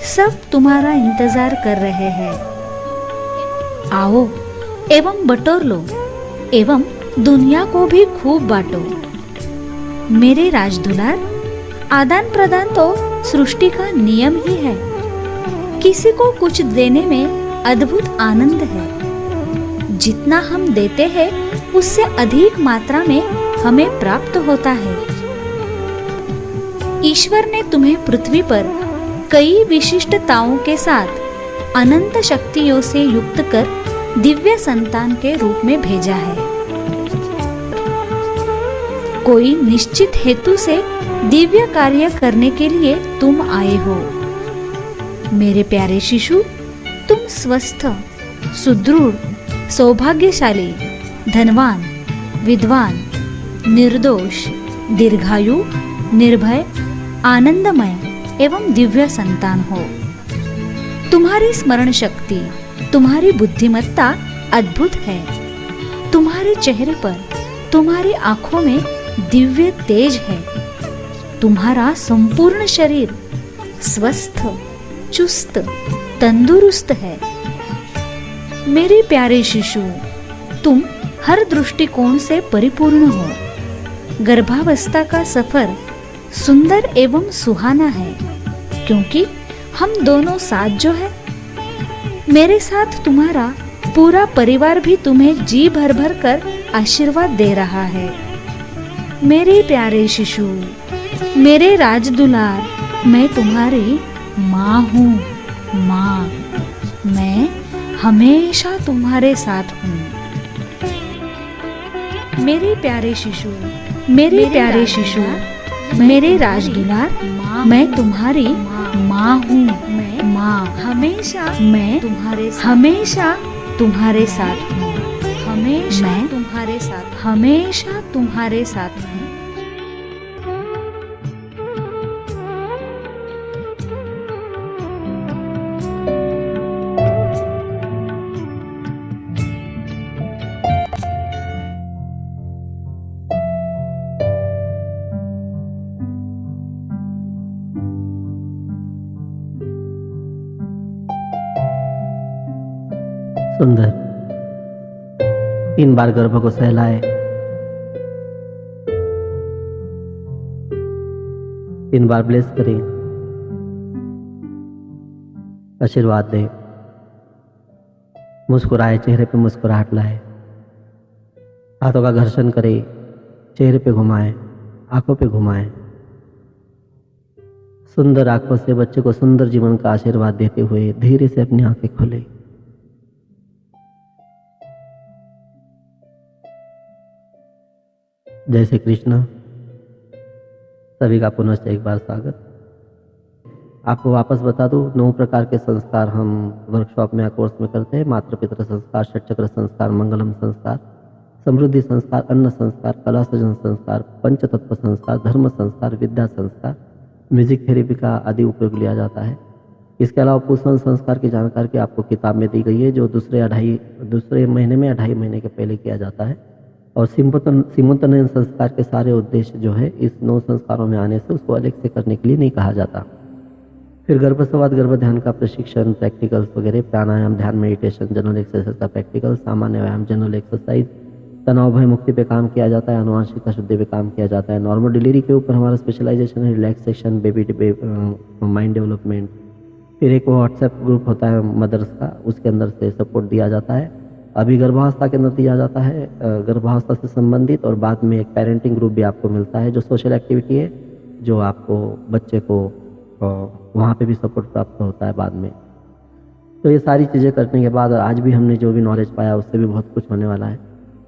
सब तुम्हारा इंतजार कर रहे हैं। आओ एवं बटोर लो एवं दुनिया को भी खूब बांटो। मेरे राजदुलार, आदान प्रदान तो सृष्टि का नियम ही है। किसी को कुछ देने में अद्भुत आनंद है। जितना हम देते हैं उससे अधिक मात्रा में हमें प्राप्त होता है। ईश्वर ने तुम्हें पृथ्वी पर कई विशिष्टताओं के साथ अनंत शक्तियों से युक्त कर दिव्य संतान के रूप में भेजा है। कोई निश्चित हेतु से दिव्य कार्य करने के लिए तुम आए हो। मेरे प्यारे शिशु, तुम स्वस्थ, सुदृढ़, सौभाग्यशाली, धनवान, विद्वान, निर्दोष, दीर्घायु, निर्भय, आनंदमय एवं दिव्य संतान हो। तुम्हारी स्मरण शक्ति, तुम्हारी बुद्धिमत्ता अद्भुत है। तुम्हारे चेहरे पर, तुम्हारी आंखों में दिव्य तेज है। तुम्हारा संपूर्ण शरीर स्वस्थ, चुस्त, तंदुरुस्त है। मेरे प्यारे शिशु, तुम हर दृष्टिकोण से परिपूर्ण हो। गर्भावस्था का सफर सुंदर एवं सुहाना है, क्योंकि हम दोनों साथ जो है। मेरे साथ तुम्हारा पूरा परिवार भी तुम्हें जी भर भर कर आशीर्वाद दे रहा है। मेरे प्यारे शिशु, मेरे राजदुलार, मैं तुम्हारी माँ हूँ। माँ, मैं हमेशा तुम्हारे साथ हूँ। मेरे प्यारे शिशु, मेरे प्यारे शिशु, मेरे राजदुलार, मैं तुम्हारी माँ हूँ। मैं माँ, हमेशा मैं तुम्हारे हमेशा तुम्हारे साथ हूँ। हमेशा मैं तुम्हारे साथ, हमेशा तुम्हारे साथ हूँ। सुंदर। 3 बार गर्भ को सहलाए, 3 बार ब्लेस करें, आशीर्वाद दें, मुस्कुराए, चेहरे पे मुस्कुराहट लाए, हाथों का घर्षण करें, चेहरे पे घुमाएं, आंखों पे घुमाएं। सुंदर आंखों से बच्चे को सुंदर जीवन का आशीर्वाद देते हुए धीरे से अपनी आंखें खोले। जय श्री कृष्ण। सभी का पुनः एक बार स्वागत। आपको वापस बता दूं, 9 प्रकार के संस्कार हम वर्कशॉप में या कोर्स में करते हैं। मातृ पितृ संस्कार, षटचक्र संस्कार, मंगलम संस्कार, समृद्धि संस्कार, अन्न संस्कार, कला सृजन संस्कार, पंचतत्व संस्कार, धर्म संस्कार, विद्या संस्कार, म्यूजिक थेरेपी का आदि उपयोग लिया जाता है। इसके अलावा पुष्पन संस्कार की जानकारी आपको किताब में दी गई है, जो दूसरे महीने में 2.5 महीने के पहले किया जाता है। और सिमुतनयन संस्कार के सारे उद्देश्य जो है इस 9 संस्कारों में आने से उसको अलग से करने के लिए नहीं कहा जाता। फिर गर्भसंवाद गर्भ ध्यान का प्रशिक्षण, प्रैक्टिकल्स वगैरह, प्राणायाम, ध्यान, मेडिटेशन, जनरल एक्सरसाइज का प्रैक्टिकल, सामान्य व्यायाम, जनरल एक्सरसाइज, तनाव भय मुक्ति पे काम किया जाता है, आनुवांशिकता शुद्धि पे काम किया जाता है। नॉर्मल डिलीवरी के ऊपर हमारा स्पेशलाइजेशन है, रिलैक्सेशन, बेबी माइंड डेवलपमेंट। फिर एक व्हाट्सएप ग्रुप होता है मदर्स का, उसके अंदर से सपोर्ट दिया जाता है। अभी गर्भावस्था के अंदर दिया जाता है गर्भावस्था से संबंधित, और बाद में एक पेरेंटिंग ग्रुप भी आपको मिलता है जो सोशल एक्टिविटी है, जो आपको बच्चे को वहाँ पे भी सपोर्ट प्राप्त होता है बाद में। तो ये सारी चीज़ें करने के बाद आज भी हमने जो भी नॉलेज पाया उससे भी बहुत कुछ होने वाला है।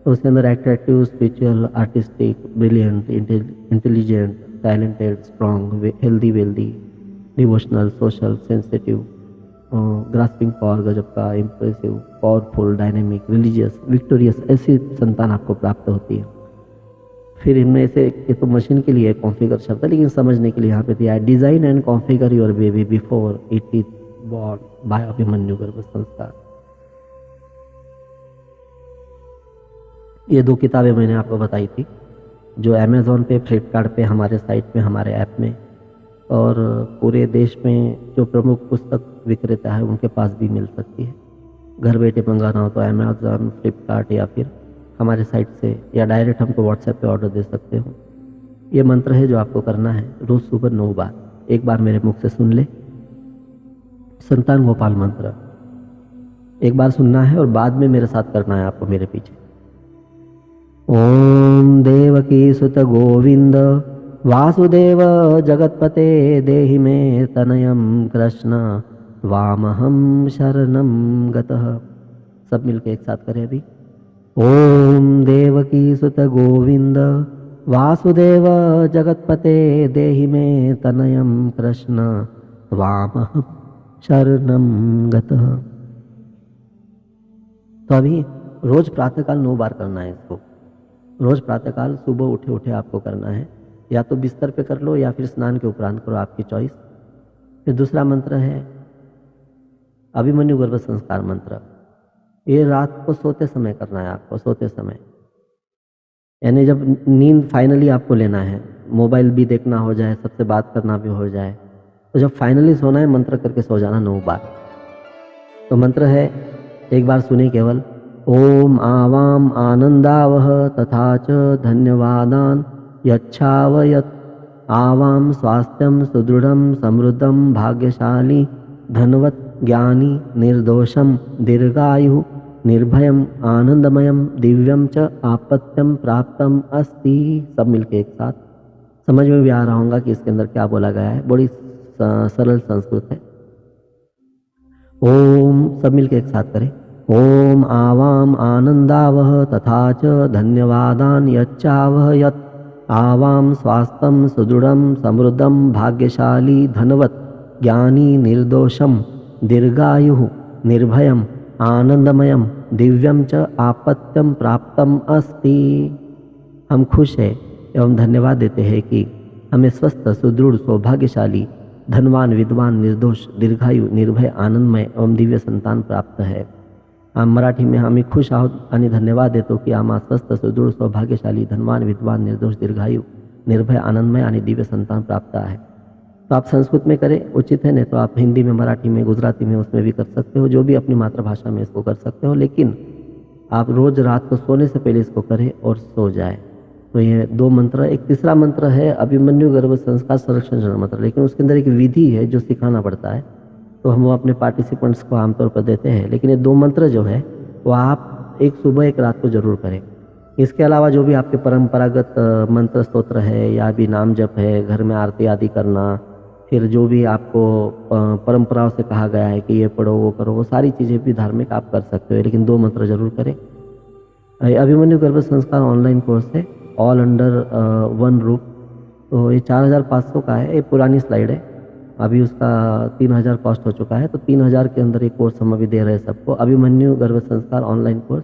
तो उसके अंदर attractive, spiritual, artistic, brilliant, intelligent, talented, strong, healthy, wealthy, devotional, social, sensitive, grasping power गजब का, impressive, powerful, dynamic, religious, victorious, ऐसी संतान आपको प्राप्त होती है। फिर इनमें से ये तो मशीन के लिए कॉन्फ़िगर शब्द है, लेकिन समझने के लिए यहाँ पे दिया है, design and configure your baby before it is born by Abhimanyu Garbh Sanskar. ये 2 किताबें मैंने आपको बताई थी, जो अमेज़ॉन पे, फ्लिपकार्ट पे, हमारे साइट में, हमारे ऐप में, और पूरे देश में जो प्रमुख पुस्तक विक्रेता है उनके पास भी मिल सकती है। घर बैठे मंगाना हो तो अमेज़ॉन, फ्लिपकार्ट या फिर हमारे साइट से, या डायरेक्ट हमको व्हाट्सएप पे ऑर्डर दे सकते हो। ये मंत्र है जो आपको करना है रोज़ सुबह 9 बार, एक बार मेरे मुख से सुन ले। संतान गोपाल मंत्र एक बार सुनना है और बाद में मेरे साथ करना है आपको मेरे पीछे। ओम देवकी सुत गोविंद वासुदेव जगतपते देहि मे तनयम कृष्ण वामहम शरणम गतः। सब मिलके एक साथ करें अभी। ओम देवकी सुत गोविंद वासुदेव जगतपते देहि मे तनयम कृष्ण वामहम शरणम गतः। तो अभी रोज प्रातःकाल 9 बार करना है इसको। रोज प्रातःकाल सुबह उठे उठे आपको करना है, या तो बिस्तर पे कर लो या फिर स्नान के उपरांत करो, आपकी चॉइस। फिर दूसरा मंत्र है अभिमन्यु गर्भ संस्कार मंत्र। ये रात को सोते समय करना है आपको, सोते समय, यानी जब नींद फाइनली आपको लेना है, मोबाइल भी देखना हो जाए, सबसे बात करना भी हो जाए, तो जब फाइनली सोना है मंत्र करके सो जाना 9 बार। तो मंत्र है, एक बार सुने केवल। ओम आवाम आनंदावह तथा च धन्यवादान यच्छावयत आवाम स्वास्थ्यम सुदृढ़म समृद्धम भाग्यशाली धनवत ज्ञानी निर्दोषम दीर्घायु निर्भयम आनंदमयम दिव्यम च आपत्यम प्राप्तम अस्ति। सब मिलके एक साथ। समझ में भी आ रहा होगा कि इसके अंदर क्या बोला गया है, बड़ी सरल संस्कृत है। ओम, सब मिलके एक साथ करें। ओम आवाम आनंदावह तथा च धन्यवादान यच्चावह यत आवाम स्वास्थ्यम सुदृढ़म समृद्धम भाग्यशाली धनवत ज्ञानी निर्दोषम दीर्घायु निर्भयम आनंदमयम दिव्यम च आपत्यम प्राप्तम अस्ति। हम खुश हैं एवं धन्यवाद देते हैं कि हमें स्वस्थ, सुदृढ़, सौभाग्यशाली, धनवान, विद्वान, निर्दोष, दीर्घायु, निर्भय, आनंदमय एवं दिव्य संतान प्राप्त है। आम मराठी में आम्ही खुश आहोत आणि धन्यवाद देतो की आम्हा स्वस्थ, सुदृढ, सौभाग्यशाली, धनवान, विद्वान, निर्दोष, दीर्घायु, निर्भय, आनंदमय आणि दिव्य संतान प्राप्त है। तो आप संस्कृत में करें, उचित है, नहीं तो आप हिंदी में, मराठी में, गुजराती में, उसमें भी कर सकते हो, जो भी अपनी मातृभाषा में इसको कर सकते हो। लेकिन आप रोज रात को सोने से पहले इसको करें और सो जाए। तो ये 2 मंत्र। एक तीसरा मंत्र है अभिमन्यु गर्भ संस्कार संरक्षण मंत्र, लेकिन उसके अंदर एक विधि है जो सिखाना पड़ता है, तो हम वो अपने पार्टिसिपेंट्स को आमतौर पर देते हैं। लेकिन ये 2 मंत्र जो है वो आप एक सुबह एक रात को जरूर करें। इसके अलावा जो भी आपके परंपरागत मंत्र स्तोत्र है या भी नाम जप है, घर में आरती आदि करना, फिर जो भी आपको परंपराओं से कहा गया है कि ये पढ़ो वो करो, वो सारी चीज़ें भी धार्मिक आप कर सकते हो, लेकिन 2 मंत्र जरूर करें। अभिमन्यु गर्भ संस्कार ऑनलाइन कोर्स है, ऑल अंडर 1 रूफ। तो ये 4500 का है। ये पुरानी स्लाइड है, अभी उसका 3000 कॉस्ट हो चुका है। तो 3000 के अंदर ये कोर्स हम अभी दे रहे हैं सबको, अभिमन्यु गर्भ संस्कार ऑनलाइन कोर्स।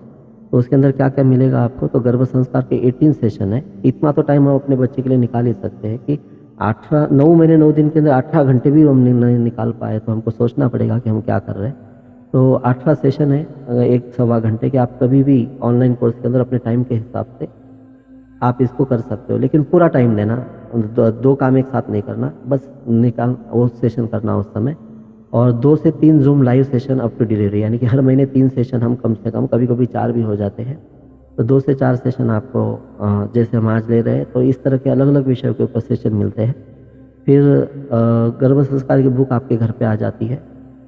तो उसके अंदर क्या क्या मिलेगा आपको, तो गर्भ संस्कार के 18 सेशन है। इतना तो टाइम हम अपने बच्चे के लिए निकाल ही सकते हैं कि 9 महीने 9 दिन के अंदर 18 घंटे भी हम नहीं निकाल पाए, तो हमको सोचना पड़ेगा कि हम क्या कर रहे हैं। तो 8वां सेशन है, एक सवा घंटे के। आप कभी भी ऑनलाइन कोर्स के अंदर अपने टाइम के हिसाब से आप इसको कर सकते हो, लेकिन पूरा टाइम देना, दो काम एक साथ नहीं करना, बस निकाल वो सेशन करना उस समय। और 2 से 3 Zoom live session up to delivery, यानी कि हर महीने 3 सेशन हम कम से कम, कभी-कभी 4 भी हो जाते हैं। तो 2 से 4 सेशन आपको जैसे हम आज ले रहे हैं, तो इस तरह के अलग-अलग विषयों के ऊपर सेशन मिलते हैं। फिर गर्भ संस्कार की बुक आपके घर पे आ जाती है।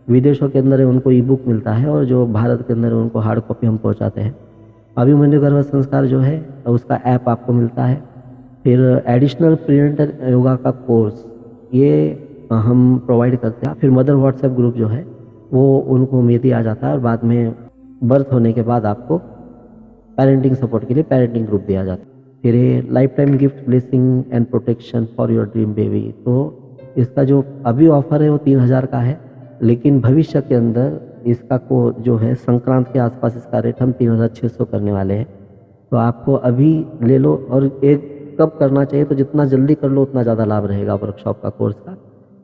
विदेशों के अंदर उनको ई बुक मिलता है, और जो भारत के अंदर उनको हार्ड कॉपी हम पहुँचाते हैं। अभिमन्यु गर्भ संस्कार जो है उसका ऐप आपको मिलता है। फिर एडिशनल प्रीनेटल योगा का कोर्स ये हम प्रोवाइड करते हैं। फिर मदर व्हाट्सएप ग्रुप जो है वो उनको मेदी आ जाता है, और बाद में बर्थ होने के बाद आपको पेरेंटिंग सपोर्ट के लिए पेरेंटिंग ग्रुप दिया जाता है। फिर ये life time gift blessing and protection for your dream baby, तो इसका जो अभी ऑफर है वो 3000 का है, लेकिन भविष्य के अंदर इसका को जो है संक्रांत के आसपास इसका रेट हम 3600 करने वाले हैं। तो आपको अभी ले लो, और एक कब करना चाहिए, तो जितना जल्दी कर लो उतना ज़्यादा लाभ रहेगा वर्कशॉप का, कोर्स का।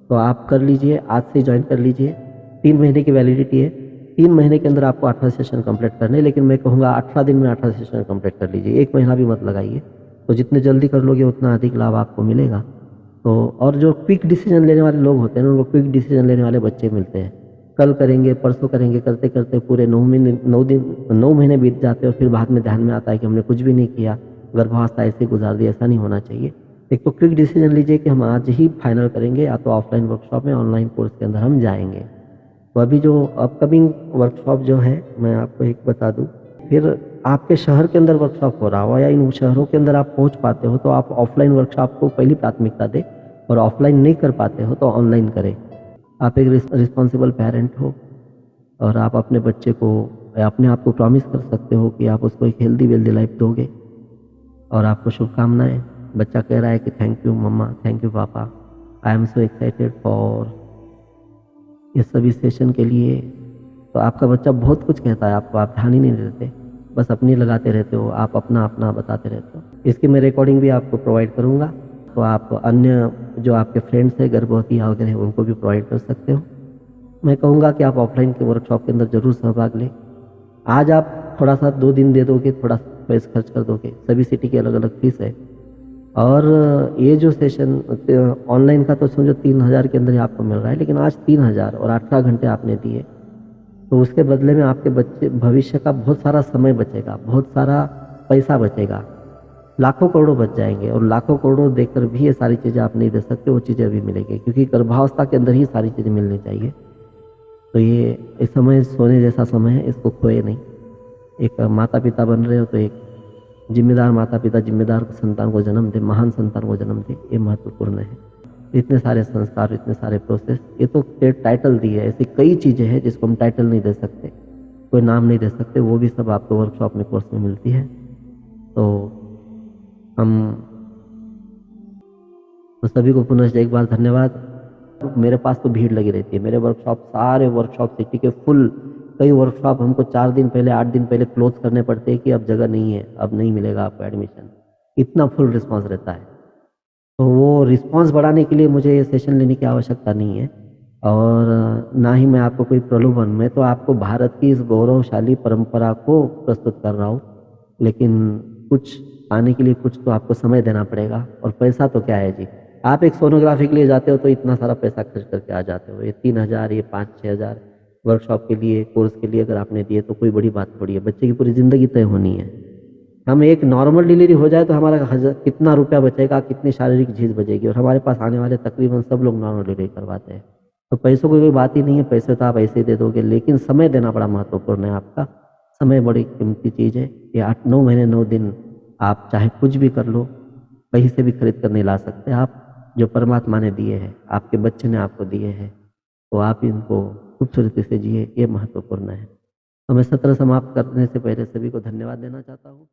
तो आप कर लीजिए, आज से ज्वाइन कर लीजिए। 3 महीने की वैलिडिटी है, 3 महीने के अंदर आपको 8वां सेशन कंप्लीट करना है, लेकिन मैं कहूँगा 18 दिन में 8वां सेशन कंप्लीट कर लीजिए, 1 महीना भी मत लगाइए। तो जितने जल्दी कर लोगे उतना अधिक लाभ आपको मिलेगा। तो और जो क्विक डिसीजन लेने वाले लोग होते हैं ना, उनको क्विक डिसीजन लेने वाले बच्चे मिलते हैं। कल करेंगे, परसों करेंगे, करते करते पूरे 9 महीने बीत जाते हैं, और फिर बाद में ध्यान में आता है कि हमने कुछ भी नहीं किया, गर्भावस्था ऐसे गुजार दी। ऐसा नहीं होना चाहिए। एक तो क्विक डिसीजन लीजिए कि हम आज ही फाइनल करेंगे, या तो ऑफलाइन वर्कशॉप में, ऑनलाइन कोर्स के अंदर हम जाएंगे। तो अभी जो अपकमिंग वर्कशॉप जो है मैं आपको एक बता दूं, फिर आपके शहर के अंदर वर्कशॉप हो रहा हो या इन शहरों के अंदर आप पहुंच पाते हो, तो आप ऑफलाइन वर्कशॉप को पहली प्राथमिकता दें, और ऑफलाइन नहीं कर पाते हो तो ऑनलाइन करें। आप एक रिस्पॉन्सिबल पेरेंट हो, और आप अपने बच्चे को या अपने आप को प्रॉमिस कर सकते हो कि आप उसको एक हेल्दी वेल्दी लाइफ दोगे। और आपको शुभकामनाएं। बच्चा कह रहा है कि thank you mama, thank you papa, I am so excited for ये सभी सेशन के लिए। तो आपका बच्चा बहुत कुछ कहता है आपको, आप ध्यान ही नहीं देते, बस अपनी लगाते रहते हो, आप अपना अपना बताते रहते हो। इसकी मैं रिकॉर्डिंग भी आपको प्रोवाइड करूँगा, तो आप अन्य जो आपके फ्रेंड्स हैं गर्भवती वगैरह उनको भी प्रोवाइड कर सकते हो। मैं कहूँगा कि आप ऑफलाइन के वर्कशॉप के अंदर ज़रूर सहभाग लें। आज आप थोड़ा सा 2 दिन दे दोगे, थोड़ा पैसा खर्च कर दोगे, सभी सिटी की अलग अलग फीस है। और ये जो सेशन ऑनलाइन का तो समझो 3000 के अंदर ही आपको मिल रहा है, लेकिन आज 3000 और 18 घंटे आपने दिए, तो उसके बदले में आपके बच्चे भविष्य का बहुत सारा समय बचेगा, बहुत सारा पैसा बचेगा, लाखों करोड़ों बच जाएंगे। और लाखों करोड़ों देकर भी ये सारी चीज़ें आप नहीं दे सकते, वो चीज़ें अभी मिलेंगी, क्योंकि गर्भावस्था के अंदर ही सारी चीज़ें मिलनी चाहिए। तो ये इस समय सोने जैसा समय है, इसको खोए नहीं। एक माता पिता बन रहे हो तो एक जिम्मेदार माता पिता जिम्मेदार संतान को जन्म दे, महान संतान को जन्म दे, ये महत्वपूर्ण है। इतने सारे संस्कार, इतने सारे प्रोसेस, ये तो टाइटल दी है। ऐसी कई चीज़ें हैं जिसको हम टाइटल नहीं दे सकते, कोई नाम नहीं दे सकते, वो भी सब आपको वर्कशॉप में, कोर्स में मिलती है। तो हम तो सभी को पुनः एक बार धन्यवाद। मेरे पास तो भीड़ लगी रहती है, मेरे वर्कशॉप, सारे वर्कशॉप सिटी के फुल। कई वर्कशॉप हमको 4 दिन पहले, 8 दिन पहले क्लोज करने पड़ते हैं कि अब जगह नहीं है, अब नहीं मिलेगा आपको एडमिशन। इतना फुल रिस्पांस रहता है। तो वो रिस्पांस बढ़ाने के लिए मुझे ये सेशन लेने की आवश्यकता नहीं है, और ना ही मैं आपको कोई प्रलोभन, मैं तो आपको भारत की इस गौरवशाली परंपरा को प्रस्तुत कर रहा हूँ। लेकिन कुछ पाने के लिए कुछ तो आपको समय देना पड़ेगा, और पैसा तो क्या है जी। आप एक सोनोग्राफी के लिए जाते हो तो इतना सारा पैसा खर्च करके आ जाते हो, ये 3000, ये 5-6 हज़ार वर्कशॉप के लिए, कोर्स के लिए अगर आपने दिए तो कोई बड़ी बात थोड़ी है। बच्चे की पूरी ज़िंदगी तय होनी है। हम एक नॉर्मल डिलीवरी हो जाए तो हमारा कितना रुपया बचेगा, कितनी शारीरिक झीज बचेगी। और हमारे पास आने वाले तकरीबन सब लोग नॉर्मल डिलीवरी करवाते हैं। तो पैसों की कोई बात ही नहीं है, पैसे तो आप ऐसे ही दे दोगे, लेकिन समय देना बड़ा महत्वपूर्ण है। आपका समय बड़ी कीमती चीज़ है। ये 8-9 महीने 9 दिन आप चाहे कुछ भी कर लो, कहीं से भी खरीद कर नहीं ला सकते। आप जो परमात्मा ने दिए हैं, आपके बच्चे ने आपको दिए हैं, तो आप इनको खूबसूरती से जिए, ये महत्वपूर्ण है। तो मैं सत्र समाप्त करने से पहले सभी को धन्यवाद देना चाहता हूँ।